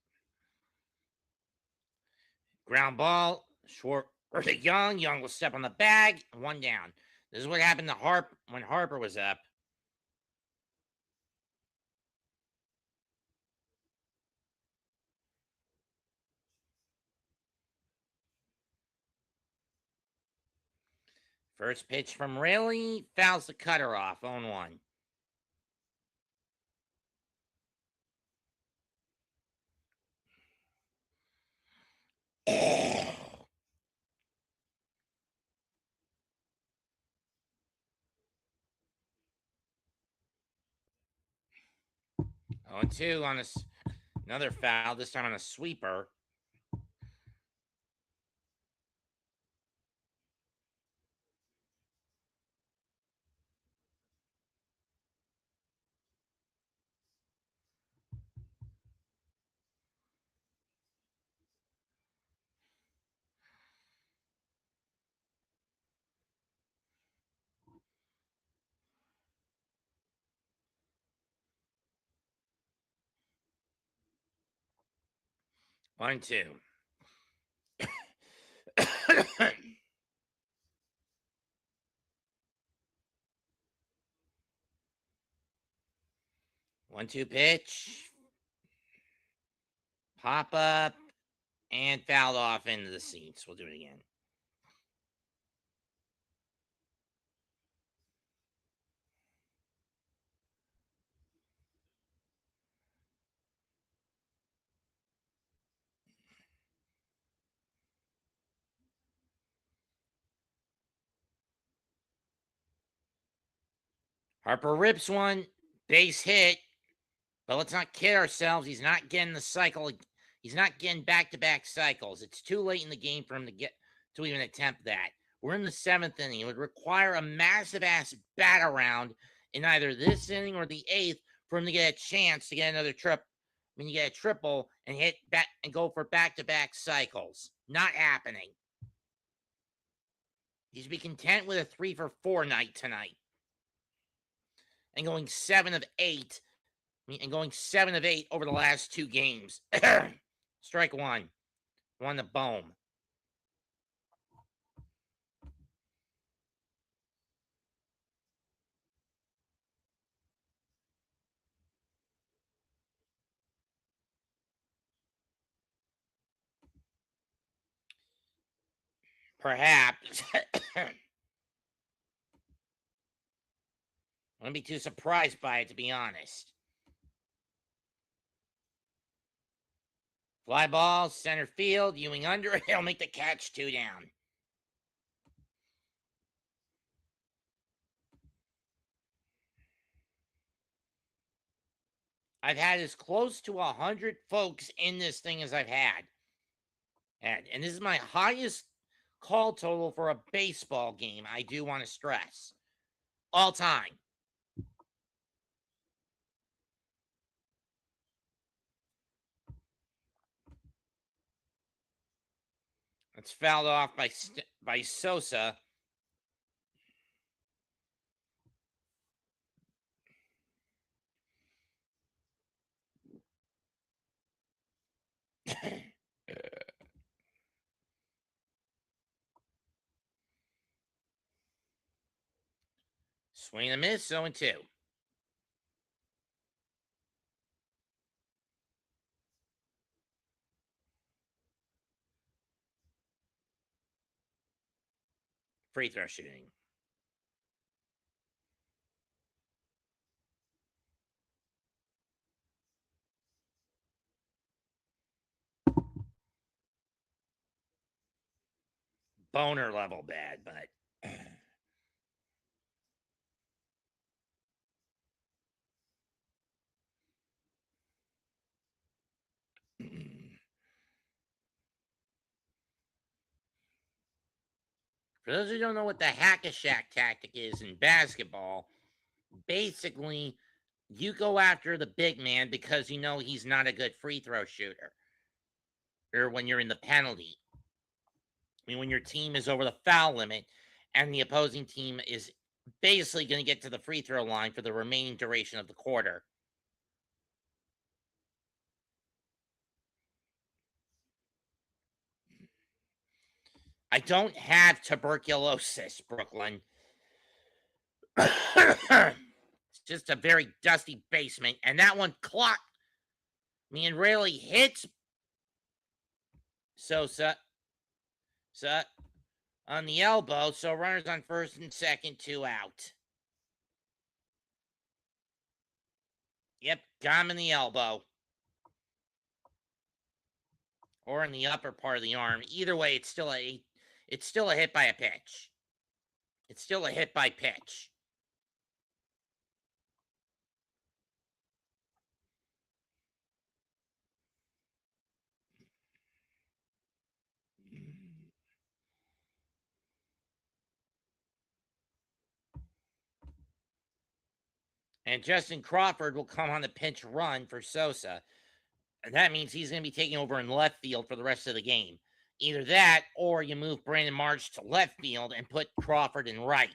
Ground ball, short or to Young. Young will step on the bag. 1 down. This is what happened to when Harper was up. First pitch from Raley. Fouls the cutter off. 0-1. Oh, 0-2 on another foul, this time on a sweeper. One, two. 1-2 pitch. Pop up and fouled off into the seats. We'll do it again. Harper rips one, base hit, but let's not kid ourselves. He's not getting the cycle. He's not getting back-to-back cycles. It's too late in the game for him to even attempt that. We're in the 7th inning. It would require a massive-ass bat around in either this inning or the 8th for him to get a chance to get another trip. When you get a triple and hit back and go for back-to-back cycles. Not happening. He should be content with a 3-for-4 night tonight. And going 7 of 8. And going 7 of 8 over the last 2 games. Strike one. One to Bohm. Perhaps. I wouldn't be too surprised by it, to be honest. Fly ball, center field, Ewing under it. He'll make the catch, 2 down. I've had as close to 100 folks in this thing as I've had. And this is my highest call total for a baseball game, I do want to stress. All time. It's fouled off by Sosa. Swing and a miss, 0-2. Free throw shooting. Boner level bad, but for those who don't know what the hack-a-shack tactic is in basketball, basically you go after the big man because you know he's not a good free throw shooter. Or when you're in the penalty. I mean, when your team is over the foul limit and the opposing team is basically going to get to the free throw line for the remaining duration of the quarter. I don't have tuberculosis, Brooklyn. It's just a very dusty basement, and that one clocked me and really hits Sosa on the elbow, so runners on first and second, 2 out. Yep, got him in the elbow. Or in the upper part of the arm. Either way, it's still a hit by a pitch. It's still a hit by pitch. And Justin Crawford will come on the pinch run for Sosa. And that means he's going to be taking over in left field for the rest of the game. Either that, or you move Brandon March to left field and put Crawford in right.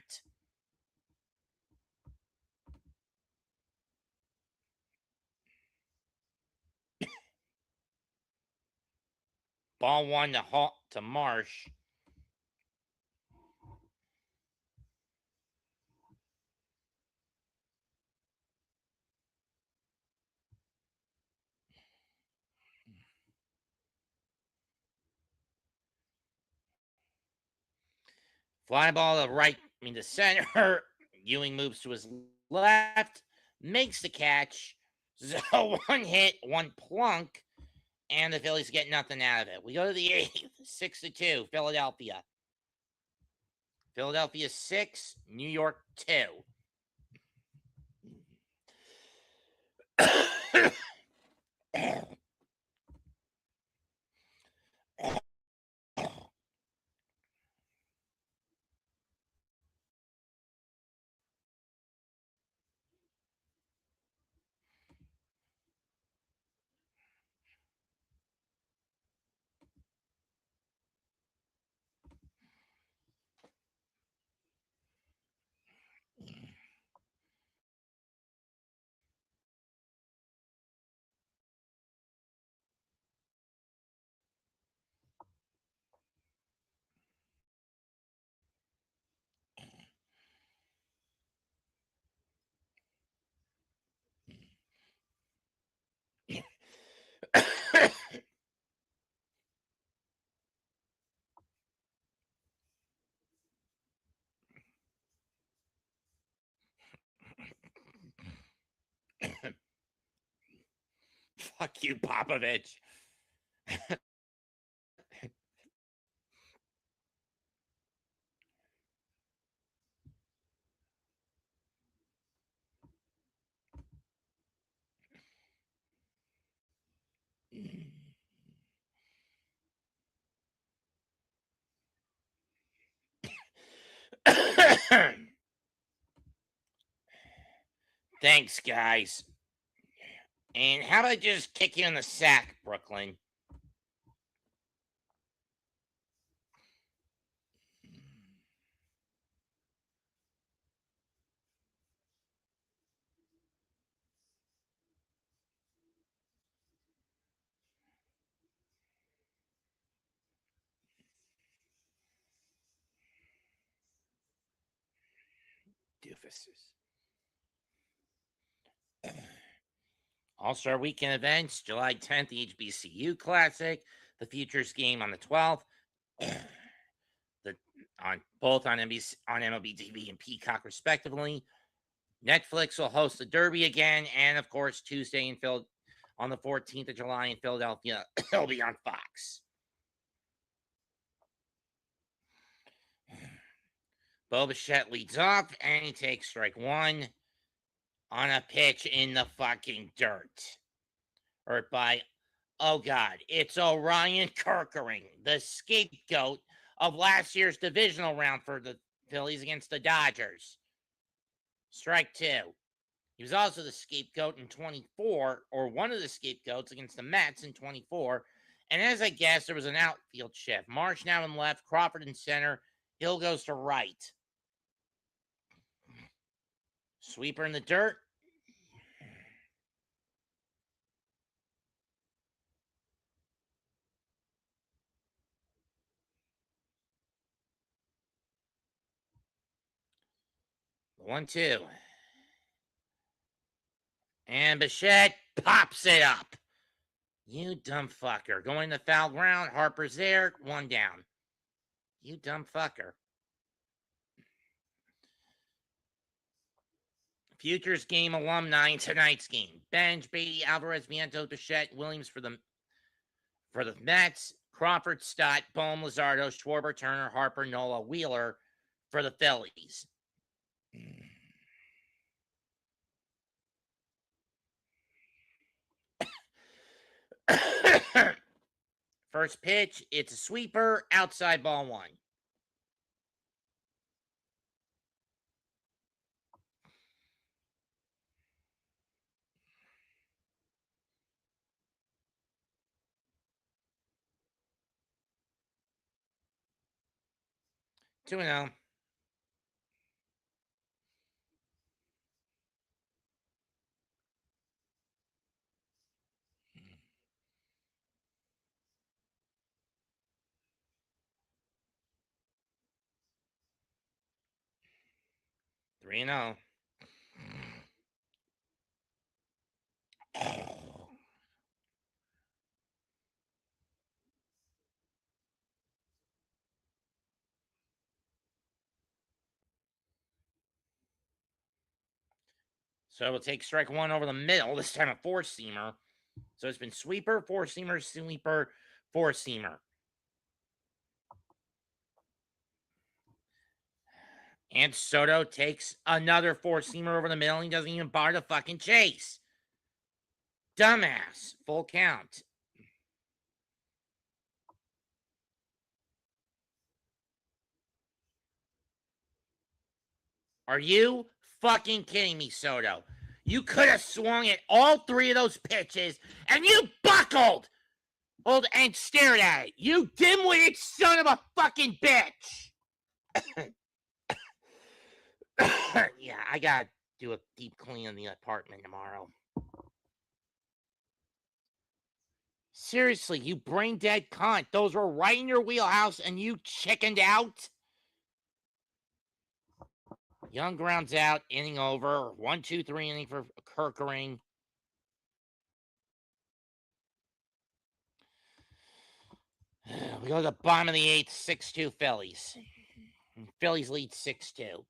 Ball 1 to Marsh. Fly ball to center. Ewing moves to his left, makes the catch. So 1 hit, 1 plunk, and the Phillies get nothing out of it. We go to the 8th, 6-2, Philadelphia. Philadelphia 6, New York 2. Fuck you, Popovich. Thanks, guys. And how about I just kick you in the sack, Brooklyn? Doofuses. All-Star Weekend events, July 10th, the HBCU Classic, the Futures game on the 12th, both on NBC, on MLB TV and Peacock, respectively. Netflix will host the Derby again, and of course, Tuesday in on the 14th of July in Philadelphia, it'll be on Fox. Bo Bichette leads off, and he takes strike one on a pitch in the fucking dirt. Or by, oh God, it's Orion Kerkering, the scapegoat of last year's divisional round for the Phillies against the Dodgers. Strike two. He was also the scapegoat in 24, or one of the scapegoats against the Mets in 24. And as I guessed, there was an outfield shift. Marsh now in left, Crawford in center, Hill goes to right. Sweeper in the dirt. The 1-2. And Bichette pops it up. You dumb fucker. Going to foul ground. Harper's there. One down. You dumb fucker. Futures game alumni in tonight's game. Benj, Beatty, Alvarez, Vientos, Bichette, Williams for the Mets. Crawford, Stott, Bohm, Luzardo, Schwarber, Turner, Harper, Nola, Wheeler for the Phillies. First pitch, it's a sweeper, outside ball one. Two and 0. Three and 0. So we'll take strike one over the middle, this time a four-seamer. So it's been sweeper, four-seamer, sweeper, four-seamer. And Soto takes another four-seamer over the middle. He doesn't even bother to fucking chase. Dumbass. Full count. Are you fucking kidding me, Soto? You could have swung at all three of those pitches, and you buckled and stared at it. You dim-witted son of a fucking bitch. Yeah, I gotta do a deep clean in the apartment tomorrow. Seriously, you brain-dead cunt. Those were right in your wheelhouse, and you chickened out? Young grounds out, inning over. 1-2-3 inning for Kerkering. We go to the bottom of the eighth, 6-2 Phillies. Phillies lead 6-2.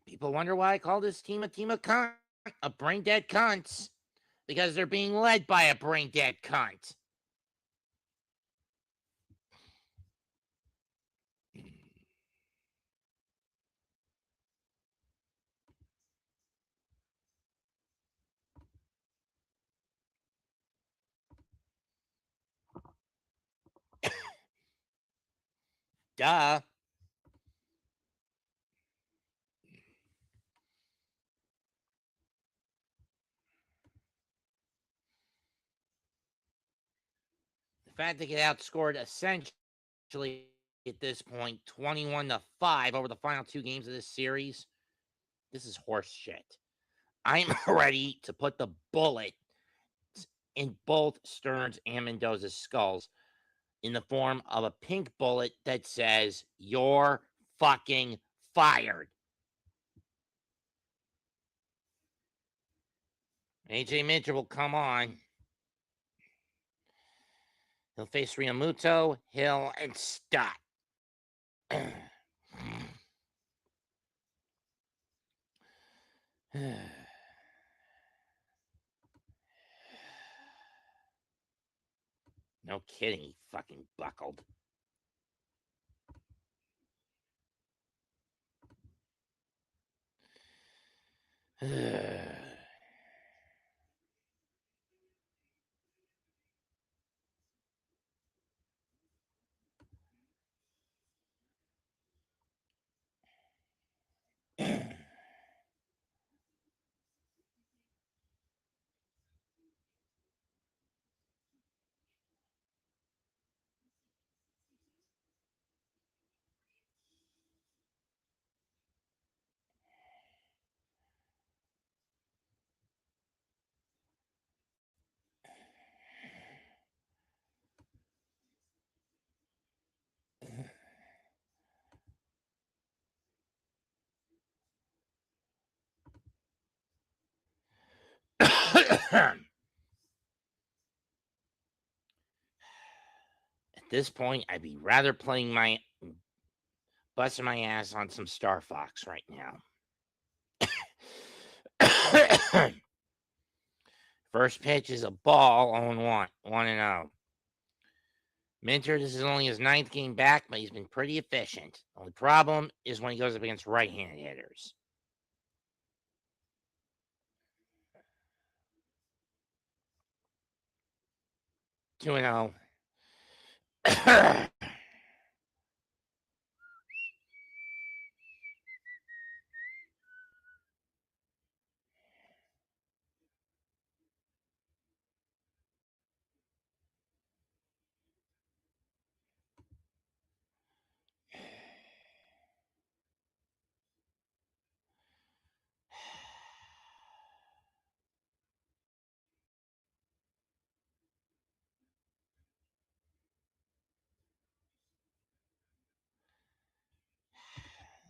People wonder why I call this team of brain dead cunts. Because they're being led by a brain dead cunt. Duh. The fact they get outscored essentially at this point 21-5 over the final 2 games of this series, this is horse shit. I'm ready to put the bullet in both Stearns and Mendoza's skulls in the form of a pink bullet that says, "You're fucking fired." AJ Mitchell will come on. He'll face Riamuto, Hill, and Stott. No kidding, he fucking buckled. At this point, I'd be rather busting my ass on some Star Fox right now. First pitch is a ball, 0-1, 1-0. Minter, this is only his 9th game back, but he's been pretty efficient. The only problem is when he goes up against right-handed hitters. 2-0.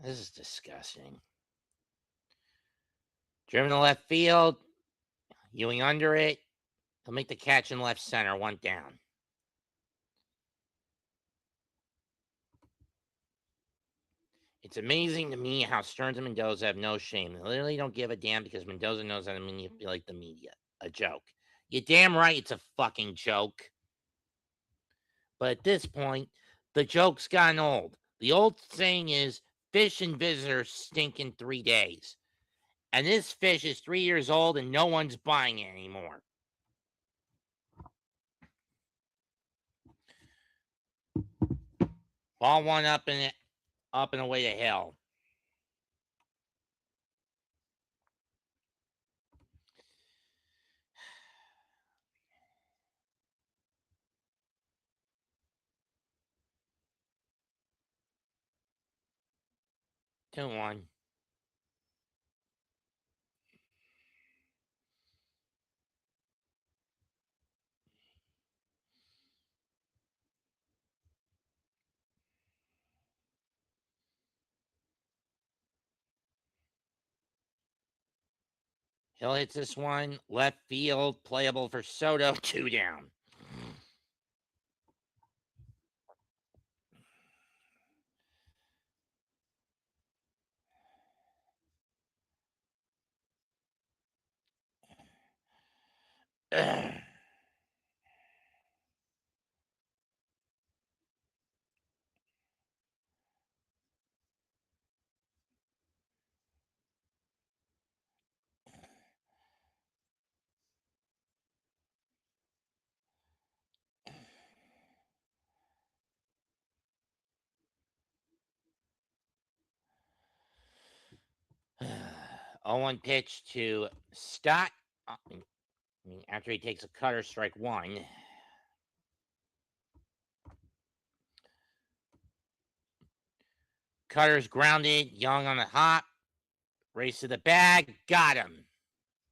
This is disgusting. Driven to left field. Ewing under it. He'll make the catch in left center. 1 down. It's amazing to me how Stearns and Mendoza have no shame. They literally don't give a damn because Mendoza knows how to manipulate the media. A joke. You're damn right it's a fucking joke. But at this point, the joke's gotten old. The old saying is, fish and visitors stink in 3 days. And this fish is 3 years old and no one's buying it anymore. Ball 1 up and away to Hill. Two one. Hill hits this one. Left field. Playable for Soto. 2 down. 0-1 pitch to Stott. After he takes a cutter, strike one. Cutter's grounded. Young on the hop. Race to the bag. Got him.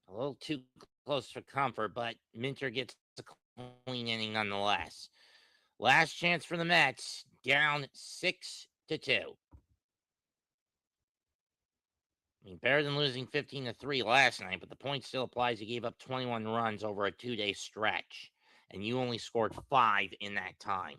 A little too close for comfort, but Minter gets a clean inning nonetheless. Last chance for the Mets. Down 6-2. Better than losing 15-3 last night, but the point still applies. You gave up 21 runs over a 2-day stretch, and you only scored 5 in that time.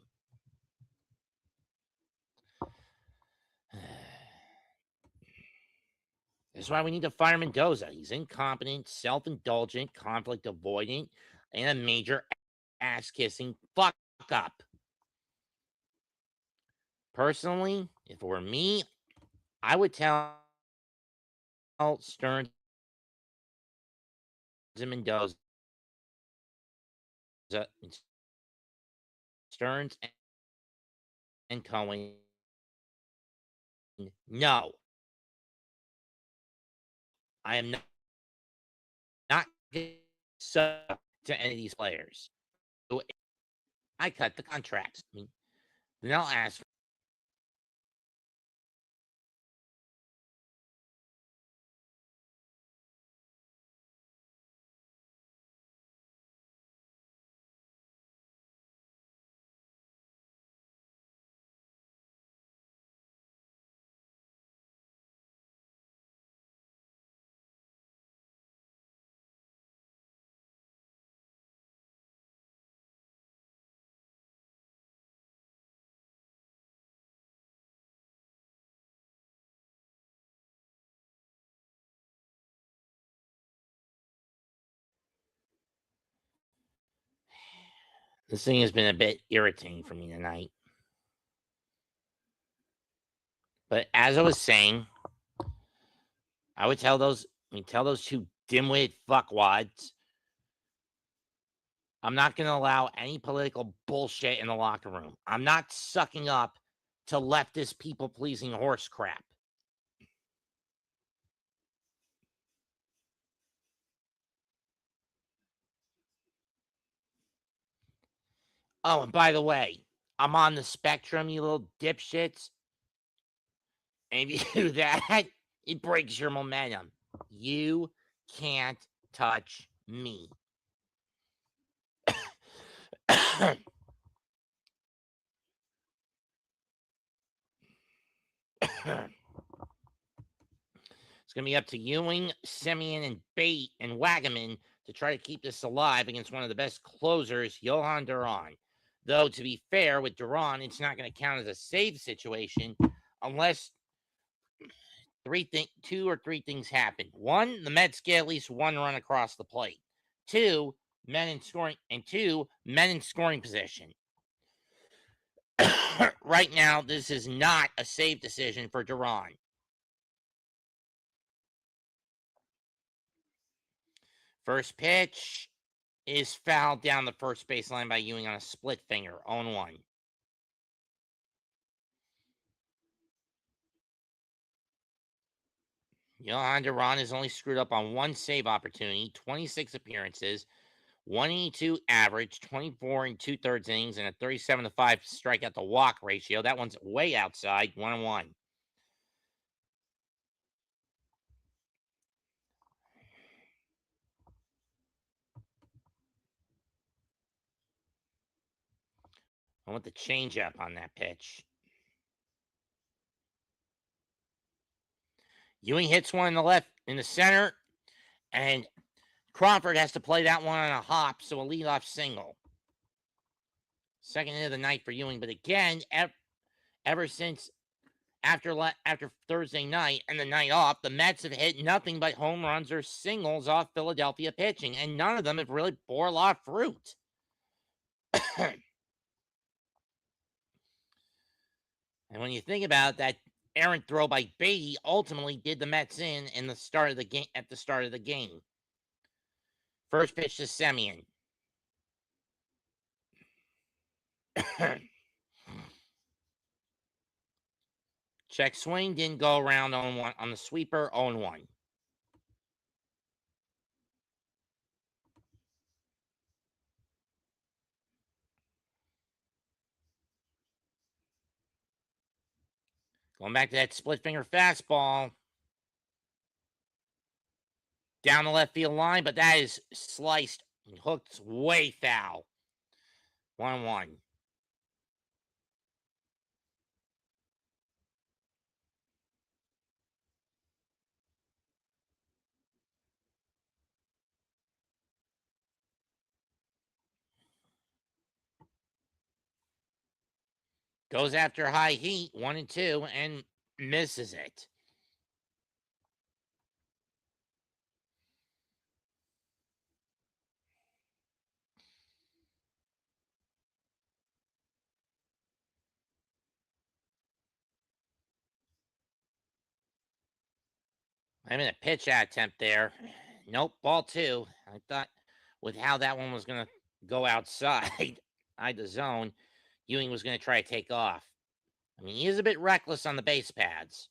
That's why we need to fire Mendoza. He's incompetent, self-indulgent, conflict avoidant, and a major ass-kissing fuck-up. Personally, if it were me, I would tell Stearns and Mendoza, Stearns and Cohen, no, I am not sub to any of these players. I cut the contracts. Then I'll ask. This thing has been a bit irritating for me tonight. But as I was saying, I would tell those two dimwit fuckwads, I'm not going to allow any political bullshit in the locker room. I'm not sucking up to leftist people-pleasing horse crap. Oh, and by the way, I'm on the spectrum, you little dipshits. And if you do that, it breaks your momentum. You can't touch me. It's going to be up to Ewing, Semien, and Bate and Wagaman to try to keep this alive against one of the best closers, Johan Duran. Though, to be fair, with Duran, it's not going to count as a save situation unless two or three things happen. One, the Mets get at least one run across the plate. Two, men in scoring position. Right now, this is not a save decision for Duran. First pitch is fouled down the first baseline by Ewing on a split finger, 0-1. Johan Duran has only screwed up on one save opportunity, 26 appearances, 182 average, 24 2/3 innings, and a 37-5 strikeout to walk ratio. That one's way outside, 1-1. I want the changeup on that pitch. Ewing hits one in the center, and Crawford has to play that one on a hop, so a leadoff single. Second hit of the night for Ewing, but again, ever since after Thursday night and the night off, the Mets have hit nothing but home runs or singles off Philadelphia pitching, and none of them have really bore a lot of fruit. And when you think about it, that errant throw by Beatty ultimately did the Mets in the start of the game. At the start of the game, first pitch to Semien. Check swing, didn't go around on 1 on the sweeper, 0-1. Going back to that split finger fastball. Down the left field line, but that is sliced and hooked way foul. 1-1. Goes after high heat, 1-2, and misses it. I'm in a pitch out attempt there. Nope, ball 2. I thought with how that one was going to go outside, I the zone, Ewing was going to try to take off. I mean, he is a bit reckless on the base pads.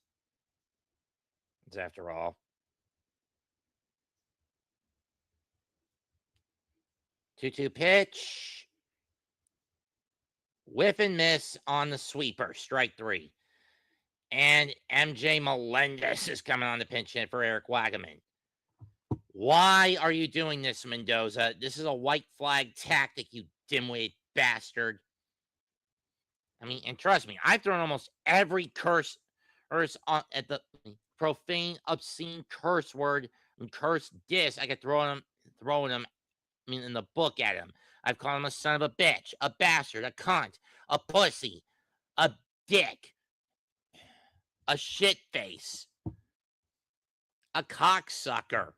It's after all. 2-2 pitch. Whiff and miss on the sweeper. Strike 3. And MJ Melendez is coming on the pinch hit for Eric Wagaman. Why are you doing this, Mendoza? This is a white flag tactic, you dimwitted bastard. I mean, and trust me, I've thrown almost every curse at the profane, obscene curse word and curse diss I could throw him, in the book at him. I've called him a son of a bitch, a bastard, a cunt, a pussy, a dick, a shit face, a cocksucker.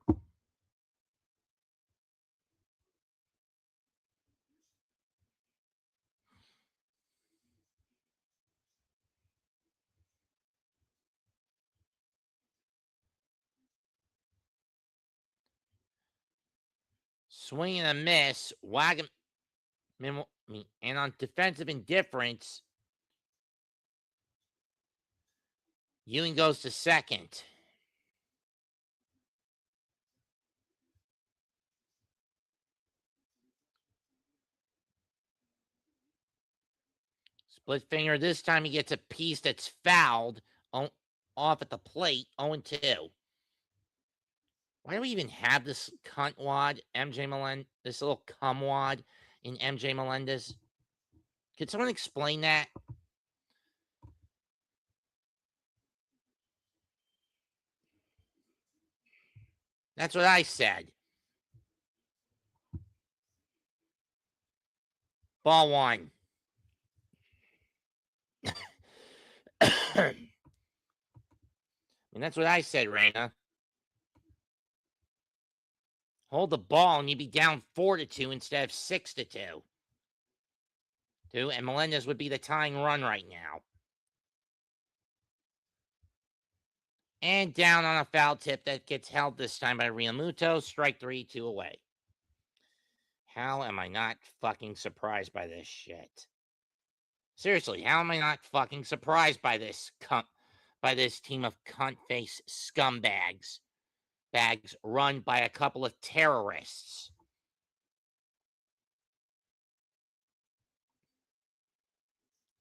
Swing and a miss. Wagaman. And on defensive indifference, Ewing goes to second. Split finger. This time he gets a piece that's fouled off at the plate. 0-2. Why do we even have this cunt wad, MJ Melendez? This little cum wad in MJ Melendez? Could someone explain that? That's what I said. Ball 1. And that's what I said, Raina. Hold the ball and you'd be down 4-2 instead of 6-2. And Melendez would be the tying run right now. And down on a foul tip that gets held this time by Realmuto. Strike 3, 2 away. How am I not fucking surprised by this shit? Seriously, how am I not fucking surprised by this team of cunt-face scumbags? Bags run by a couple of terrorists.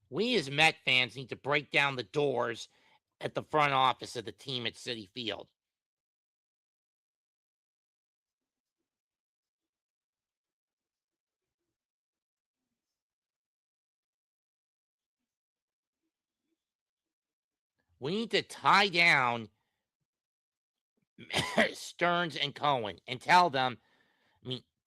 We as Met fans need to break down the doors at the front office of the team at Citi Field. We need to tie down Stearns and Cohen and tell them,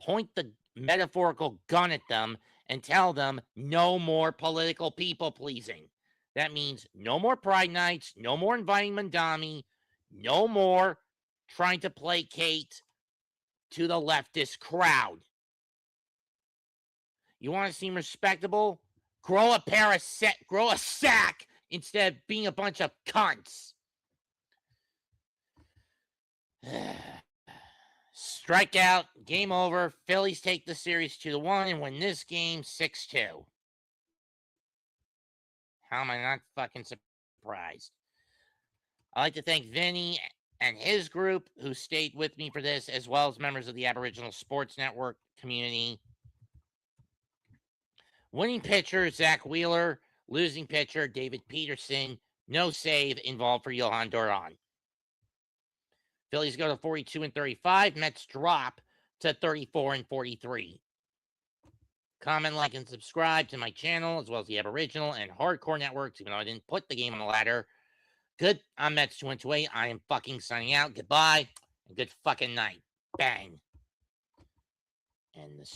point the metaphorical gun at them and tell them no more political people pleasing. That means no more Pride Nights, no more inviting Mandami, no more trying to placate to the leftist crowd. You want to seem respectable? Grow a sack instead of being a bunch of cunts. Strikeout, game over. Phillies take the series 2-1 and win this game 6-2. How am I not fucking surprised? I'd like to thank Vinny and his group who stayed with me for this, as well as members of the Aboriginal Sports Network community. Winning pitcher, Zach Wheeler. Losing pitcher, David Peterson. No save involved for Johan Duran. Phillies go to 42-35. Mets drop to 34-43. Comment, like, and subscribe to my channel, as well as the Aboriginal and Hardcore networks, even though I didn't put the game on the ladder. Good. I'm Mets 2-28. I am fucking signing out. Goodbye and good fucking night. Bang. And the